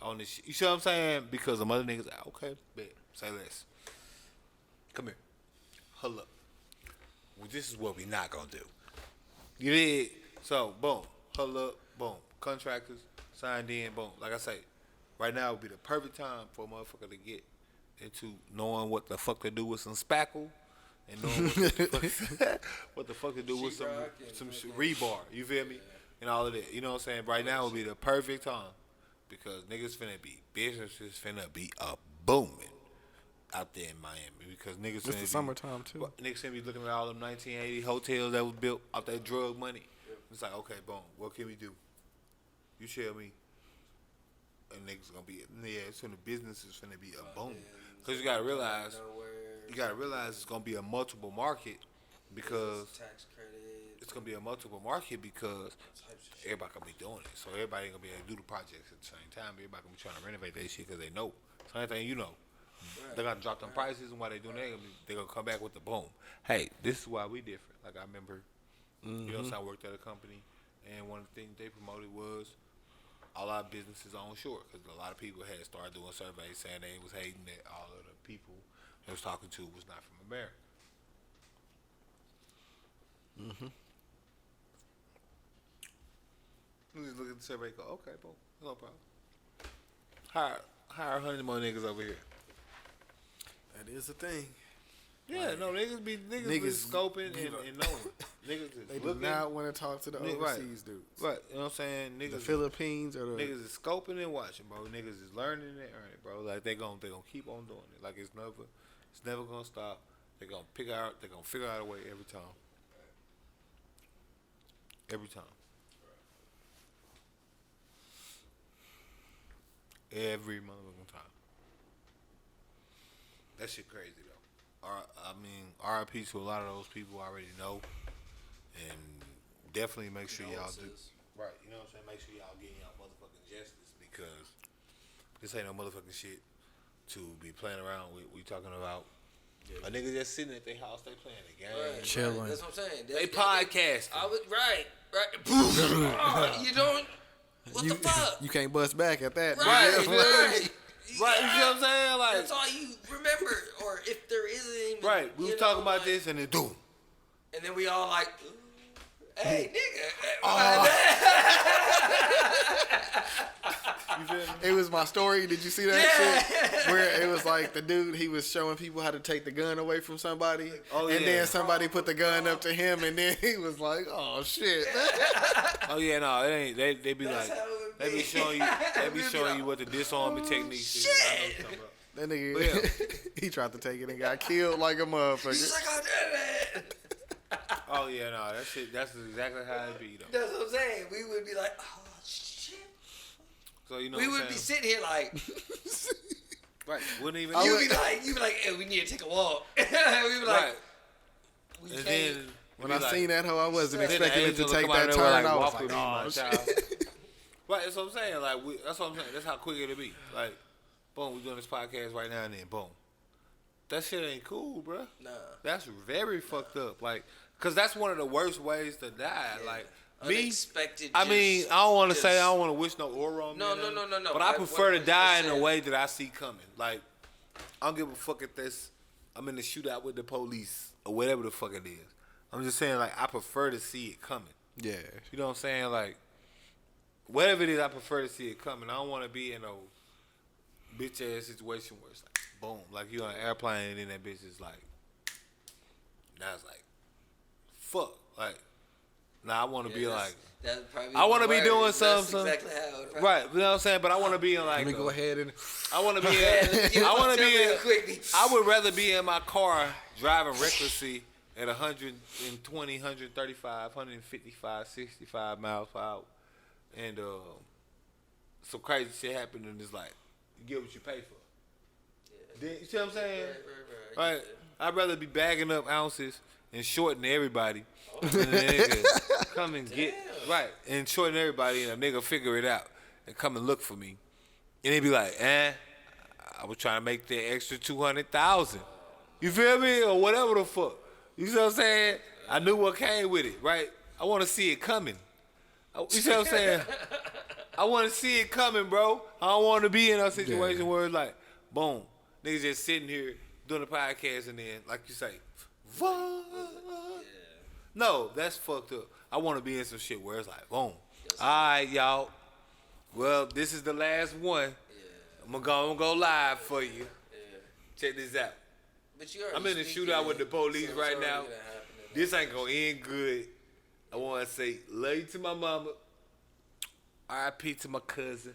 on this shit. You see what I'm saying? Because the mother niggas, okay, bet, say less. Come here, hold up. Well, this is what we not gonna do. You did. So boom, hold up, boom. Contractors signed in, boom. Like I say, right now would be the perfect time for a motherfucker to get into knowing what the fuck to do with some spackle and knowing what the fuck to do with some rebar. You feel me? And all of that. You know what I'm saying? Right now would be the perfect time because niggas finna be businesses finna be booming out there in Miami because niggas It's the summertime too. Niggas finna be looking at all them 1980 hotels that was built off that drug money. It's like, okay, boom, what can we do? You tell me. And niggas gonna be so the business is finna be a boom. Cause you gotta realize it's gonna be a multiple market because tax credit. It's gonna be a multiple market because everybody gonna be doing it. So everybody gonna be able to do the projects at the same time. Everybody gonna be trying to renovate that shit because they know. Same thing you know. They gotta drop them prices and while they doing that, they gonna come back with the boom. Hey, this is why we different. Like I remember, you know, so I worked at a company and one of the things they promoted was all our businesses onshore because a lot of people had started doing surveys saying they was hating that all of the people they was talking to was not from America. We just look at the survey and go, okay, boom, no problem. Hire 100 more niggas over here. That is the thing. Yeah, like, niggas be scoping and knowing. Niggas is they looking. Do not want to talk to the overseas dudes. Right, you know what I'm saying? Niggas the Philippines or the niggas is scoping and watching, bro. Niggas is learning and earning, bro. Like they gonna keep on doing it. Like it's never gonna stop. They're gonna figure out a way every time. Every time. Every motherfucking time. That shit crazy though. RIP to a lot of those people I already know, and definitely make sure y'all do. Right, you know what I'm saying? Make sure y'all getting y'all motherfucking justice because this ain't no motherfucking shit to be playing around with. We talking about a nigga just sitting at their house, they playing the game, right, chilling. Right. That's what I'm saying. They podcasting. I was right. Oh, you don't. What the fuck? You can't bust back at that. Right. Right, you know what I'm saying? Like that's all you remember, or if there isn't even. Right, we was talking about this and then doom. And then we all like, hey, nigga. You feel me? It was my story. Did you see that shit? Where it was like the dude, he was showing people how to take the gun away from somebody. Oh, and yeah. then somebody put the gun up to him and then he was like, oh shit. Oh yeah, no, it ain't. They be That's like, how it they be be. showing you what the disarming techniques is. I know what you're talking about. That nigga, he tried to take it and got killed like a motherfucker. He's like, I did it. Oh yeah, no, that shit. That's exactly how it be though. That's what I'm saying. We would be like, oh shit. So you know, We what would I'm be saying? sitting here like, Right, wouldn't even. you'd be like, hey, we need to take a walk. We'd be like, Right, we and can't. then When I seen that hoe, I wasn't then the expecting it to angel take come out that there with, turn. I was walk like, with me, my oh child. shit. Right, that's what I'm saying. Like, that's what I'm saying. That's how quick it'll be. Like, boom, we doing this podcast right now and then, boom. That shit ain't cool, bruh. Nah. That's very fucked up. Like, cause that's one of the worst ways to die. Yeah. Like, Unexpected. I mean, I don't want to say I don't want to wish no aura on me. No. But I prefer to die in a 100%. way that I see coming. Like, I don't give a fuck if this. I'm in the shootout with the police or whatever the fuck it is. I'm just saying, like, I prefer to see it coming. Yeah. You know what I'm saying? Like, whatever it is, I prefer to see it coming. I don't want to be in no bitch ass situation where it's like, boom, like you on an airplane and then that bitch is like, now it's like, fuck. Like, nah, I want to be like. That'd probably I want to be word. doing That's something. exactly how it would Right, you know what I'm saying? But I want to be in like. Let me go ahead and. I want to be in. I want to be in. Quick. I would rather be in my car driving recklessly at 120, 135, 155, 65 miles per hour, and some crazy shit happened, and it's like you get what you pay for. Yeah. You see what I'm saying? Right. Right. I'd rather be bagging up ounces and shorting everybody than a nigga come and get right and shorting everybody and a nigga figure it out and come and look for me, and they be like, I was trying to make that extra 200,000. You feel me? Or whatever the fuck. You see what I'm saying? I knew what came with it, right? I want to see it coming. You see what I'm saying? I want to see it coming, bro. I don't want to be in a situation where it's like, boom, niggas just sitting here doing the podcast and then, like you say, fuck. No, that's fucked up. I want to be in some shit where it's like, boom. All right, y'all. Well, this is the last one. I'm gonna go live for you. Check this out. But I'm in the shootout with the police right now. This ain't gonna end good. I want to say love you to my mama. R.I.P. to my cousin.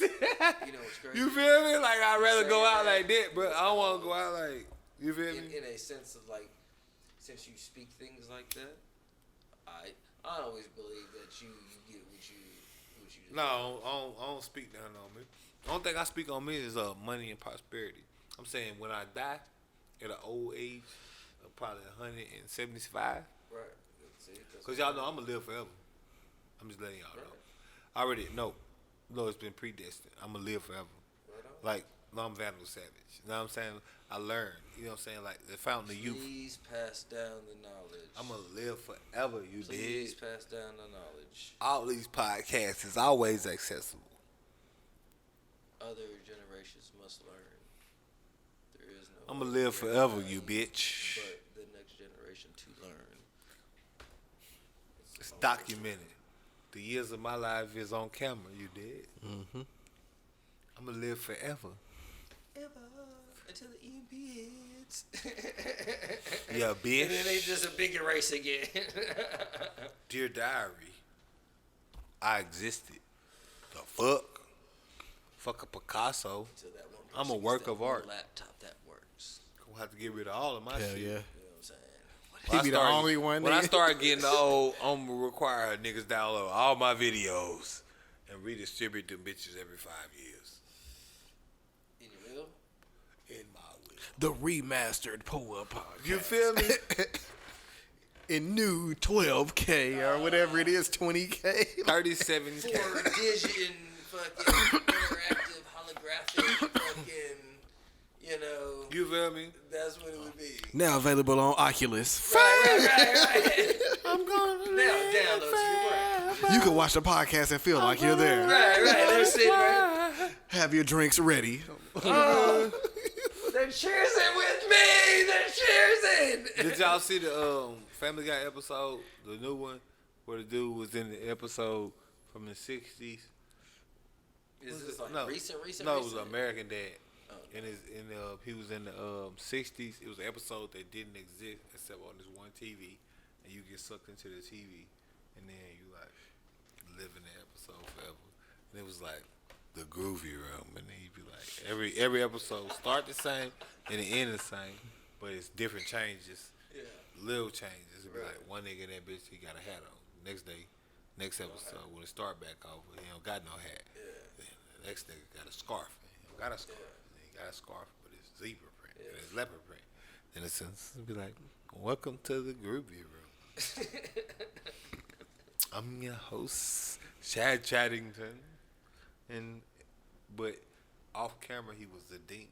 You know what's crazy? You feel me? Like, I'd rather go out like that, bro. I don't want to go out like, you feel me? In a sense of like, since you speak things like that, I always believe that you get what you do. No, I don't speak down on me. The only thing I speak on me is money and prosperity. I'm saying when I die at an old age of probably 175. Right. Because y'all know I'm going to live forever. I'm just letting y'all know. I already know. No, it's been predestined. I'm going to live forever. Like, I'm Vandal Savage. You know what I'm saying? I learned. You know what I'm saying? Like, the fountain of youth. Please pass down the knowledge. I'm going to live forever, you did. Please pass down the knowledge. All these podcasts is always accessible. Other generations must learn. There is no. I'm going to live forever, you bitch. But the next generation to learn. It's documented. The years of my life is on camera, you did. Mm-hmm. I'm going to live forever. Ever. Until the EMP hits. Yeah, bitch. And then they just a big erase again. Dear Diary, I existed. The fuck? Fuck a Picasso. I'm a work of art. Laptop that works. Gonna have to get rid of all of my shit. Hell yeah. You know what I'm saying? He be the only one. When I start getting old, I'm gonna require niggas download all my videos and redistribute them bitches every 5 years. In your will? In my will. The remastered pull-up podcast. You feel me? In new 12K or whatever it is, 20K. 37K. 4-digit fucking interactive holographic fucking, you know. You feel me? That's what it would be. Now available on Oculus. Right. I'm gonna Now download to your brain. You can watch the podcast and feel like you're there. Right. They're sitting right. Have your drinks ready. They're cheersing with me. They're cheersing. Did y'all see the Family Guy episode, the new one, where the dude was in the episode from the 60s? Is this like No. recent? No, it was American Dad. Oh. He was in the 60s. It was an episode that didn't exist except on this one TV, and you get sucked into the TV, and then you like live in the episode forever. And it was like the groovy room, and then you'd be like every episode start the same and it end the same, but it's different changes, little changes. It'd be like one nigga in that bitch, he got a hat on. Next episode when it start back over, he don't got no hat. Then the next nigga got a scarf. He don't got a scarf. Then he got a scarf with his zebra print and his leopard print. In a sense, it'd be like, welcome to the groovy room. I'm your host, Chad Chaddington, but off camera he was the demon.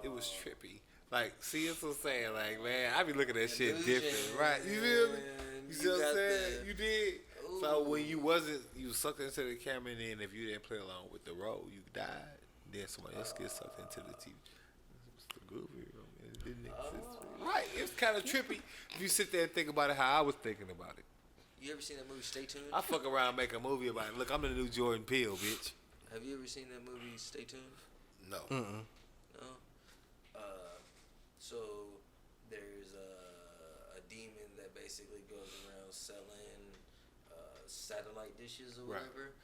It was trippy. Like, see, that's what I'm saying. Like, man, I be looking at shit different, right? You feel me? You see what I'm saying? You did. Ooh. So when you sucked into the camera, and then if you didn't play along with the role, you died. Then somebody else gets sucked into the TV. It was the groovy room. It didn't exist. Right? It's kind of trippy if you sit there and think about it how I was thinking about it. You ever seen that movie Stay Tuned? I fuck around and make a movie about it. Look, I'm the new Jordan Peele, bitch. Have you ever seen that movie Stay Tuned? No. Mm-mm. No? So there's a demon that basically goes around selling satellite dishes or Right. whatever.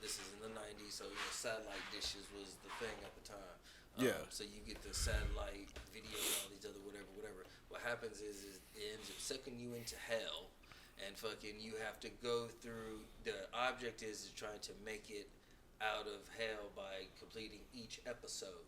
This is in the 90s, so satellite dishes was the thing at the time. Yeah. So you get the satellite video and all these other whatever. What happens is it ends up sucking you into hell, and fucking you have to go through. The object is trying to make it out of hell by completing each episode.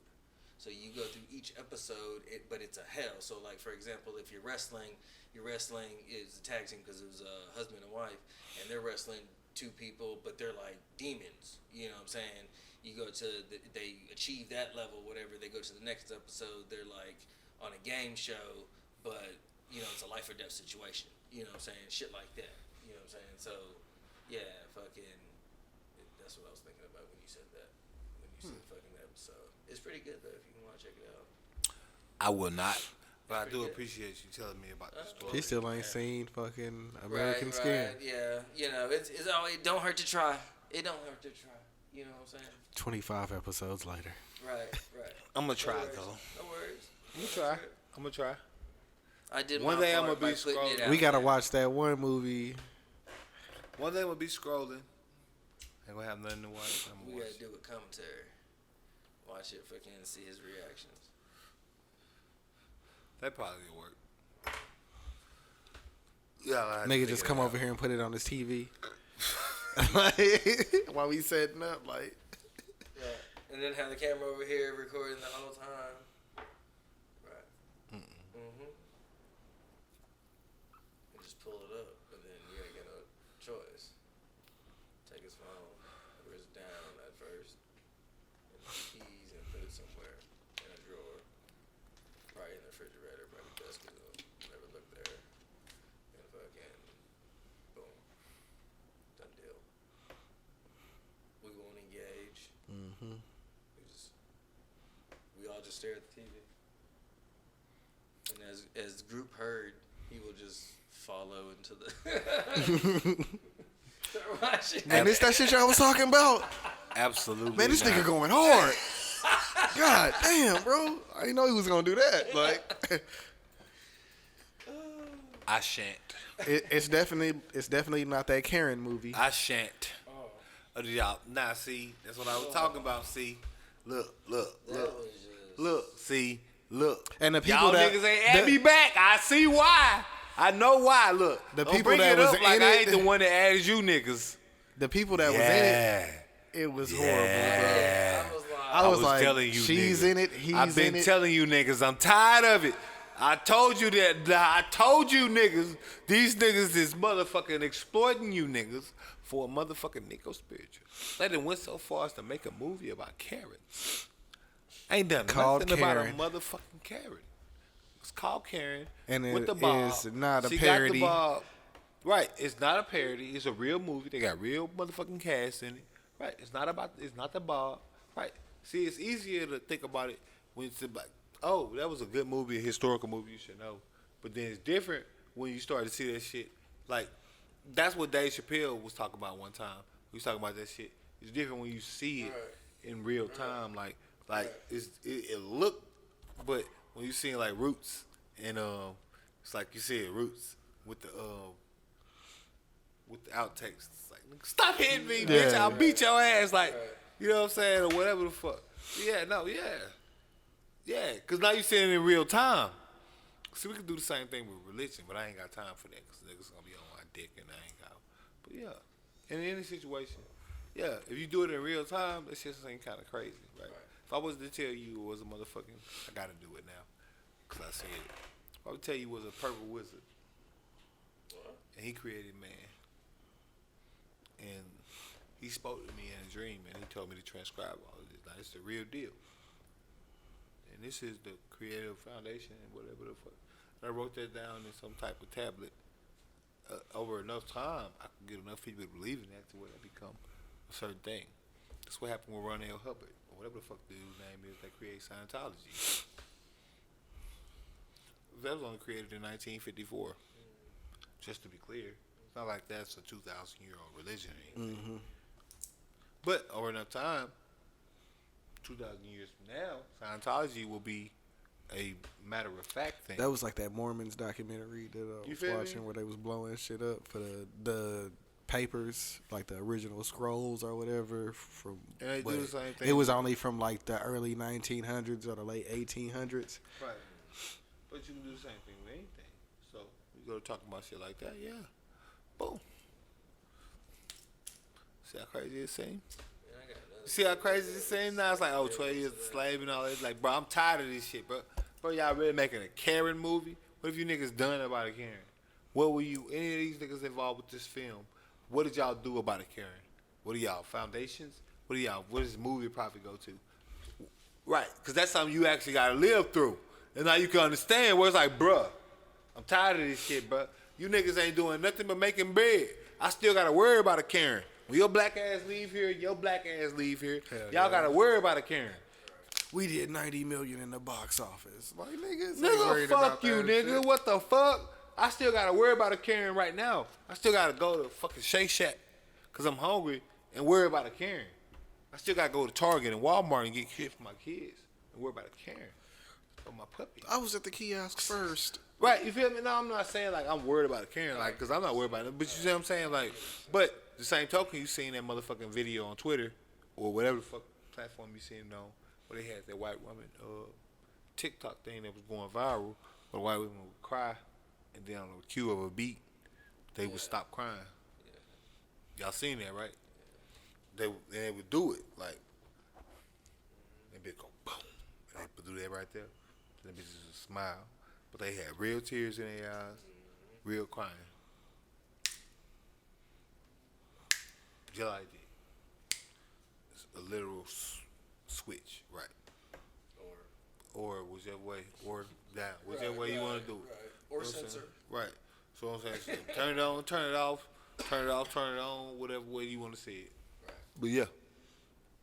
So you go through each episode, but it's a hell. So like for example, if you're wrestling is a tag team because it was a husband and wife, and they're wrestling two people, but they're like demons. You know what I'm saying? You go to they achieve that level, whatever. They go to the next episode, they're like on a game show, but it's a life or death situation. You know what I'm saying? Shit like that. You know what I'm saying? So yeah, fucking. That's what I was thinking about when you said that. When you said fucking episode, it's pretty good though. If you want to check it out. I will not. But I do Pretty good. appreciate you telling me about the story. He still ain't seen fucking American Skin. Right. Yeah. It's always, it don't hurt to try. It don't hurt to try. You know what I'm saying? 25 episodes later. Right. I'm going to try No worries. though. No worries. I'm going to try. I did One my day part I'ma be by putting scrolling. it out We gotta there. watch that one movie. One day we'll be scrolling. Ain't going to have nothing to watch. I'm We gonna gotta watch. do a commentary. Watch it fucking see his reactions. That probably will work. Yeah, I'll have to Nigga figure just it come out. over here and put it on his TV. While we setting up, like. Right. And then have the camera over here recording the whole time. Right. Mm-hmm. And just pull it up, and then you ain't got no choice. Take his phone, put it down at first, and the keys, and put it somewhere in a drawer. Probably in the refrigerator, probably the desk is up. Never look there. And fucking, boom. Done deal. We won't engage. Mm-hmm. We all just stare at the TV. And as the group heard, he will just follow into the start watching. Man, this that shit y'all was talking about. Absolutely. Man, this not. nigga going hard. God damn, bro. I didn't know he was gonna do that. Like, I shan't. it's definitely not that Karen movie. I shan't. Y'all, nah, see, that's what I was talking about. See, look, see, look. And the people y'all that- niggas ain't at me back. I see why. I know why. Look, The don't people bring that it was up like in I it- ain't the one that added you niggas. The people that was in it was horrible. Yeah. I was like, I was like, telling you, she's nigga. in it, he's I've been in it. telling you niggas, I'm tired of it. I told you that. I told you niggas, these niggas is motherfucking exploiting you niggas for a motherfucking Nico spiritual. They done went so far as to make a movie about Karen. Ain't done Called nothing Karen. about a motherfucking Karen. It's called Karen And with it the bob. is not a She parody. got the bob. Right, it's not a parody. It's a real movie. They got real motherfucking cast in it. Right, it's not the bob. Right. See, it's easier to think about it when it's like, oh, that was a good movie, a historical movie, you should know. But then it's different when you start to see that shit. Like, that's what Dave Chappelle was talking about one time. He was talking about that shit. It's different when you see it in real time. Like it looked, but when you see like Roots and it's like you see Roots with the outtakes. It's like, stop hitting me, bitch! Yeah. I'll beat your ass. Like, you know what I'm saying, or whatever the fuck. Yeah. Cause now you seeing it in real time. See, we can do the same thing with religion, but I ain't got time for that because niggas gonna be on my dick and I ain't got. But yeah, in any situation, yeah, if you do it in real time, that shit ain't kind of crazy, right? If I was to tell you it was a motherfucking, I gotta do it now, cause I said it. If I would tell you it was a purple wizard, and he created man, and he spoke to me in a dream, and he told me to transcribe all of this. Now it's the real deal. And this is the creative foundation and whatever the fuck. And I wrote that down in some type of tablet. Over enough time, I could get enough people to believe in that to where that become a certain thing. That's what happened with Ron L. Hubbard, or whatever the fuck the dude's name is that created Scientology. That was only created in 1954. Just to be clear, it's not like that's a 2,000-year-old religion or anything. But over enough time, 2,000 years from now, Scientology will be a matter of fact thing. That was like that Mormons documentary that I You was feel watching me? where they was blowing shit up for the papers, like the original scrolls or whatever. From And they do the same thing. It was only from like the early 1900s or the late 1800s. Right. But you can do the same thing with anything. So you go to talk about shit like that, yeah. Boom. See how crazy it seems? See how crazy it seems now? It's like, 12 years a slave and all that. It's like, bro, I'm tired of this shit, bro. Bro, y'all really making a Karen movie? What if you niggas done about a Karen? What were you, any of these niggas involved with this film? What did y'all do about a Karen? What are y'all, foundations? What does this movie probably go to? Right, because that's something you actually got to live through. And now you can understand where it's like, bruh, I'm tired of this shit, bruh. You niggas ain't doing nothing but making bread. I still got to worry about a Karen. When your black ass leave here, your black ass leave here. Y'all got to worry about a Karen. We did 90 million in the box office. Like niggas, ain't Nigga, worried fuck about you, that nigga. shit. What the fuck? I still got to worry about a Karen right now. I still got to go to fucking Shake Shack because I'm hungry and worry about a Karen. I still got to go to Target and Walmart and get shit for my kids and worry about a Karen for my puppy. I was at the kiosk first. Right, you feel me? No, I'm not saying like I'm worried about a Karen, like, because I'm not worried about it. But you see what I'm saying? Like, but the same token, you seen that motherfucking video on Twitter or whatever the fuck platform you seen it on, where they had that white woman TikTok thing that was going viral, where the white women would cry, and then on the cue of a beat, they would stop crying. Y'all seen that, right? They would do it, like, they would go boom, and they would do that right there. Them bitches would smile. But they had real tears in their eyes, real crying. Just like that. It's a literal switch, right? Or whichever way, or down, whichever way you want to do it. Right. Or You know what I'm censor. saying? Right. So what I'm saying, so turn it on, turn it off, turn it off, turn it on, whatever way you want to say it. Right. But yeah,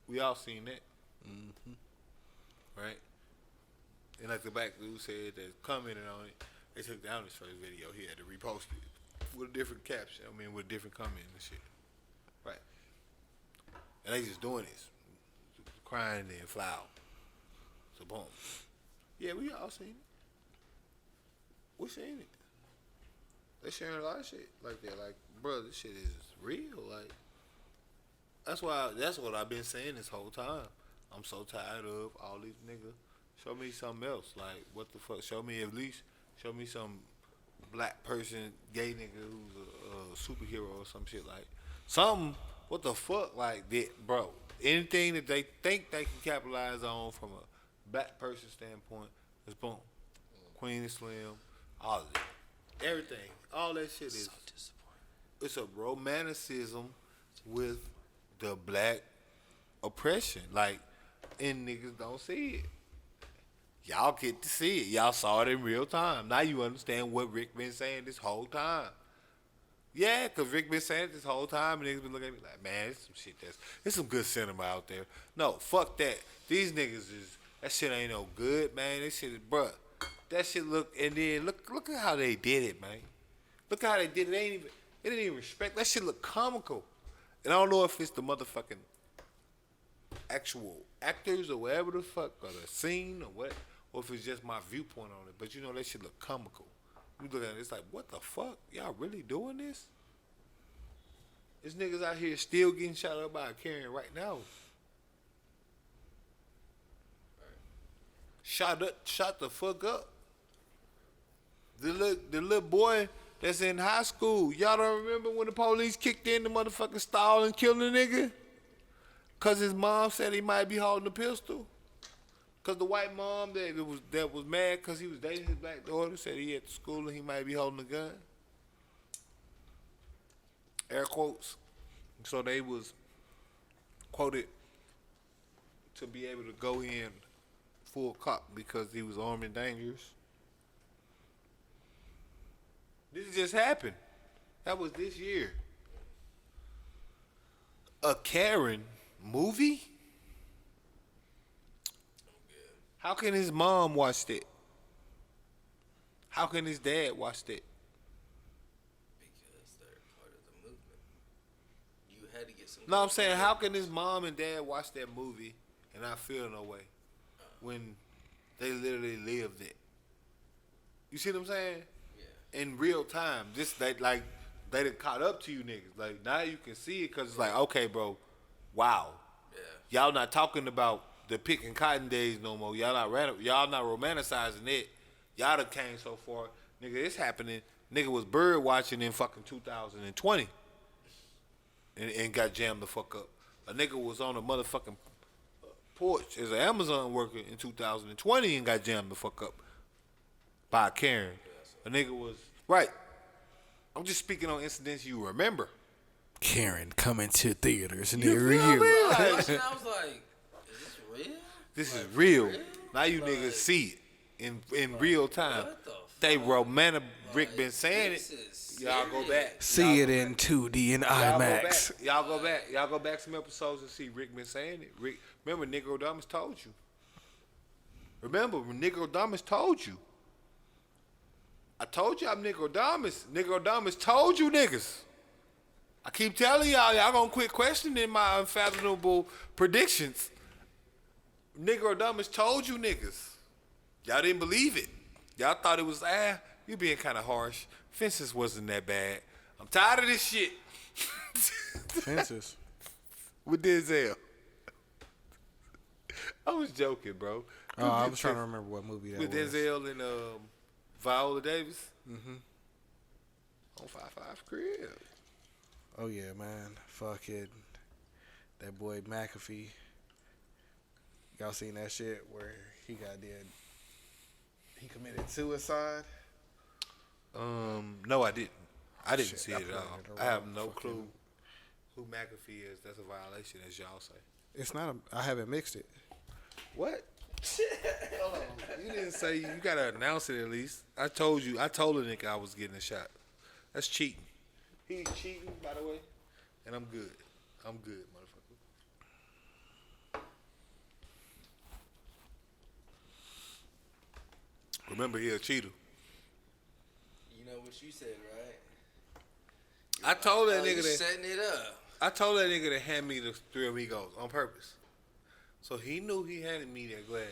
we all seen that. Mm-hmm. Right? And like the back dude said that commented on it, they took down his first video. He had to repost it with a different caption. I mean, with a different comment and shit. Right. And they just doing this. Crying and fly out. So boom. Yeah, we all seen it. We seen it. They sharing a lot of shit like that. Like, bro, this shit is real. Like, that's what I've been saying this whole time. I'm so tired of all these niggas. Show me something else. Like, what the fuck? Show me some black person, gay nigga who's a superhero or some shit. Like, something, what the fuck? Like, that, bro. Anything that they think they can capitalize on from a black person standpoint is boom. Queen and Slim, all of it. Everything. All that shit is. It's a romanticism with the black oppression. Like, and niggas don't see it. Y'all get to see it. Y'all saw it in real time. Now you understand what Rick been saying this whole time. Yeah, because Rick been saying it this whole time, and niggas been looking at me like, man, there's some shit there's some good cinema out there. No, fuck that. These niggas that shit ain't no good, man. That shit is, bruh. That shit look, and then look at how they did it, man. Look how they did it. They didn't even respect. That shit look comical. And I don't know if it's the motherfucking actual actors or whatever the fuck, or the scene or what, or if it's just my viewpoint on it. But you know, that shit look comical. You look at it, it's like, what the fuck? Y'all really doing this? There's niggas out here still getting shot up by a Karen right now. Shot the fuck up. The little boy that's in high school. Y'all don't remember when the police kicked in the motherfucking stall and killed the nigga? Cause his mom said he might be holding a pistol. Cause the white mom that was mad cause he was dating his black daughter said he at the school and he might be holding a gun. Air quotes. So they was quoted to be able to go in full cop because he was armed and dangerous. This just happened. That was this year. A Karen movie? How can his mom watch that? How can his dad watch that? Because they're part of the movement. You had to get some. No, I'm saying, how can his mom and dad watch that movie and not feel no way when They literally lived it. You see what I'm saying? Yeah. In real time, just they done caught up to you niggas. Like now you can see it because it's like, okay, bro, wow, Yeah. y'all not talking about the picking cotton days no more. Y'all not romanticizing it. Y'all done came so far, nigga. It's happening. Nigga was bird watching in fucking 2020, and got jammed the fuck up. A nigga was on a motherfucking porch as an Amazon worker in 2020 and got jammed the fuck up by a Karen. A nigga was right. I'm just speaking on incidents you remember. Karen coming to theaters near feel you. me? Like, I was like, is this real? this Like, is real. real? Now you Like, niggas see it in real time. what the They fuck? romantic. Rick Like, been saying this it. is Y'all go back. See Y'all it in 2D and IMAX. Y'all go back. Y'all go back some episodes and see Rick been saying it. Rick, remember Negro Damas told you. Remember when Negro Damas told you. I told you I'm Negro Damas. Negro Damas told you niggas. I keep telling y'all gonna quit questioning my unfathomable predictions. Negro Damas told you niggas. Y'all didn't believe it. Y'all thought it was, you being kind of harsh. Fences wasn't that bad. I'm tired of this shit. Fences. With Denzel. I was joking, bro. Oh, I was trying to remember what movie that With was. Denzel and Viola Davis. Mm-hmm. On 5-5 crib. Oh yeah, man. Fucking that boy McAfee. Y'all seen that shit where he committed suicide? No, I didn't. I didn't Shit, see I it at put it all. in the I have wrong no fucking- clue who McAfee is. That's a violation, as y'all say. It's not. I haven't mixed it. What? Hold on. You didn't say you gotta announce it at least. I told the nigga I was getting a shot. That's cheating. He's cheating, by the way. And I'm good. I'm good, motherfucker. Remember, he a cheater. You know what you said, right? I told that You nigga that. setting it up. I told that nigga to hand me the Three Amigos on purpose. So he knew he handed me that glass.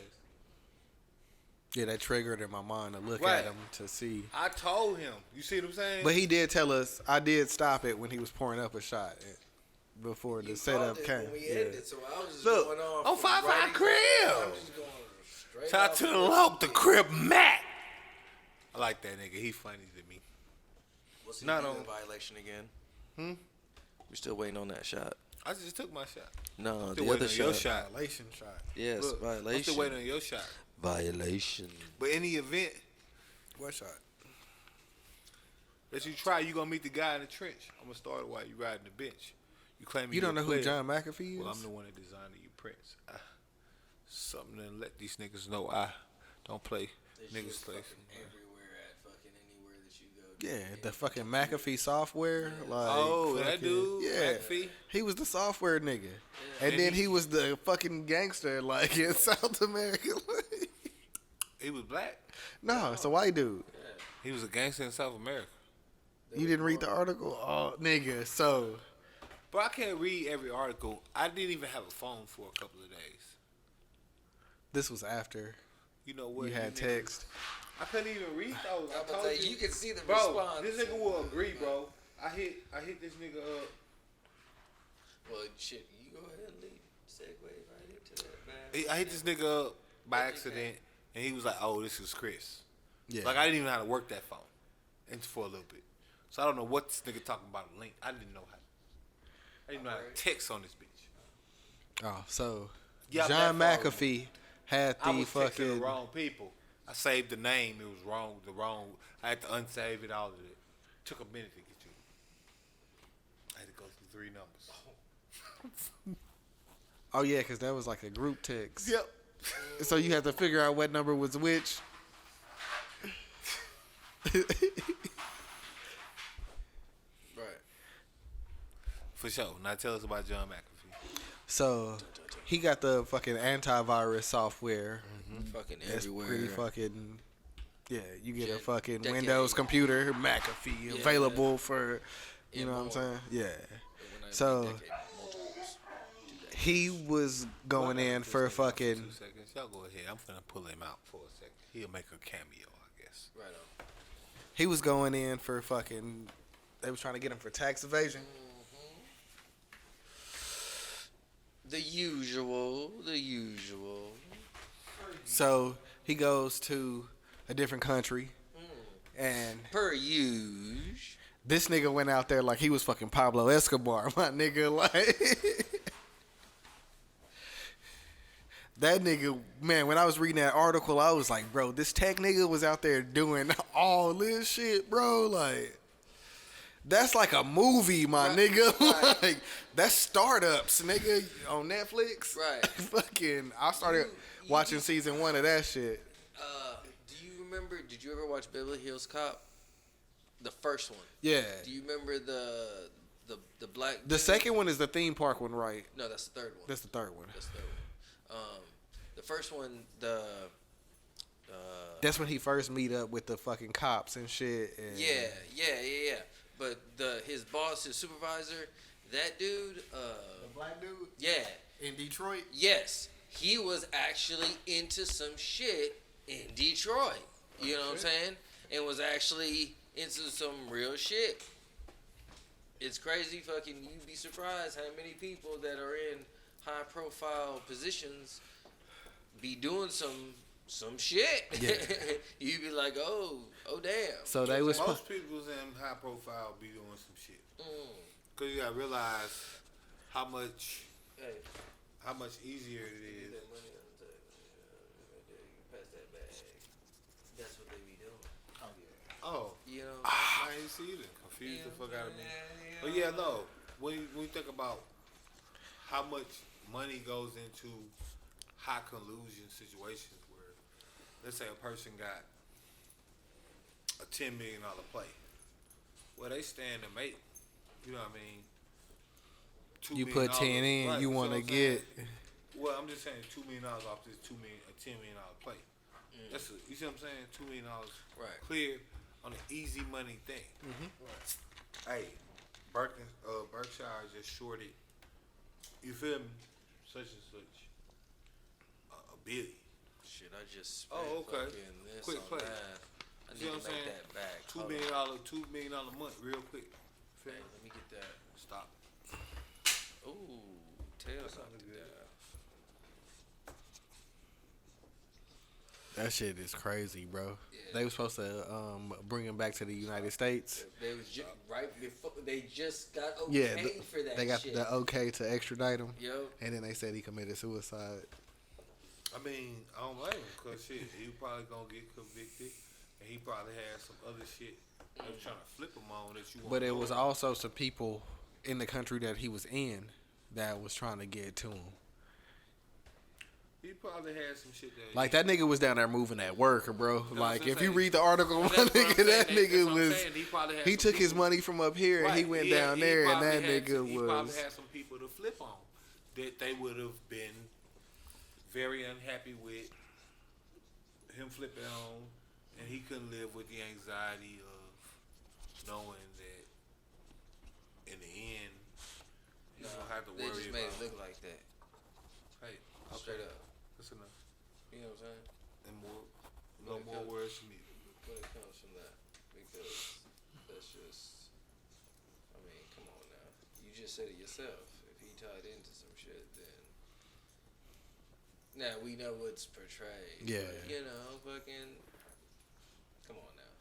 Yeah, that triggered in my mind to look Right. at him to see. I told him. You see what I'm saying? But he did tell us. I did stop it when he was pouring up a shot before the You setup called it came. when we Yeah. edited, so I was just Look, going on. on from 5-5 right- crib. I'm just going straight Shout out off to the of loc, the crib Mac. I like that nigga. He funny to me. What's he Not doing on- violation again? We're still waiting on that shot. I just took my shot. No, Still the waiting other on your shot. shot. Violation shot. Yes, Look, I'm violation. still waiting on your shot. Violation. But in the event What shot? that you try, you gonna meet the guy in the trench. I'm gonna start it while you riding the bench. You claim You don't know a who player. John McAfee is? Well, I'm the one that designed you prints. Something to let these niggas know I don't play. Niggas play. Everywhere at fucking anywhere that you go. Yeah, the fucking McAfee software. Like, Oh, that fucking- dude, Yeah, McAfee? he was the software nigga, and And then he- he was the fucking gangster, like in South America. He was black. No, it's a white dude. He was a gangster in South America. You didn't read the article? Oh, nigga. So, But I can't read every article. I didn't even have a phone for a couple of days. this was after You know what? you had niggas- text. I couldn't even read those. I I'm gonna told tell you, you can see the bro, response. this nigga will agree, bro. I hit this nigga up. Well, shit, you go ahead and leave. Segue right into that, man. I hit this nigga up by accident, and he was like, "Oh, this is Chris." Yeah. Like I didn't even know how to work that phone, and for a little bit, so I don't know what this nigga talking about. A link. I didn't know how. I didn't know how to text on this bitch. Oh, so Yeah, John that phone. McAfee had I the was texting fucking. the wrong people. I saved the name. It was wrong. I had to unsave it. All of it. Took a minute to get you. I had to go through 3 numbers. Oh yeah, because that was like a group text. Yep. So you had to figure out what number was which. Right. For sure. Now tell us about John McAfee. So he got the fucking antivirus software. Fucking That's everywhere. pretty fucking. Yeah, you get a Shit, fucking decade. Windows computer, McAfee, Yeah, available for, you Yeah, know what I'm more. saying? Yeah. When I So mean decade, multiples. He was going in for fucking. 2 seconds. Y'all go ahead. I'm finna pull him out for a second. He'll make a cameo, I guess. Right on. He was going in for fucking. They was trying to get him for tax evasion. The usual. So he goes to a different country, and Per usual. this nigga went out there like he was fucking Pablo Escobar, my nigga. Like that nigga, man. When I was reading that article, I was like, bro, this tech nigga was out there doing all this shit, bro. Like that's like a movie, my nigga. Right. Like that's Startups, nigga, on Netflix. Right. Fucking, I started watching season 1 of that shit. Do you remember? Did you ever watch Beverly Hills Cop? The first one. Yeah. Do you remember the black? The second one is the theme park one, right? No, that's the third one. That's the third one. The first one, That's when he first meet up with the fucking cops and shit. And yeah. But his boss, his supervisor, that dude. The black dude. Yeah. In Detroit. Yes, he was actually into some shit in Detroit. You know what I'm saying? And was actually into some real shit. It's crazy. Fucking, you'd be surprised how many people that are in high profile positions be doing some shit. Yeah. You'd be like, oh damn. So they was Most people's in high profile be doing some shit. Cause you gotta realize how much easier it is. That money on the table. Right there, you pass that bag. That's what they be doing. Oh, You know. I ain't see it. Confused the fuck out of me. But yeah, no. When you think about how much money goes into high collusion situations where, let's say a person got a $10 million play, well they stand to make, you know what I mean? you put 10 in, right, you want to get. Well, I'm just saying $2 million off this $10 million play. That's you see what I'm saying? $2 million Right. clear on an easy money thing. Hey, Berkshire just shorted. You feel me? Such and such. A billion. Shit, I just spent Okay. fucking this Quick on play. that. I See need what to I'm make saying? that back. $2 million a month, real quick. Feel Hey, me? let me get that. Stop. Ooh, tails off the good. dial. That shit is crazy, bro. Yeah. They were supposed to bring him back to the United States. They was right before they just got okay Yeah, for that. they got shit. the okay to extradite him, Yo, and then they said he committed suicide. I mean, I don't blame him because shit, he probably gonna get convicted, and he probably had some other shit they was trying to flip him on that you. But it was also some people in the country that he was in that was trying to get to him. He probably had some shit that. Like that nigga was down there moving at work, bro. Like if you saying. read the article, my That's what I'm nigga, saying. that That's nigga what I'm was. saying. Probably had He some took his people- money from up here and he Right. went down there, and probably that had nigga he probably was. had some people to flip on that they would have been very unhappy with him flipping on, and he couldn't live with the anxiety of knowing that in the end he's gonna have to they worry just made about. it look like that. Hey, Straight up. that's enough. You know what I'm saying? And more, no more words from you. When it comes from that, because that's just. I mean, come on now. You just said it yourself. If he tied into some shit, then. Now we know what's portrayed. Yeah. But, you know, fucking. Come on now.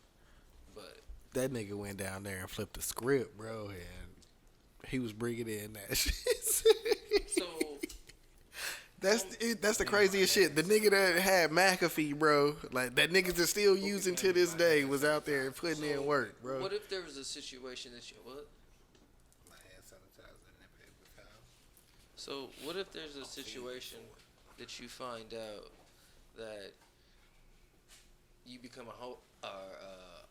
But. That nigga went down there and flipped the script, bro, and he was bringing in that shit. So. That's the craziest shit. The nigga that had McAfee, bro, like that niggas are still using to this day, was out there putting in work, bro. What if there was a situation that you what? My hand sanitizer and that paper towel. So what if there's a situation that you find out that you become a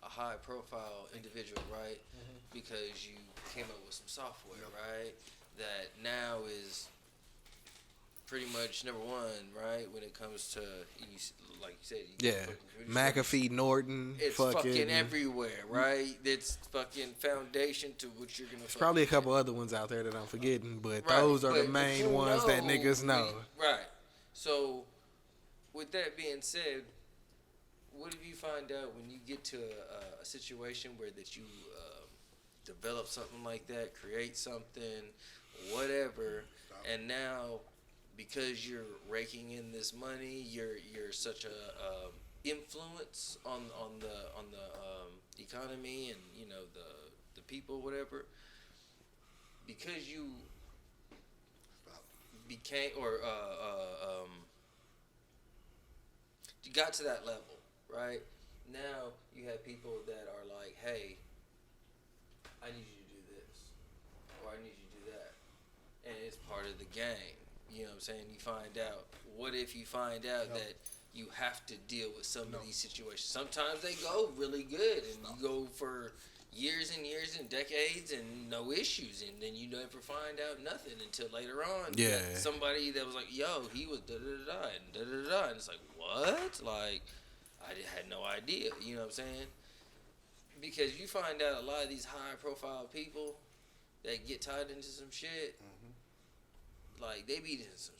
high profile individual, right? Because you came up with some software, right? That now is pretty much number one, right? When it comes to, like you said, Yeah, McAfee, Norton, it's fucking everywhere, right? It's fucking foundation to what you're gonna. There's probably a couple other ones out there that I'm forgetting, but right, those are the main ones that niggas know. Right. So, with that being said, what if you find out when you get to a situation where that you develop something like that, create something, whatever, and now because you're raking in this money, you're such a influence on the economy and the people, whatever, because you became you got to that level, right? Now you have people that are like, hey, I need you to do this, or I need you to do that, and it's part of the game. You know what I'm saying? You find out. What if you find out that you have to deal with some of these situations? Sometimes they go really good, and you go for years and years and decades and no issues, and then you never find out nothing until later on. Yeah. Somebody that was like, yo, he was da-da-da-da and da-da-da-da, and it's like, what? Like, I had no idea. You know what I'm saying? Because you find out a lot of these high-profile people that get tied into some shit, like, they be in some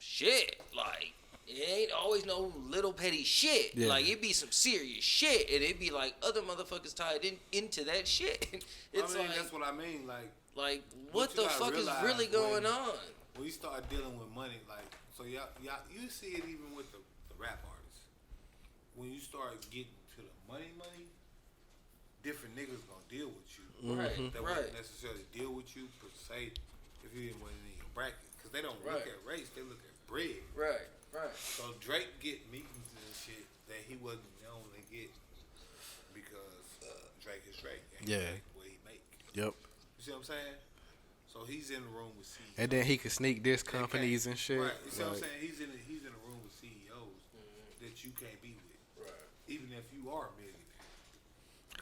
shit. Like, it ain't always no little petty shit. Yeah. Like, it be some serious shit, and it be like other motherfuckers tied into that shit. It's like, that's what I mean. Like what the fuck is really going on? When you start dealing with money, like, so y'all, you see it even with the rap artists. When you start getting to the money, different niggas gonna deal with you. Right. That wouldn't necessarily deal with you per se if you didn't want in your bracket. Because they don't look at race, they look at bread. Right. So Drake get meetings and shit that he wasn't known to get because Drake is Drake. And he make what he make. Yep. You see what I'm saying? So he's in the room with CEOs. And then he can sneak diss companies and shit. Right. You see what I'm saying? He's in the room with CEOs that you can't be with. Right. Even if you are a millionaire.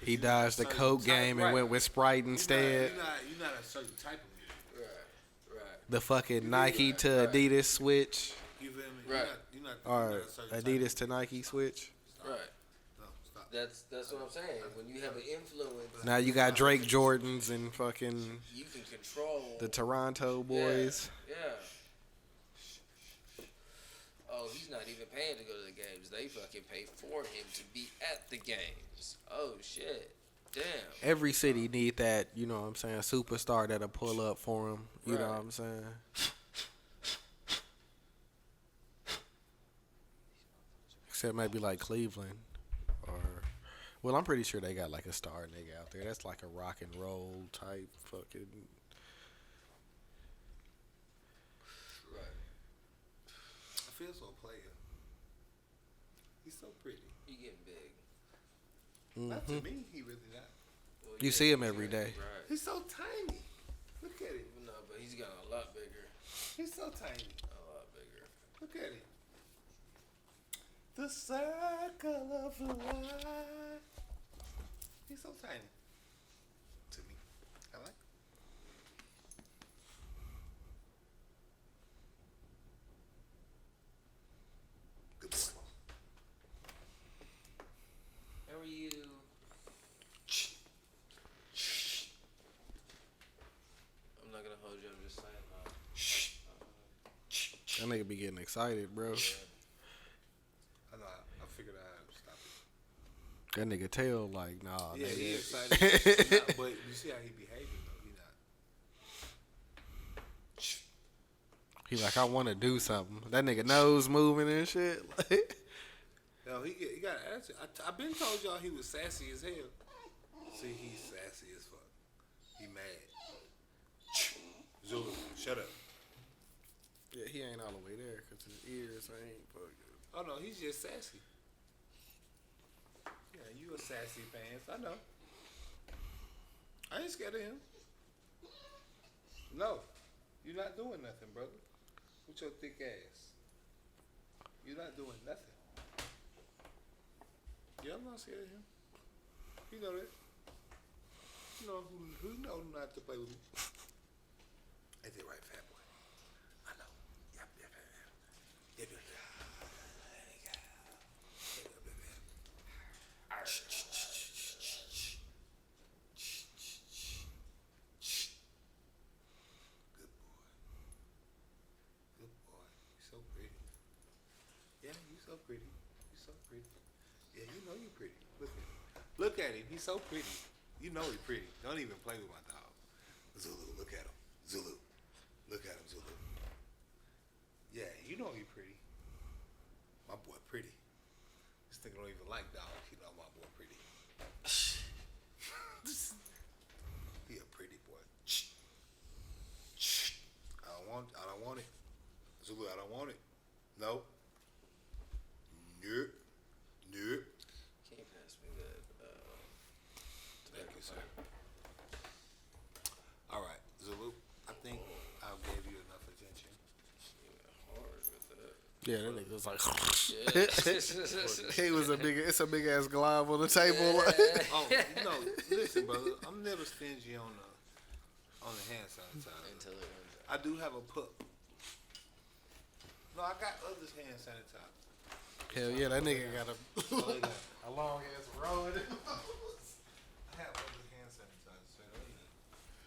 He dodged the Coke game and went with Sprite instead. You're not a certain type of millionaire. Right. The fucking Nike to Adidas switch. You feel me? Right. You're not or a certain Adidas to Nike switch. Right. No, stop. That's what I'm saying. When you have an influence. Now you got Drake Jordans and fucking. You can control. The Toronto boys. Yeah. Oh, he's not even paying to go to the games. They fucking pay for him to be at the games. Oh, shit. Damn. Every city need that, you know what I'm saying, superstar that'll pull up for him. You know what I'm saying? Except maybe like Cleveland. Well, I'm pretty sure they got like a star nigga out there. That's like a rock and roll type fucking... I feel so player. He's so pretty. He getting big. Not to me, he really not. Well, you see him every day. Right. He's so tiny. Look at him. No, but he's gotten a lot bigger. He's so tiny. A lot bigger. Look at him. The circle of life. He's so tiny. To me. I like him. How are you? I'm not gonna hold you. I'm just saying. That nigga be getting excited, bro. I know. I figured out how to stop it. That nigga tail like, nah. Yeah, nigga. he excited. But you see how he behaving though. He not. He like, I want to do something. That nigga nose moving and shit. Yo, he got an attitude. I've been told y'all he was sassy as hell. See, he's sassy as fuck. He mad. Zulu, shut up. Yeah, he ain't all the way there because his ears ain't fucking. Oh no, he's just sassy. Yeah, you a sassy pants. I know. I ain't scared of him. No, you're not doing nothing, brother. With your thick ass. You're not doing nothing. Yeah, I'm not scared of him. You know that. You know who know not to play with me. Ain't that right, fat boy? I know. Yep. so pretty. Yeah, you so pretty. You so pretty. Yeah, you know you pretty. Look at him. Look at him. He's so pretty. You know he's pretty. Don't even play with my dog. Zulu, look at him. Zulu. Look at him, Zulu. Yeah, you know he pretty. My boy pretty. This nigga don't even like dogs. He know my boy pretty. He a pretty boy. I don't want it. Zulu, I don't want it. No. Nope. Nope. Can't pass me that. Thank you, sir. All right, Zulu. I think I gave you enough attention. Hard with that. Yeah, that nigga was like. Yeah. He was a big. It's a big ass glob on the table. Oh no! Listen, brother. I'm never stingy on the hand sanitizer. Until it runs out. I do have a pup. No, I got others hand sanitizer. Hell yeah, that nigga got a So they got- a long ass road. I have other hand sanitizer. So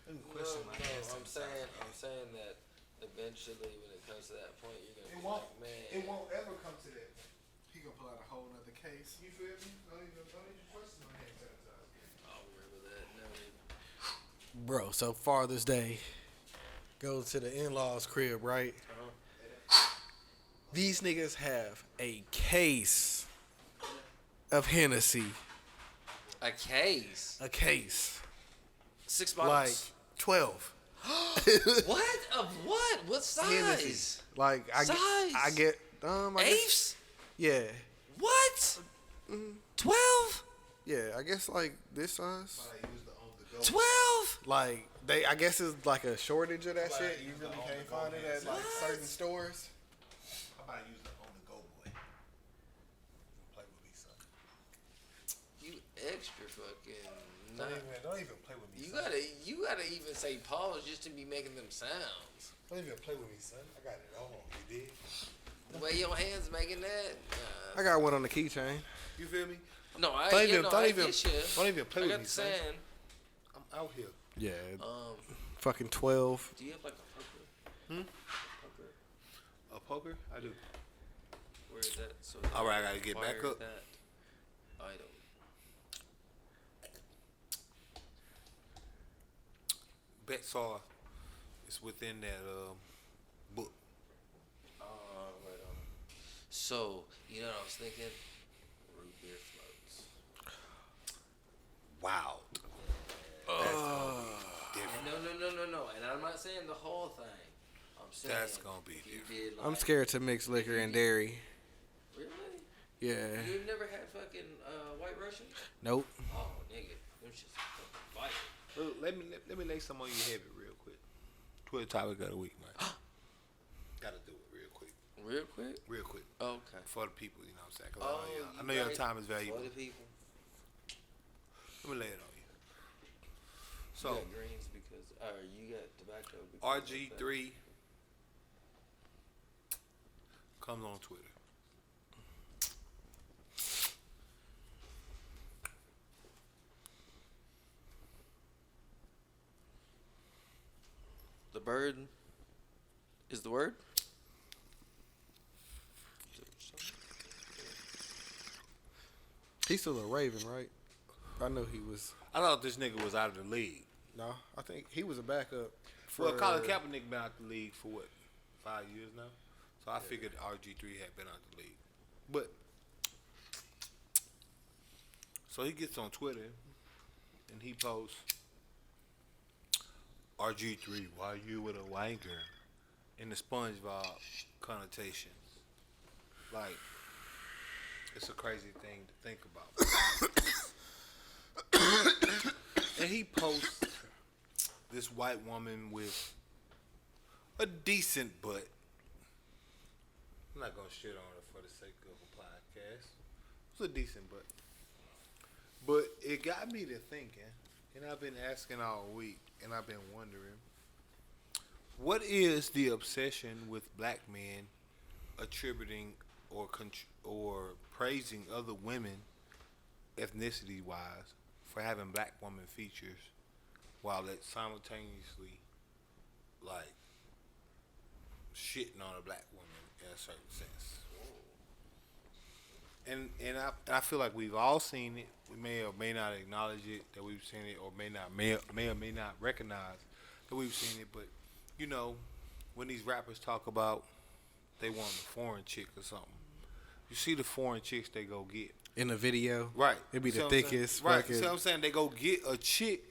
let me question my hand sanitizer. I'm saying that eventually, when it comes to that point, you're gonna It be won't. like, man. It won't ever come to that. He gonna pull out a whole nother case. You feel me? Don't even question my hand sanitizer. I'll remember that. Never. Bro, so Father's Day, go to the in-laws' crib, right? These niggas have a case of Hennessy. A case. A case. 6 Like bottles. 12. What? Of what? What size? Hennessy. Like, I Size? get, I guess, Eighths? yeah. What? 12? Yeah, I guess like this size. I use the on-the-go. 12? Like, I guess it's like a shortage of that Like, shit. You use the really can't on-the-go find it at like What? certain stores. How about I use the on-the-go boy? Play with me, son. You extra fucking. Don't even play with me, You son. gotta even say pause just to be making them sounds. Don't even play with me, son. I got it on. You dig? The way your hands making that. I got one on the keychain. You feel me? No, I Don't you even- know, don't I even- get you. don't even play I with got me, the son. sand. I'm out here. Yeah, Um, fucking 12. do you have like a poker? Poker? A poker? I do. Where is that? So All right, I gotta get back acquire up. That item. Bet saw it's within that book. Right on. So, you know what I was thinking? Root beer floats. Wow. No. And I'm not saying the whole thing. I'm saying That's gonna be if you different. did, like, I'm scared to mix liquor and dairy. Really? Yeah. You've never had fucking White Russian? Nope. Oh, nigga, them shit's fucking fire. Look, let me lay some on your head real quick. Twitter topic of the week, man. Gotta do it real quick. Real quick? Real quick. Okay. For the people, you know what I'm saying? 'Cause Oh, I know your right. time is valuable. For the people. Let me lay it on you. You So, got greens because, you got tobacco because RG3 comes on Twitter. The bird is the word? He's still a Raven, right? I know he was. I thought this nigga was out of the league. No, I think he was a backup. For, Well, Colin Kaepernick been out the league for what, 5 years now? So I figured RG3 had been out the league. But, so he gets on Twitter and he posts, RG3, why you with a wanker? In the SpongeBob connotation. Like, it's a crazy thing to think about. And he posts this white woman with a decent butt. I'm not gonna shit on her for the sake of a podcast. It's a decent butt. But it got me to thinking, and I've been asking all week, and I've been wondering, what is the obsession with black men attributing or praising other women, ethnicity wise, for having black woman features, while it simultaneously, like, shitting on a black woman in a certain sense. And I feel like we've all seen it. We may or may not acknowledge it that we've seen it, or may or may not recognize that we've seen it. But you know, when these rappers talk about they want a foreign chick or something, you see the foreign chicks they go get in the video, right? It'd be the thickest, right? You see what I'm saying? They go get a chick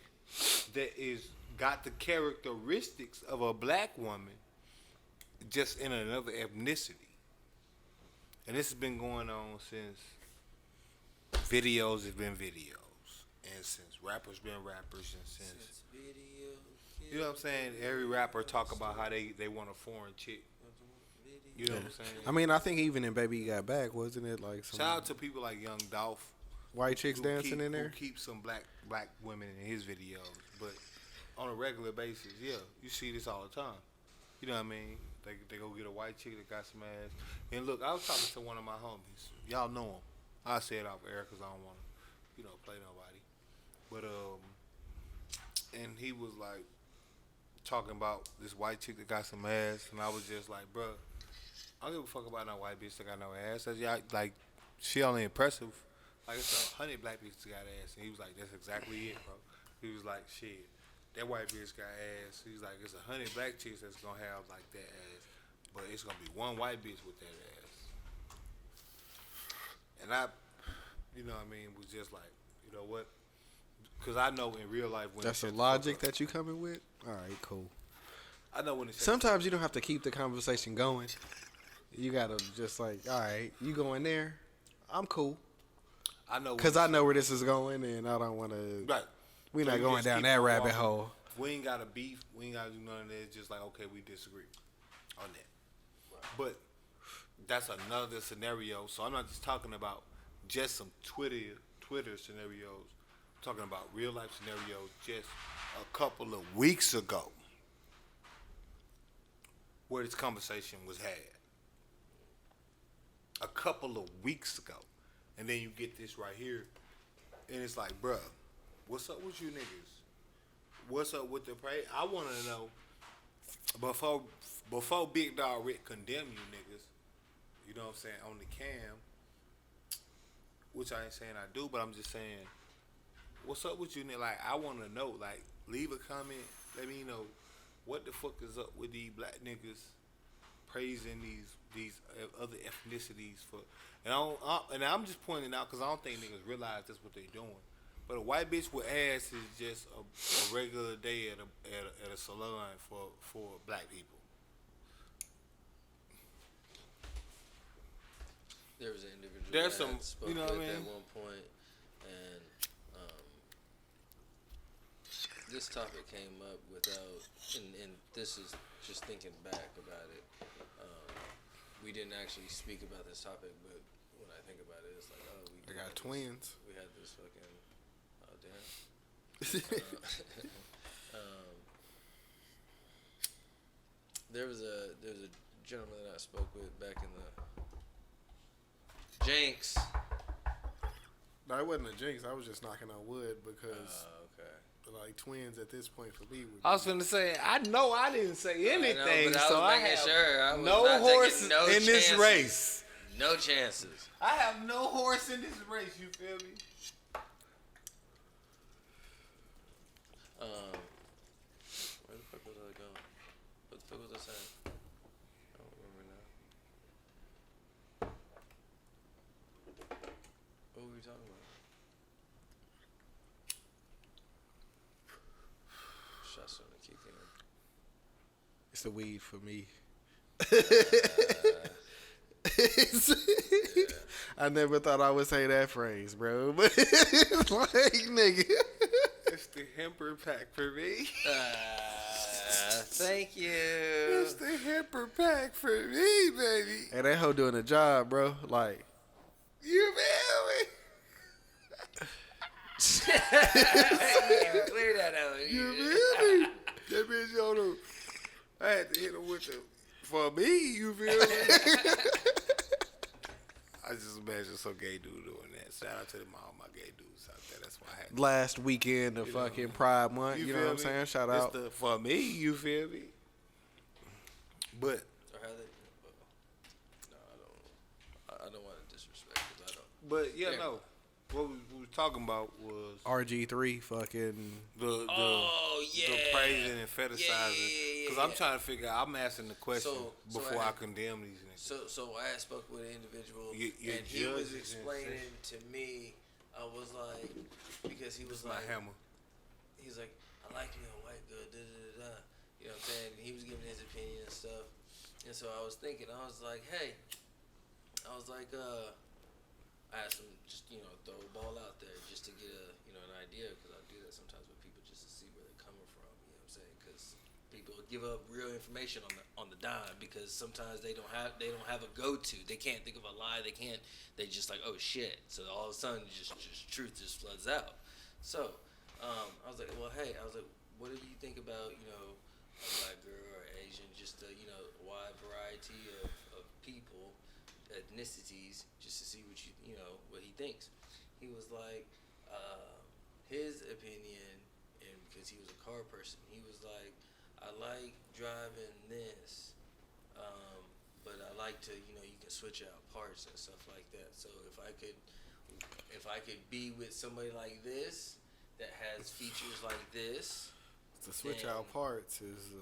that is got the characteristics of a black woman, just in another ethnicity. And this has been going on since videos have been videos, and since rappers been rappers, and since you know what I'm saying. Every rapper talk about how they want a foreign chick. You know what I'm saying? I mean, I think even in Baby Got Back, wasn't it like some shout out to people like Young Dolph, white chicks dancing in there? Who keep some black women in his videos, but on a regular basis, yeah, you see this all the time. You know what I mean? They go get a white chick that got some ass. And look, I was talking to one of my homies. Y'all know him. I say it off air because I don't want to, play nobody. But and he was like talking about this white chick that got some ass, and I was just like, bruh, I don't give a fuck about no white bitch that got no ass. Like, she only impressive. Like, it's 100 black bitches that got ass. And he was like, that's exactly it, bro. He was like, shit, that white bitch got ass. He's like, it's 100 black chicks that's gonna have like that ass, but it's gonna be one white bitch with that ass. And I, what I mean, was just like, you know what? Because I know in real life when that's the logic that you coming with. All right, cool. I know when it's sometimes you don't have to keep the conversation going. You gotta just like, all right, you go in there, I'm cool. I know because I know where this is going, and I don't want to. Right. We're not going down that rabbit hole. We ain't got a beef. We ain't got to do none of that. It's just like, okay, we disagree on that. Right. But that's another scenario. So I'm not just talking about just some Twitter scenarios. I'm talking about real life scenarios just a couple of weeks ago where this conversation was had. A couple of weeks ago. And then you get this right here. And it's like, bruh, what's up with you niggas? What's up with the pray? I want to know before Big Dog Rick condemn you niggas. You know what I'm saying on the cam, which I ain't saying I do, but I'm just saying, what's up with you niggas? Like I want to know. Like leave a comment. Let me know what the fuck is up with these black niggas praising these other ethnicities for. And I'm just pointing out because I don't think niggas realize that's what they doing. But a white bitch with ass is just a regular day at a salon for black people. There was an individual There's that some, spoke you know what I with mean? at one point, and this topic came up without, and this is just thinking back about it. We didn't actually speak about this topic, but when I think about it, it's like, oh, I got twins. We had this fucking, oh damn. There was a gentleman that I spoke with back in the Jinx. No, it wasn't a jinx. I was just knocking on wood because, Okay. like, twins at this point for me would. I was finna say, I know I didn't say anything, but so I making have sure I was no not horse taking no in chances. this race. No chances. I have no horse in this race. You feel me? Where the fuck was I going? What the fuck was I saying? I don't remember now. What were we talking about? Shots on the kick in. It's the weed for me. I never thought I would say that phrase, bro. But it's like, nigga. It's the Hemper pack for me. Thank you. It's the Hemper pack for me, baby. Hey, that hoe doing a job, bro. Like, You feel me? Clear that out. You feel me? That bitch on the. I had to hit him with the. For me, you feel me? I just imagine some gay dude doing that. Shout out to all my gay dudes out there. That's why I had to. last weekend of fucking Pride Month. You know what I'm saying? Shout out. For me, you feel me? But So I don't want to disrespect because I don't. But yeah, no. What we were talking about was RG3 fucking. the praising and fetishizing. Because I'm trying to figure out. I'm asking the question before I condemn these niggas. So I spoke with an individual, Your and he was explaining to me. I was like, because he was my like, hammer. he's like, I like me a white girl, da da da da. You know what I'm saying? He was giving his opinion and stuff. And so I was thinking, I was like, hey, I had some, just, throw a ball out there just to get an idea, because I do that sometimes with people just to see where they're coming from, you know what I'm saying? Because people give up real information on the dime, because sometimes they don't have a go-to. They can't think of a lie. They just like, oh shit. So all of a sudden, just truth just floods out. So I was like, well, hey, what do you think about, a black girl or Asian, just a, wide variety of people, ethnicities, just to see what he thinks. He was like, his opinion, and because he was a car person, he was like, I like driving this, but I like to, you can switch out parts and stuff like that. So if I could be with somebody like this that has features like this, to switch out parts is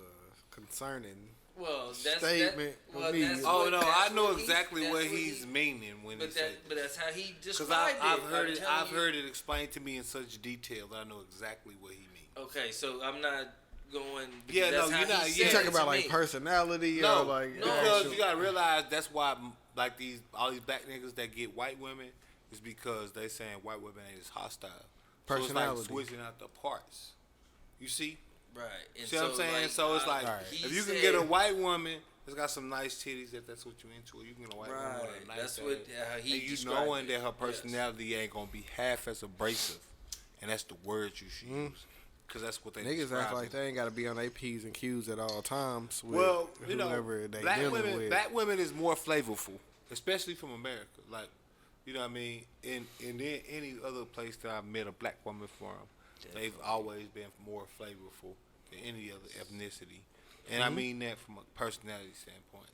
concerning. Well, that's statement. I know exactly what he's meaning when he said. But that's how he described it. Because I've heard it explained to me in such detail that I know exactly what he means. Okay, so I'm not going. Yeah, no, you're not. You're talking about like personality. No, like because you gotta realize that's why like all these black niggas that get white women is because they saying white women ain't as hostile. Personality. So it's like switching out the parts. You see. Right. And see what I'm saying? Like, so it's like, if you can get a white woman that's got some nice titties, if that's what you're into, or you can get a white woman with a nice that's ass, what he and you knowing that her personality ain't going to be half as abrasive. And that's the word you should use. Because that's what they niggas describe act like they ain't got to be on their P's and Q's at all times with whoever they black dealing women, with. Black women is more flavorful, especially from America. Like, you know what I mean? In any other place that I've met a black woman from, they've always been more flavorful than any other ethnicity, and I mean that from a personality standpoint.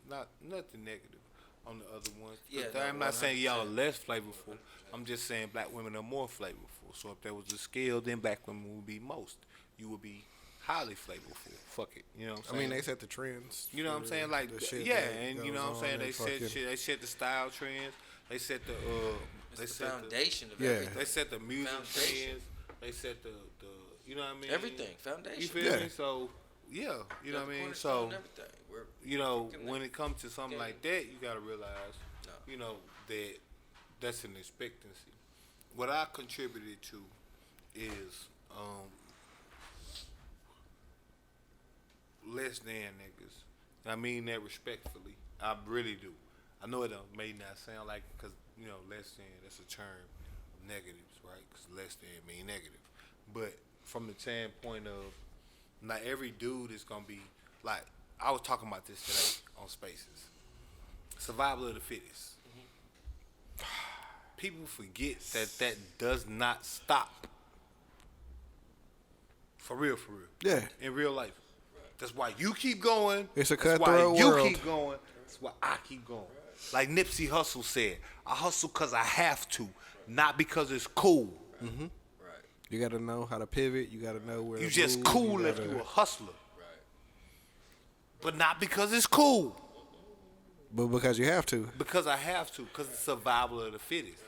Nothing negative on the other ones. Yeah, I'm not saying y'all are less flavorful. I'm just saying black women are more flavorful. So if there was a scale, then black women would be most. You would be highly flavorful. Fuck it, you know what I'm saying? I mean, they set the trends. You know what I'm saying? Like, and you know what I'm saying? They set shit. They set the style trends. They set the foundation of everything. They set the music trends. They set the you know what I mean? Everything. Foundation. You feel me? So, yeah. You know what I mean? So, when it comes to something like that, you got to realize, that's an expectancy. What I contributed to is less than niggas. And I mean that respectfully. I really do. I know it may not sound like, because, less than, that's a term of negatives, right? Because less than mean negative. But from the standpoint of not every dude is gonna be like, I was talking about this today on Spaces. Survival of the fittest. People forget that does not stop. For real. Yeah. In real life. That's why you keep going. It's a That's cutthroat why you world. keep going. That's why I keep going. Like Nipsey Hussle said, I hustle because I have to, not because it's cool. Mm-hmm. You got to know how to pivot. You got to know where you just cool if you a hustler. Right. But not because it's cool. But because you have to. Because I have to. Because it's survival of the fittest.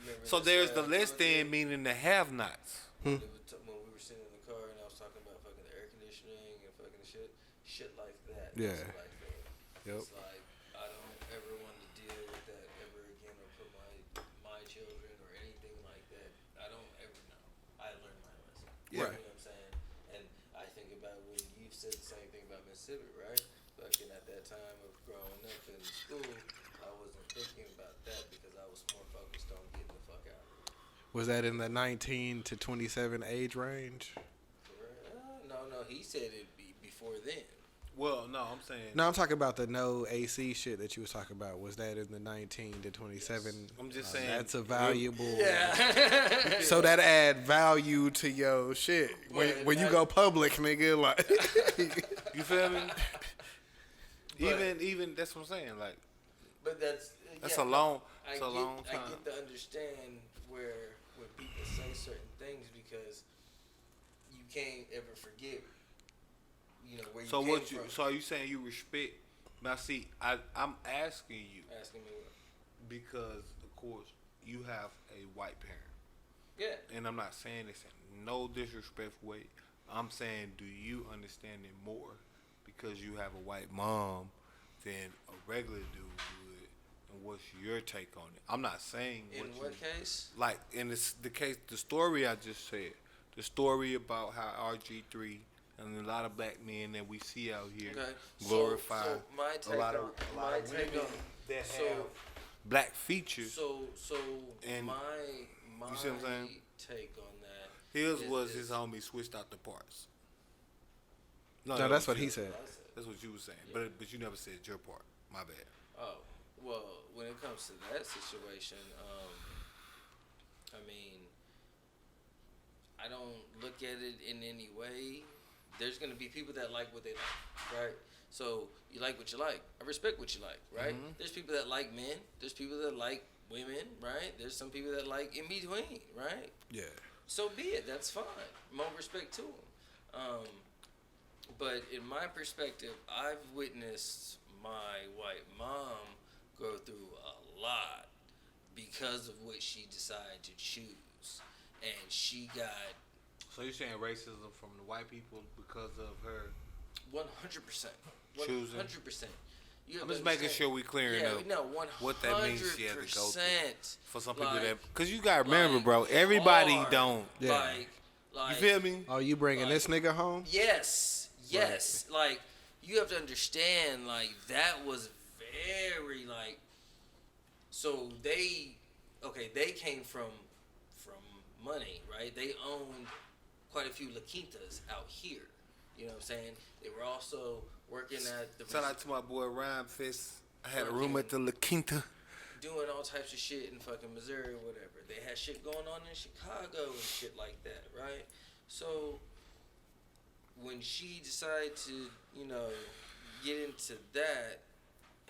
Right. So there's the less than, meaning the have-nots. When we were sitting in the car and I was talking about fucking the air conditioning and fucking shit like that. Yeah. Like that. Yep. It's like, I don't ever want to deal with that ever again, or put my children or anything like that. I don't ever know. I learned my lesson. Yeah. You know what I'm saying? And I think about when you said the same thing about Mississippi, right? Fucking at that time of growing up in school, I wasn't thinking about that because I was more focused on getting the fuck out. Was that in the 19 to 27 age range? No. He said it'd be before then. Well, no, I'm saying. No, I'm talking about the no AC shit that you was talking about. Was that in the 19 to 27? Yes. I'm just saying. That's a valuable. Yeah. So that add value to your shit when you go public, nigga. Like. You feel me? Even that's what I'm saying. Like, But that's a long time. I get to understand where when people say certain things because you can't ever forget. You know where you So came what from. So are you saying you respect? Now see, I'm asking you Asking me what? because of course you have a white parent. Yeah. And I'm not saying this in no disrespectful way. I'm saying, do you understand it more because you have a white mom than a regular dude would? And what's your take on it? I'm not saying In what case? Like in the case, the story I just said, the story about how RG3 and a lot of black men that we see out here glorify so my take a lot of take women on that so have black features. so And my you see what I'm saying? take on that. His is his homie switched out the parts. No, that that's was what he you. said. That's what you were saying. Yeah. But you never said your part. My bad. Oh, well, when it comes to that situation, I mean, I don't look at it in any way. There's going to be people that like what they like, right? So you like what you like. I respect what you like, right? Mm-hmm. There's people that like men. There's people that like women, right? There's some people that like in between, right? Yeah. So be it. That's fine. More respect to them. But in my perspective, I've witnessed my white mom go through a lot because of what she decided to choose. And she got So you're saying racism from the white people because of her 100%. choosing? 100%. I'm just making sure we clearing up what that means she had to go through. For some people because you gotta remember, bro, everybody hard, don't. Yeah. You feel me? Oh, you bringing this nigga home? Yes. Like, you have to understand, like, that was very, like, so they came from money, right? They owned quite a few La Quintas out here. You know what I'm saying? They were also working at the... Shout out to my boy Rhyme Fist. I had a room at the La Quinta. Doing all types of shit in fucking Missouri or whatever. They had shit going on in Chicago and shit like that, right? So when she decided to, you know, get into that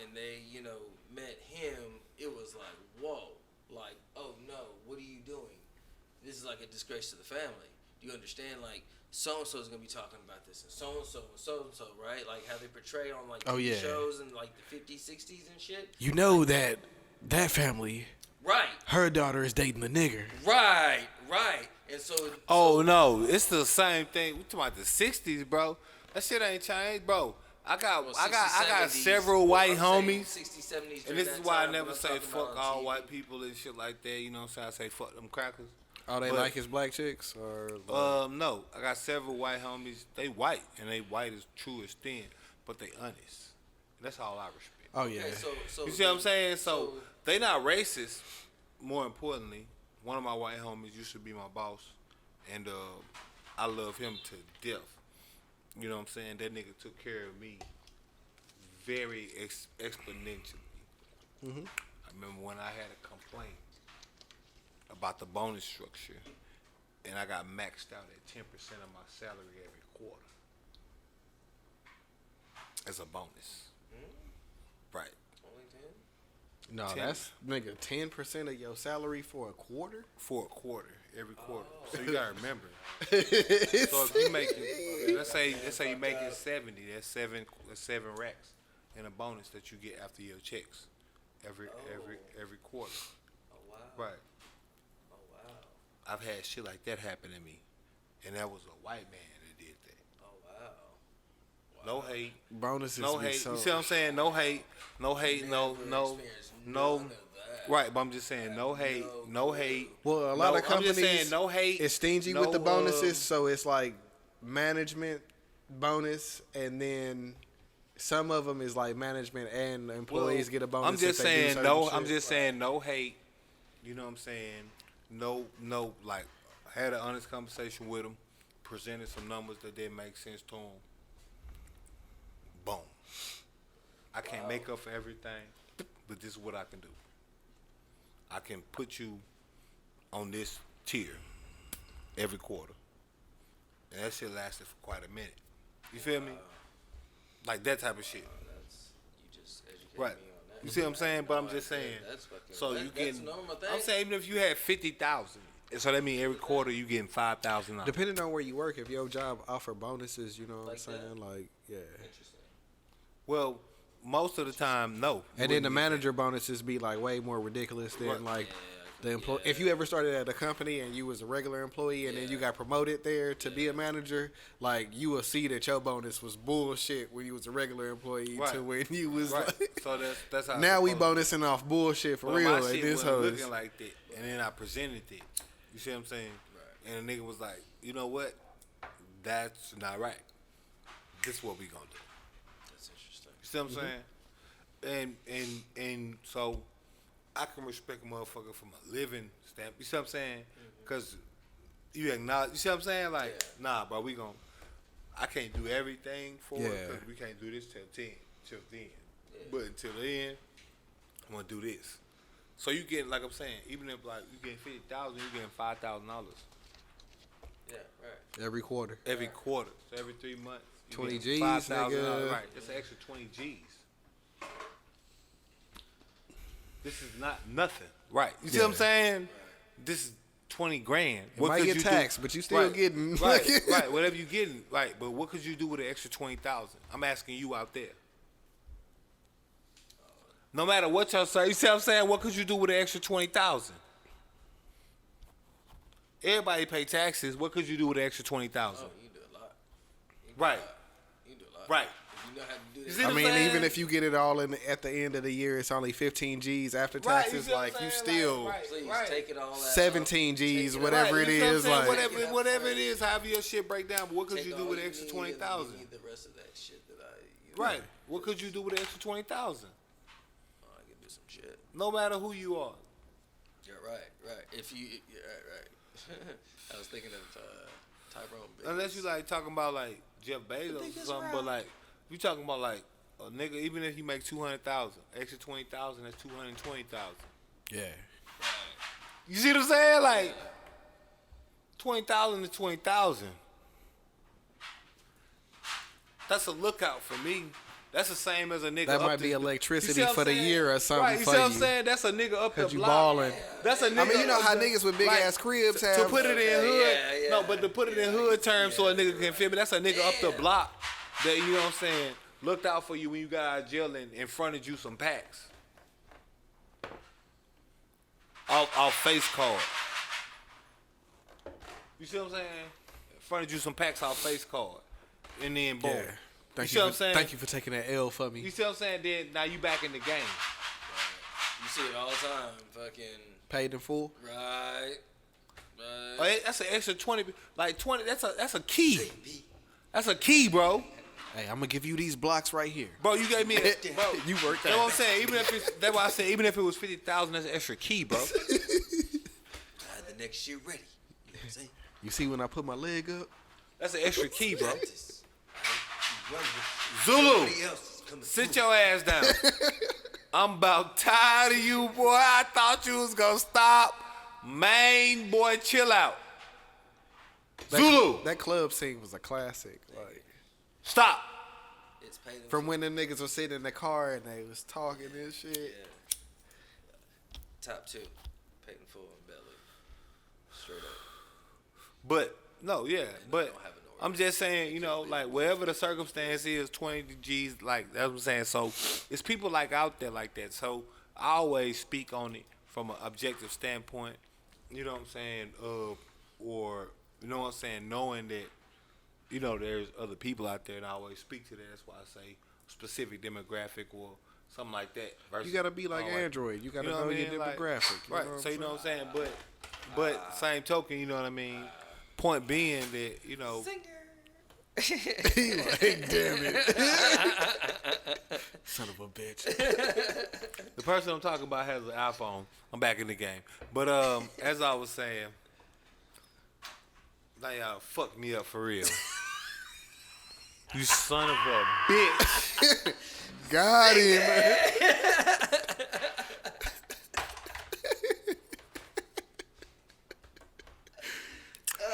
and they, you know, met him, it was like, whoa. Like, oh no, what are you doing? This is like a disgrace to the family. Do you understand? Like, so-and-so is going to be talking about this and so-and-so, right? Like how they portray on like TV shows in like the 50s, 60s and shit. You know that family, right? Her daughter is dating a nigger. Right. And so... no, it's the same thing. We talking about the 60s, bro. That shit ain't changed, bro. I got several white homies. 60s, 70s, and this is why I never say fuck all white people and shit like that. You know what I'm saying? I say fuck them crackers. Oh, they like his black chicks? Or no. I got several white homies. They white, and they white as true as thin, but they honest. That's all I respect. Oh, yeah. Okay, so you see what I'm saying? So they not racist. More importantly, one of my white homies used to be my boss, and I love him to death. You know what I'm saying? That nigga took care of me very exponentially. Mm-hmm. I remember when I had a complaint about the bonus structure, and I got maxed out at 10% of my salary every quarter as a bonus. Right. Only 10? No, 10. that's, nigga, 10% of your salary for a quarter? For a quarter, every quarter. So you gotta remember. So if you make it, let's say you make it 70, that's seven racks and a bonus that you get after your checks every quarter. Oh, wow. Right. Oh, wow. I've had shit like that happen to me, and that was a white man that did that. Oh, wow. No hate. Bonuses No be hate. so... You see what I'm saying? No hate. No hate. No. Right, but I'm just saying no hate. No hate. Well, a lot of companies I'm just saying no hate. is stingy with the bonuses, so it's like management bonus, and then some of them is like management and employees get a bonus. I'm just if they do saying certain no. shit. I'm just saying no hate. You know what I'm saying? No. Like, had an honest conversation with them, presented some numbers that didn't make sense to them. Boom. I can't make up for everything, but this is what I can do. I can put you on this tier every quarter. And that shit lasted for quite a minute. You feel me? Like that type of shit. You just educated Right. me on You see what I'm saying? But I'm just saying. That's fucking. So that's you getting. normal thing. I'm saying even if you had 50,000, so that means every quarter you getting $5,000. Depending on where you work, if your job offer bonuses, you know what I'm Like saying? that? Like, yeah. Interesting. Well, most of the time, no. And then the manager bonuses be like way more ridiculous than like the employee. If you ever started at a company and you was a regular employee and then you got promoted there to be a manager, like you will see that your bonus was bullshit when you was a regular employee to when you was like. So that's how. Now we bonusing off bullshit for real. My Like shit this wasn't hoe looking is. like that, and then I presented it. You see what I'm saying? Right. And the nigga was like, you know what? That's not right. This is what we gonna do. That's interesting. You see what I'm saying? And so I can respect a motherfucker from a living standpoint. You see what I'm saying? Because you acknowledge. You see what I'm saying? Like, nah, bro, we gonna. I can't do everything for it because we can't do this till then. Yeah. But until then, I'm gonna do this. So you get, like I'm saying, even if like you getting 50,000, you getting $5,000. Yeah, right. Every quarter. Every quarter, so every 3 months. 20 getting G's, $5,000. nigga. Right, that's an extra 20 G's. This is not nothing. Right. You see what I'm saying? Right. This is 20 grand. It might get taxed, but you still getting right. Whatever you getting, right. But what could you do with an extra 20,000? I'm asking you out there. No matter what y'all say, you see what I'm saying? What could you do with an extra 20,000? Everybody pay taxes. What could you do with an extra 20,000? Oh, you do a lot. Right. You do a lot. Right. If you know how to do You that. see I what mean, I'm saying? even if you get it all in at the end of the year, it's only 15 G's after taxes. see what I'm Like you saying? still Like, Please right. take it all out. 17 G's, Take it whatever Right, it you see is. what I'm Like saying? Whatever it is, however your shit break down. But what could Take you do all with an you extra need, 20,000? and you need the rest of that shit that Right. What could you do with an extra 20,000? Oh, I can do some shit. No matter who you are. You're right. If you, yeah, right. I was thinking of Tyrone. Unless you like talking about like Jeff Bezos or something, but like you talking about like a nigga, even if you make 200,000, extra 20,000, that's 220,000. yeah. You see what I'm saying? Like 20,000 to 20,000. That's a lookout for me. That's the same as a nigga. That up might the, be you electricity see what for I'm the saying? year or something Right, you for see what I'm you. saying? That's a nigga up the Cause you block. balling. That's a nigga. I mean, you know how up the- niggas with big ass cribs have. to put it in hood. Yeah. No, but to put it in hood terms so a nigga can feel me. That's a nigga up the block that, you know what I'm saying, looked out for you when you got out of jail and fronted you some packs. Off face card. You see what I'm saying? Fronted you some packs off face card. And then boom. Yeah. You see what I'm saying? Thank you for taking that L for me. You see what I'm saying? Then now you back in the game. You see it all the time. Fucking. Paid in full. Right. Oh, that's an extra 20. Like 20. That's a key. That's a key, bro. Hey, I'm gonna give you these blocks right here. Bro, you gave me a. Bro, You worked you know what I'm that. saying? Even if it's that's why I said even if it was 50,000, that's an extra key, bro. The next shit ready. You know what I'm saying? You see when I put my leg up? That's an extra key, bro. Practice. Alright? Zulu, Everybody else is coming sit through. your ass down. I'm about tired of you, boy. I thought you was gonna stop. Main boy, chill out. Zulu, That club scene was a classic. Like stop. It's paid in from when the niggas were sitting in the car and they was talking and shit. Yeah. Top 2. Paid in full and belly. Straight up. But no, yeah, but don't have an order. I'm just saying, you know, like wherever the circumstance is, 20 G's, like that's what I'm saying. So it's people like out there like that. So I always speak on it from an objective standpoint. You know what I'm saying? Or you know what I'm saying? Knowing that, you know, there's other people out there, and I always speak to that. That's why I say specific demographic or something like that. You gotta be like Android. You gotta know, what I your mean? Like, demographic. right. So you know what I'm saying? But same token, you know what I mean? Point being that, you know, He like, damn it. Son of a bitch. the person I'm talking about has an iPhone. I'm back in the game. But as I was saying, now y'all fucked me up for real. You son of a bitch. Got him.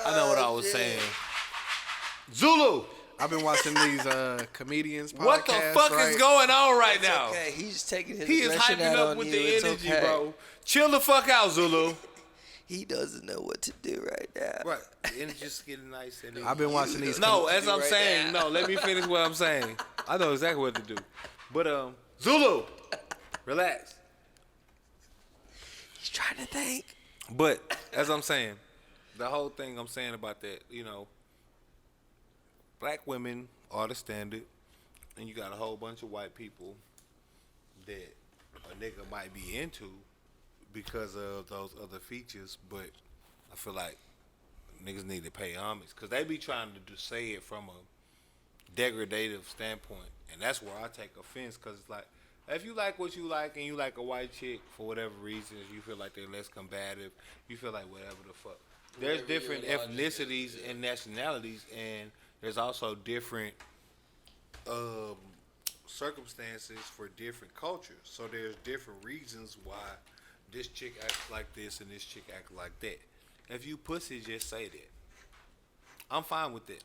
I know what I was saying. Zulu. I I've been watching these comedians podcasts. What the fuck is going on right It's now? okay. He's just taking his He is aggression hyping out up on with you. the It's energy, okay. bro. Chill the fuck out, Zulu. He doesn't know what to do right now. Right. The energy's getting nice. And I've been watching these. No, as do I'm right saying, now. no, let me finish what I'm saying. I know exactly what to do. But, Zulu, relax. He's trying to think. But, as I'm saying, the whole thing I'm saying about that, black women are the standard, and you got a whole bunch of white people that a nigga might be into because of those other features, but I feel like niggas need to pay homage because they be trying to say it from a degradative standpoint, and that's where I take offense because it's like, if you like what you like and you like a white chick for whatever reasons, you feel like they're less combative, you feel like whatever the fuck. There's different ethnicities and nationalities, and there's also different circumstances for different cultures. So there's different reasons why this chick acts like this and this chick acts like that. If you pussy, just say that. I'm fine with that.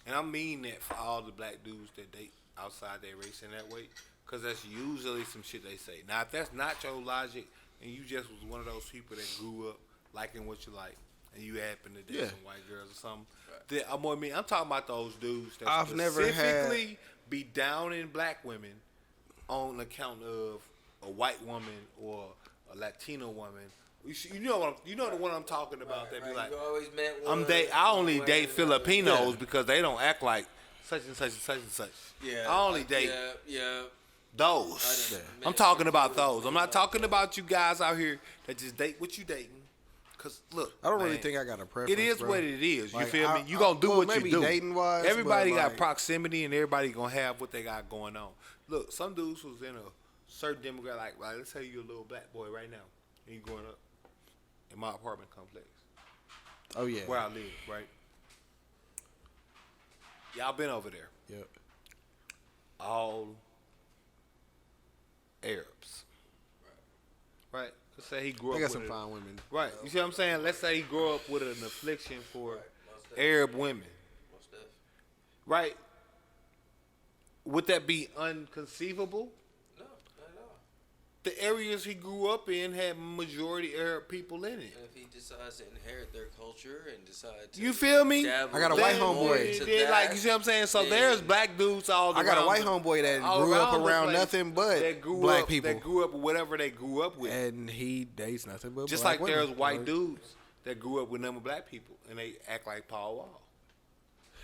And I mean that for all the black dudes that date outside their race in that way, because that's usually some shit they say. Now, if that's not your logic and you just was one of those people that grew up liking what you like and you happen to date some white girls or something, then I'm talking about those dudes that I've never specifically be down in black women on account of a white woman or a Latino woman. You know the one I'm talking about. That be like, you always met one, I only date Filipinos because they don't act like such and such and such and such. Yeah, I only date those. I'm talking about those. I'm not talking about you guys out here that just date what you dating. Cause look, I don't really think I got a preference. It is bro. what it is. You Like, feel me? You gonna do what you do. Dating-wise, everybody but got like, proximity, and everybody gonna have what they got going on. Look, some dudes was in a certain demographic. Like let's say you're a little black boy right now, and you growing up in my apartment complex. Oh yeah, where I live, right? Y'all been over there. Yep. All Arabs. Right. Let's say he grew up They got with some fine women. Right. You see what I'm saying? Let's say he grew up with an affliction for Arab women. Right. Would that be unconceivable? No, not at all. The areas he grew up in had majority Arab people in it. And if he decides to inherit their culture and decide to, you feel me? I got a white homeboy. Like you see what I'm saying? So there's black dudes all around. I got a white homeboy that grew up around nothing but black people. That grew up with whatever they grew up with. And he dates nothing but just black like there's women. white dudes that grew up with nothing but black people and they act like Paul Wall.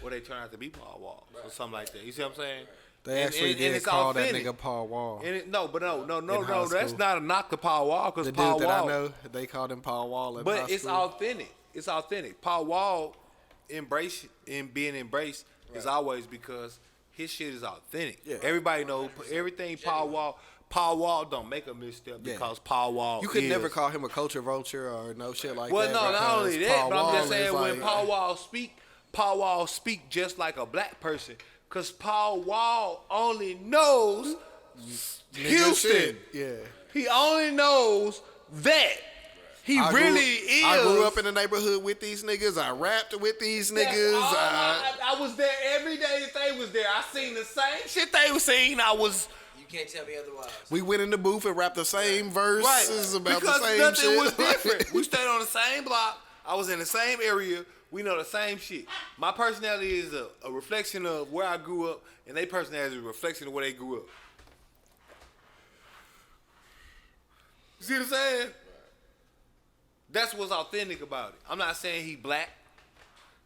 Or they turn out to be Paul Wall or something like that. You see what I'm saying? They actually did call that nigga Paul Wall. No, that's not a knock to Paul Wall because the Paul dude that Wall. I know, they called him Paul Wall. In but high it's school. authentic. It's authentic. Paul Wall being embraced is always because his shit is authentic. Yeah. Everybody knows everything. Paul Wall don't make a misstep because Paul Wall. You could never call him a culture vulture or no shit like that. Well, no, not only that, but I'm just saying like, when Paul Wall speak just like a black person. Because Paul Wall only knows Houston. Yeah. He only knows that. He really is. I grew up in the neighborhood with these niggas. I rapped with these niggas. I was there every day that they was there. I seen the same shit they was seeing. You can't tell me otherwise. We went in the booth and rapped the same verses about because the same nothing shit. was different. We stayed on the same block. I was in the same area. We know the same shit. My personality is a reflection of where I grew up, and their personality is a reflection of where they grew up. You see what I'm saying? That's what's authentic about it. I'm not saying he black.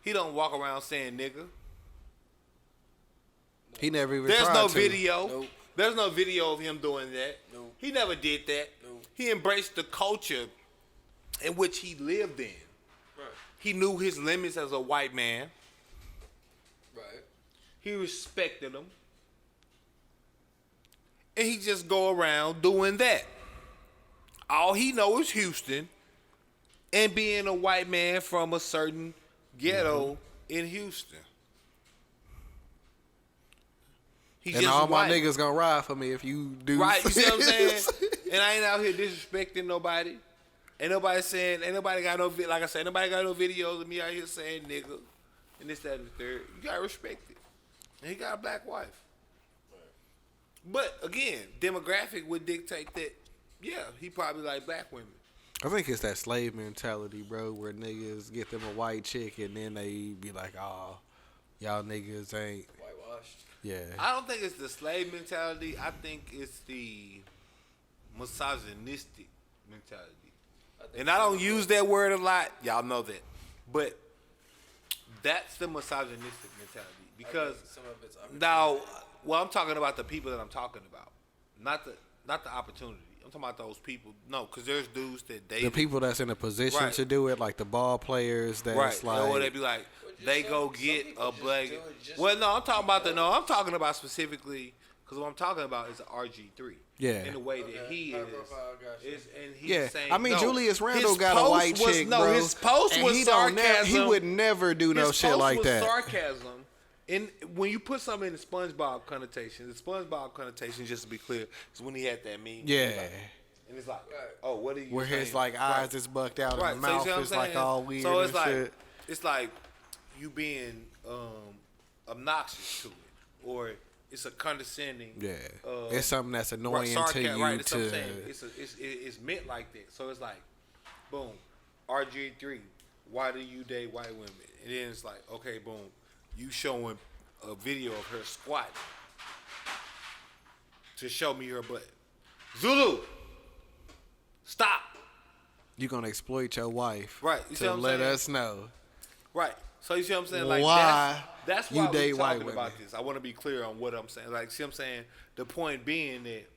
He don't walk around saying nigga. He never even There's tried no to. video. Nope. There's no video of him doing that. Nope. He never did that. Nope. He embraced the culture in which he lived in. He knew his limits as a white man. Right. He respected them. And he just go around doing that. All he know is Houston and being a white man from a certain ghetto in Houston. He's And just all white. my niggas gonna ride for me if you do. Right, you see what I'm saying? And I ain't out here disrespecting nobody. Ain't nobody got no videos of me out here saying nigga and this, that, and the third. You gotta respect it. And he got a black wife. But again, demographic would dictate that. Yeah, he probably like black women. I think it's that slave mentality, bro, where niggas get them a white chick and then they be like, oh, y'all niggas ain't. Whitewashed. Yeah. I don't think it's the slave mentality. I think it's the misogynistic mentality. And I don't use that word a lot. Y'all know that. But that's the misogynistic mentality. Because some of it's now, well, I'm talking about the people that I'm talking about. Not the opportunity. I'm talking about those people. No, because there's dudes that they... The people that's in a position Right. to do it, like the ball players that's right. like... Or they be like, they go get a black... just- Well, no, I'm talking about I'm talking about specifically... Because what I'm talking about is RG3. Yeah. In the way that he High is. profile, gotcha. And he's Yeah, saying, I mean, no, Julius Randle his got a post white was, chick, no, bro. his post and was he don't sarcasm. he would never do no His shit post like was that. sarcasm. And when you put something in the SpongeBob connotation, the SpongeBob connotation, just to be clear, is when he had that meme. Yeah. And it's like, Right. oh, what are you Where his saying? like eyes is bucked out Right. and the So you mouth see what I'm is like saying? all weird So it's and like, shit. it's like you being obnoxious to it, or it's a condescending. Yeah. It's something that's Right, annoying to sarcasm, you right, that's what I'm to... saying. It's meant like that. So it's like, boom, RG3, why do you date white women? And then it's like, okay, boom, you showing a video of her squatting to show me her butt. Zulu, stop. You gonna exploit your wife, Right, you see to what I'm let saying? us know. Right. So you see what I'm saying? Like Why that's you why date we're white talking about women. this. I want to be clear on what I'm saying. Like, see what I'm saying? The point being that,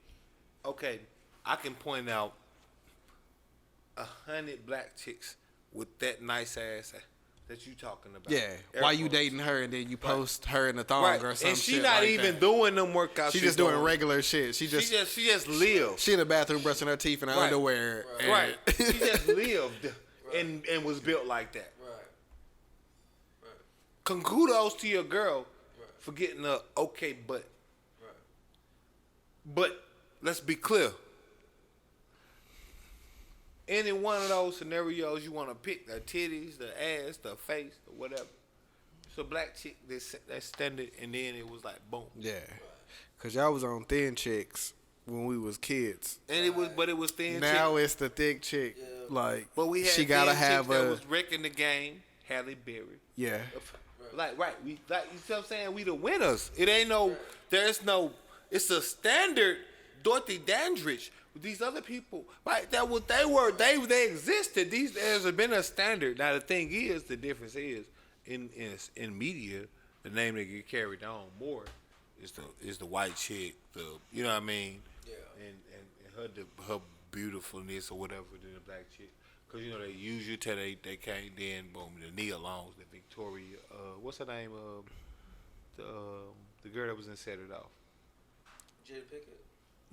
okay, I can point out 100 black chicks with that nice ass that you talking about. Yeah. Air Why you quotes. dating her and then you post her in the thong Right. or some And she shit not like even that. doing them workouts. She she's just doing regular shit. She She just lived. She in the bathroom brushing her teeth in her Right. underwear. and- Right. She just lived and was built like that. Right. Kudos to your girl for getting a okay butt. Right. But let's be clear. Any one of those scenarios you want to pick, the titties, the ass, the face, or whatever. It's a black chick that's standard, and then it was like boom. Yeah. Cause y'all was on thin chicks when we was kids. And it was thin Now chick. it's the thick chick. Yeah. Like, But we had she gotta thin have chicks that a was wrecking the game. Halle Berry. yeah. Like right, we like you see what I'm saying? We the winners. It ain't no, there's no. It's a standard. Dorothy Dandridge. These other people, right? That what they were. They existed. There's been a standard. Now the thing is, the difference is in media, the name that get carried on more is the white chick. You know what I mean? Yeah. And her beautifulness or whatever than the black chick. Cause you know they use you till they can't. Then boom, the Nia Longs, the Victoria. What's her name? The girl that was in Set It Off. Jada Pickett.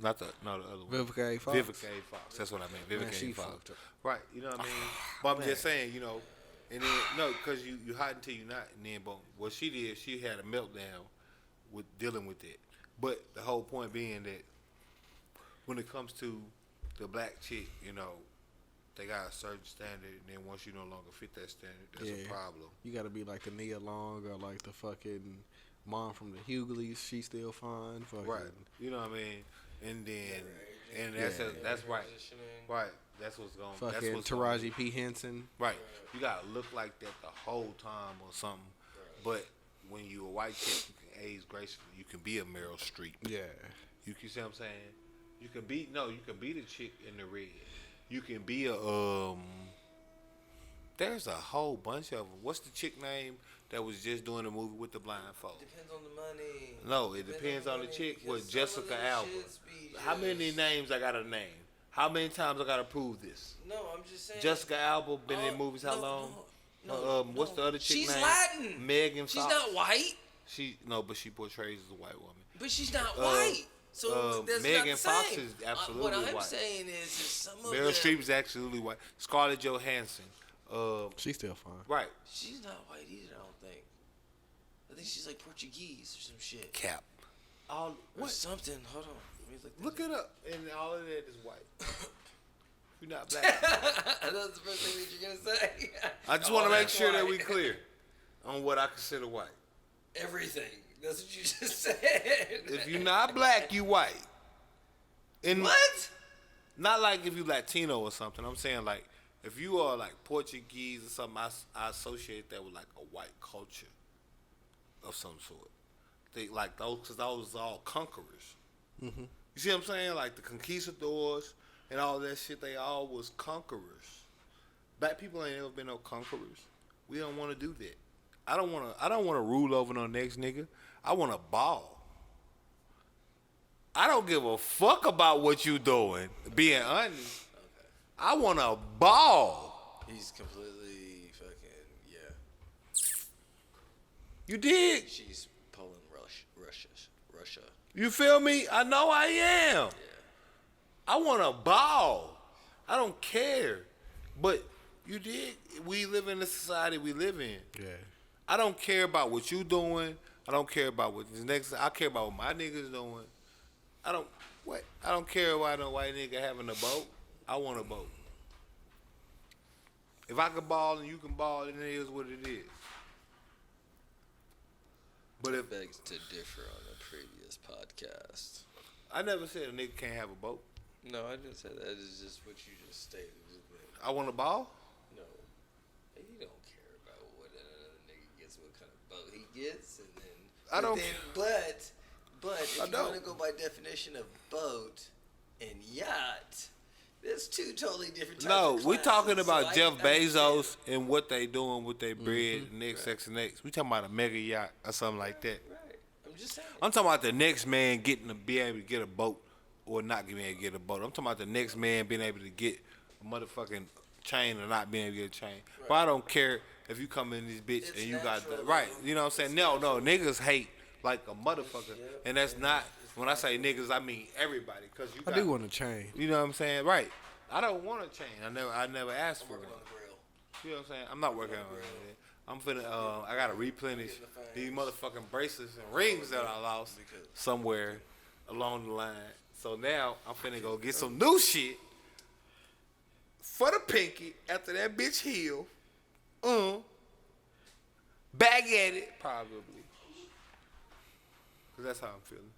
Not the other one. Vivica A. Fox. Vivica A. Fox. That's what I meant. Man, Vivica she A. Fox. fucked up. Right. You know what I mean? But I'm just saying, you know, and then no, because you hide until you're not, and then boom. What she did, she had a meltdown with dealing with it. But the whole point being that when it comes to the black chick, you know, they got a certain standard, and then once you no longer fit that standard, that's a problem. You gotta be like the Nia Long or like the fucking mom from the Hughleys. She still fine. Fucking. Right. You know what I mean? And then, and that's right. Transitioning. Right. That's what's going. That's Fucking what's gonna Taraji P. Henson. Right. You gotta look like that the whole time or something. But when you a white chick, you can age gracefully. You can be a Meryl Streep. Yeah. You see what I'm saying? You can be the chick in the red. You can be a there's a whole bunch of them. What's the chick name that was just doing a movie with the blindfold? Depends on the money. No, it depends on the chick. because With some of Jessica them Alba. shits be How many just- names I gotta name? How many times I gotta prove this? No, I'm just saying. Jessica Alba been in Oh, movies how no, long? no, What's the other chick She's name? Latin. Megan She's Fox. not white, But she portrays as a white woman. but she's not white. So that's Megan not the Fox same. is absolutely What I'm white. saying is some of Meryl them. Streep is absolutely white. Scarlett Johansson. She's still fine. Right. She's not white either. I don't think. I think she's like Portuguese or some shit. Cap. All Or what? something. Hold on. Let me Look it up, and all of that is white. You're not black. That's the first thing that you're gonna say. I just Oh, want to make that's sure that white. we clear on what I consider white. Everything. That's what you just said. If you're not black, you white. And What? not like if you Latino or something. I'm saying like if you are like Portuguese or something, I associate that with like a white culture of some sort. They like those because those are all conquerors. Mm-hmm. You see what I'm saying? Like the conquistadors and all that shit. They all was conquerors. Black people ain't ever been no conquerors. We don't want to do that. I don't want to rule over no next nigga. I want to ball. I don't give a fuck about what you doing. Being honest, okay. I want to ball. He's completely fucking You dig? She's Poland, Russia. You feel me? I know I am. Yeah. I want to ball. I don't care. But you dig? We live in the society we live in. Yeah. I don't care about what you doing. I don't care about what the next. I care about what my niggas doing. I don't care why no white nigga having a boat. I want a boat. If I can ball and you can ball, then it is what it is. But if Begs to differ on the previous podcast. I never said a nigga can't have a boat. No, I didn't say that. It's just what you just stated. I want a ball. No, you don't care about what another nigga gets, what kind of boat he gets, and then I don't. But if you want to go by definition of boat and yacht, there's two totally different types of classes. We talking about So Jeff I Bezos and what they doing with their bread, next X and X. We talking about a mega yacht or something like that. Right. I'm just saying. I'm talking about the next man getting to be able to get a boat or not being able to get a boat. I'm talking about the next man being able to get a motherfucking chain or not being able to get a chain. Right. But I don't care if you come in this bitch and you got the right. You know what I'm saying? No, niggas hate like a motherfucker, and that's not. When I say niggas, I mean everybody. Cause you got, I do want a chain. You know what I'm saying? Right. I don't want a chain. I never asked for it. You know what I'm saying? I'm not working on it. I'm finna. I gotta replenish these motherfucking bracelets and rings that I lost somewhere along the line. So now I'm finna go get some new shit for the pinky after that bitch heal. Back at it probably. Cause that's how I'm feeling.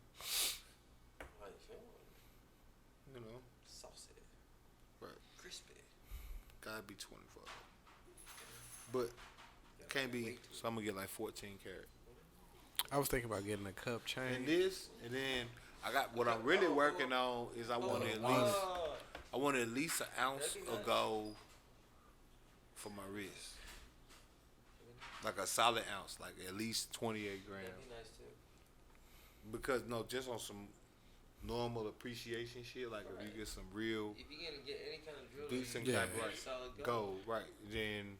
How you feeling? You know. Saucy. Right. Crispy. Gotta be 24. But can't be. So I'm gonna get like 14 karat. I was thinking about getting a cup chain. And then I got what I'm really working on is I want at least an ounce of gold for my wrist. Like a solid ounce, like at least 28 grams. That'd be nice too. Because just on some normal appreciation shit, like if you get some real if you're gonna get any kind of jewelry, decent type right, solid gold, right? Then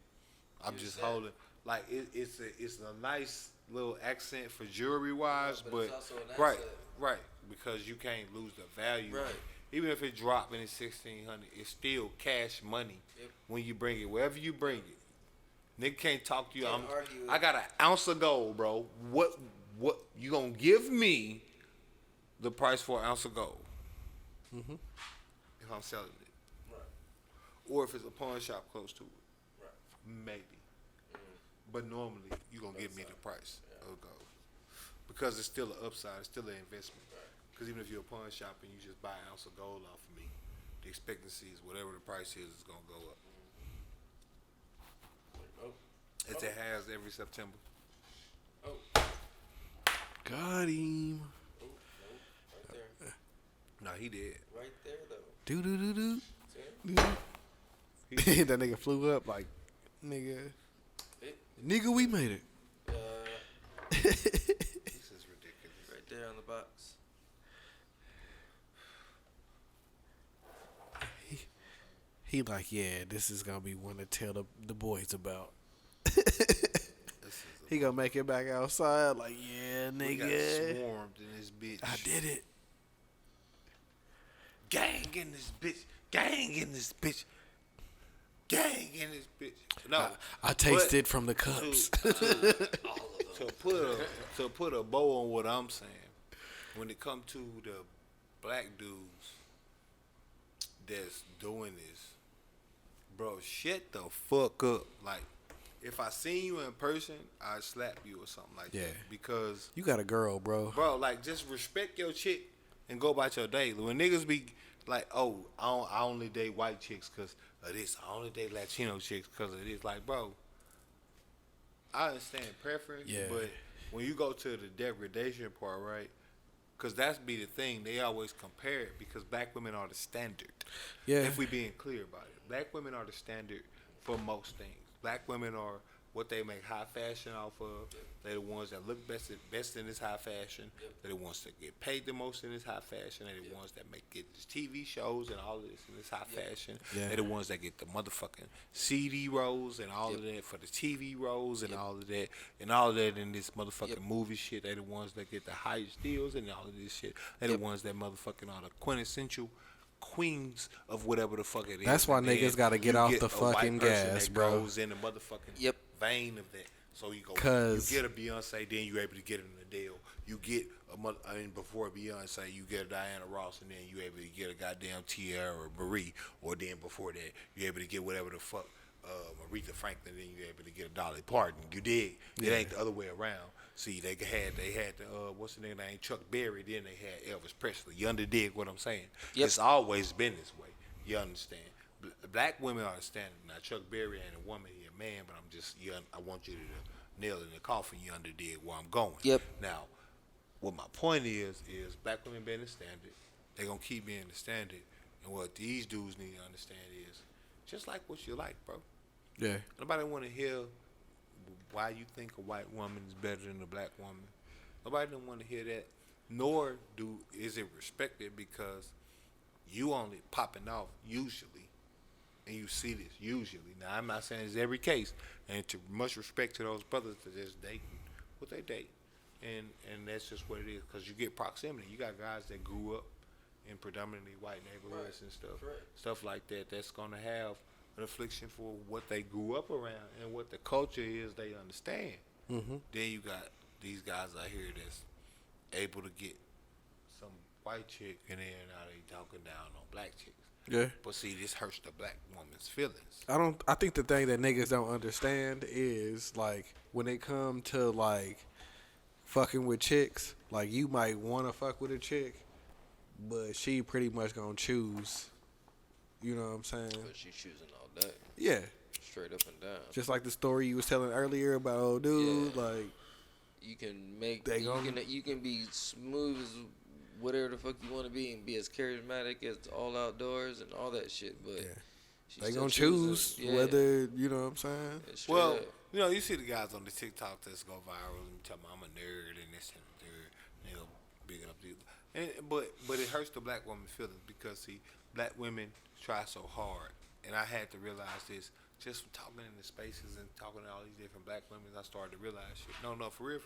I'm just holding like it's a nice little accent for jewelry wise, but it's also an right, asset. right, because you can't lose the value. Right. Even if it dropped in 1,600, it's still cash money when you bring it wherever you bring it. Nigga can't talk to you. I got an ounce of gold, bro. What you gonna give me the price for an ounce of gold? Mm-hmm. If I'm selling it. Right. Or if it's a pawn shop close to it. Right. Maybe. But normally you gonna give me the price of gold. Because it's still an upside, it's still an investment. Because even if you're a pawn shop and you just buy an ounce of gold off of me, the expectancy is whatever the price is gonna go up. As it has every September. Got him. Right there. No, he did. Right there though. Do. See? That nigga flew up like, nigga, we made it. This is ridiculous. Right there on the box. He like, yeah, this is gonna be one to tell the boys about. He gonna make it back outside like, yeah, nigga. We got swarmed in this bitch. I did it. Gang in this bitch. Gang in this bitch. Gang in this bitch. No, I tasted from the cups. To put a bow on what I'm saying, when it comes to the black dudes that's doing this, bro, shut the fuck up. Like, if I seen you in person, I'd slap you or something like that. Because you got a girl, bro. Like just respect your chick and go about your day. When niggas be like, oh, I only date white chicks because of this. I only date Latino chicks because of this. Like, bro, I understand preference, but when you go to the degradation part, right? Because that's be the thing. They always compare it because black women are the standard. Yeah. If we being clear about it. Black women are the standard for most things. Black women are what they make high fashion off of. They're the ones that look best in this high fashion. They're the ones that get paid the most in this high fashion. They're the ones that get these TV shows and all of this in this high fashion. They're the ones that get the motherfucking CD roles and all of that for the TV roles and all of that. And all of that in this motherfucking movie shit. They're the ones that get the highest deals and all of this shit. They're the ones that motherfucking are the quintessential queens of whatever the fuck it is. That's why niggas gotta get off the fucking gas, bro. Goes in the motherfucking vein of that. So you go, you get a Beyonce, then you're able to get in the deal. You get before Beyonce, you get a Diana Ross, and then you able to get a goddamn Tierra or Marie, or then before that, you're able to get whatever the fuck Aretha Franklin, then you're able to get a Dolly Parton. You dig? It ain't the other way around. See, they had the what's the name? Chuck Berry. Then they had Elvis Presley. You dig what I'm saying? It's always been this way. You understand? Black women are the standard. Now Chuck Berry ain't a woman, he a man, but I'm just I want you to nail in the coffin. You dig where I'm going? Yep. Now, what my point is black women being the standard. They gonna keep being the standard. And what these dudes need to understand is just like what you like, bro. Yeah. Nobody want to hear why you think a white woman is better than a black woman. Nobody don't want to hear that. Nor is it respected because you only popping off usually, and you see this usually. Now I'm not saying it's every case, and to much respect to those brothers that just dating what they date, and that's just what it is. Because you get proximity. You got guys that grew up in predominantly white neighborhoods and stuff like that. That's gonna have an affliction for what they grew up around and what the culture is they understand. Mm-hmm. Then you got these guys out here that's able to get some white chick and then now they talking down on black chicks. Yeah. But see, this hurts the black woman's feelings. I think the thing that niggas don't understand is like when it come to like fucking with chicks, like you might want to fuck with a chick, but she pretty much gonna choose. You know what I'm saying? But she's choosing all day. Yeah. Straight up and down. Just like the story you was telling earlier about old dude, like you can be smooth as whatever the fuck you want to be and be as charismatic as all outdoors and all that shit, but they gonna choose whether, you know what I'm saying? Well, you know, you see the guys on the TikTok that's go viral and tell me I'm a nerd and this and the third, and they'll big up these. But it hurts the black woman's feelings because see, black women try so hard, and I had to realize this just from talking in the spaces and talking to all these different black women. I started to realize shit. No, for real.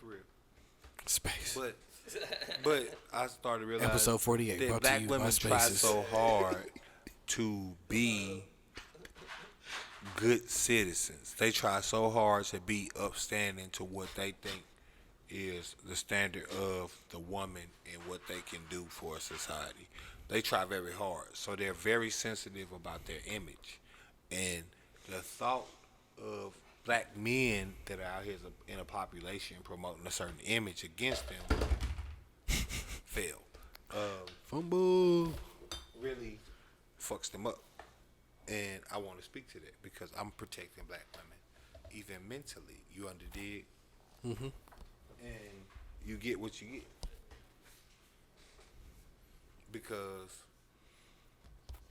Space. But I started to realize episode 48 that brought black to you women by try Spaces. so hard to be good citizens. They try so hard to be upstanding to what they think is the standard of the woman and what they can do for a society. They try very hard. So they're very sensitive about their image. And the thought of black men that are out here in a population promoting a certain image against them failed. Fumble. Really fucks them up. And I want to speak to that because I'm protecting black women, even mentally. You dig? Mm-hmm. And you get what you get. Because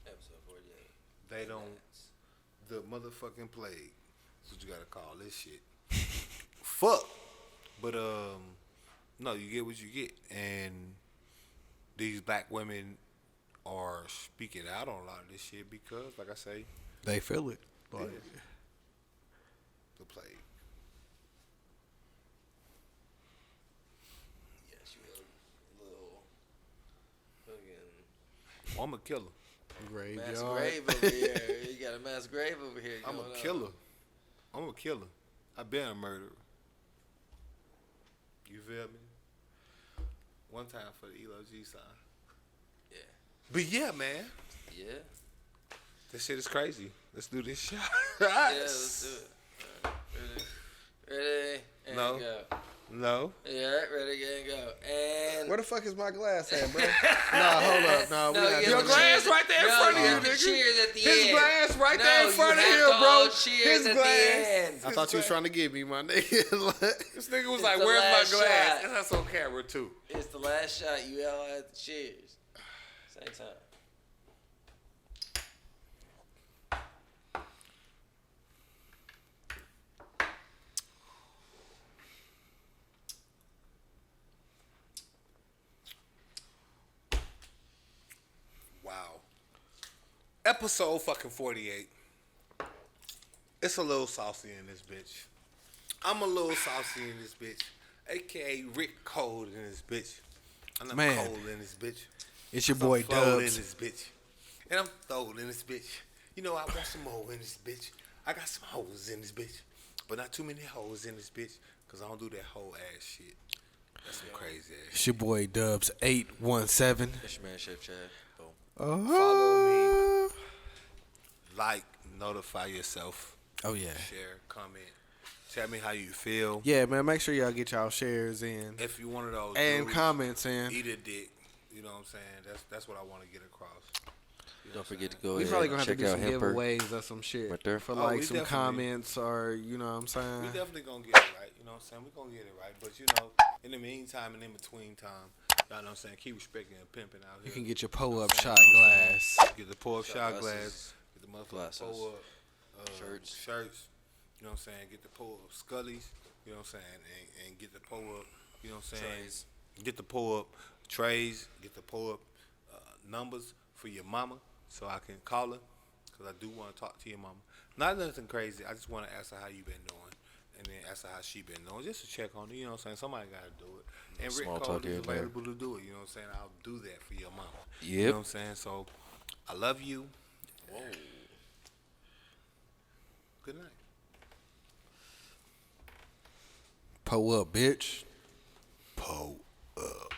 episode 48. They don't, the motherfucking plague. That's what you gotta call this shit. Fuck. But no, you get what you get. And these black women are speaking out on a lot of this shit because, like I say, they feel it. Like the plague. Yes, you have a little fucking. Well, I'm a killer. Graveyard. Mass grave over here. You got a mass grave over here. I'm a killer. I'm a killer. I've been a murderer. You feel me? One time for the ELO G sign. Yeah. But yeah, man. Yeah. This shit is crazy. Let's do this shit. Yeah, let's do it. Ready and No. go. No. Yeah, ready and go. And Where the fuck is my glass at, bro? Nah, hold up. Nah, we No, not you doing Your have that. glass right there in front of you you, have to nigga. cheers at the His end. glass right No, there in you front of have him, to bro. all cheers His at glass. the end. I thought you was trying to get me, my nigga. This nigga was It's like, the "Where's my last glass?" shot. And that's on camera too. It's the last shot. You all have to cheers. Same time. Wow. Episode fucking 48. It's a little saucy in this bitch. I'm a little saucy in this bitch. AKA Rick Cold in this bitch. And I'm Man. cold in this bitch. It's your I'm boy flow in Dubz. this bitch. And I'm throwed in this bitch. You know, I want some more in this bitch. I got some hoes in this bitch. But not too many hoes in this bitch. Because I don't do that whole ass shit. That's some crazy ass It's your boy Dubz 817. It's your man, Chef Chad. Boom. Follow me. Like, notify yourself. Oh yeah. Share, comment. Tell me how you feel. Yeah, man. Make sure y'all get y'all shares in If you one of those and dudes, comments in. eat a dick. You know what I'm saying? That's what I want to get across. You know Don't what I'm forget to saying? go We ahead probably and gonna have to check do out some Hemper. giveaways or some shit Right there. for Oh, like we some definitely- comments or you know what I'm saying. We definitely gonna get it right. You know what I'm saying? We gonna get it right. But you know, in the meantime and in between time, y'all know what I'm saying? Keep respecting and pimping out here. You can get your pull up You know shot what I'm saying? glass. Get the pull-up Shot shot glasses, glass. Get the motherfucking glasses, pull-up shirts. You know what I'm saying? Get the pull-up scullies. You know what I'm saying? And get the pull-up. You know what I'm saying? Trays. Get the pull-up trays. Get the pull-up numbers for your mama so I can call her because I do want to talk to your mama. Not nothing crazy. I just want to ask her how you been doing. And then ask her how she been doing. Just to check on her. You know what I'm saying? Somebody got to do it. And Rick Small Cole talk is here and there. available to do it. You know what I'm saying? I'll do that for your mama. You Yep. know what I'm saying? So, I love you. Whoa. Good night. Pull up, bitch. Pull up.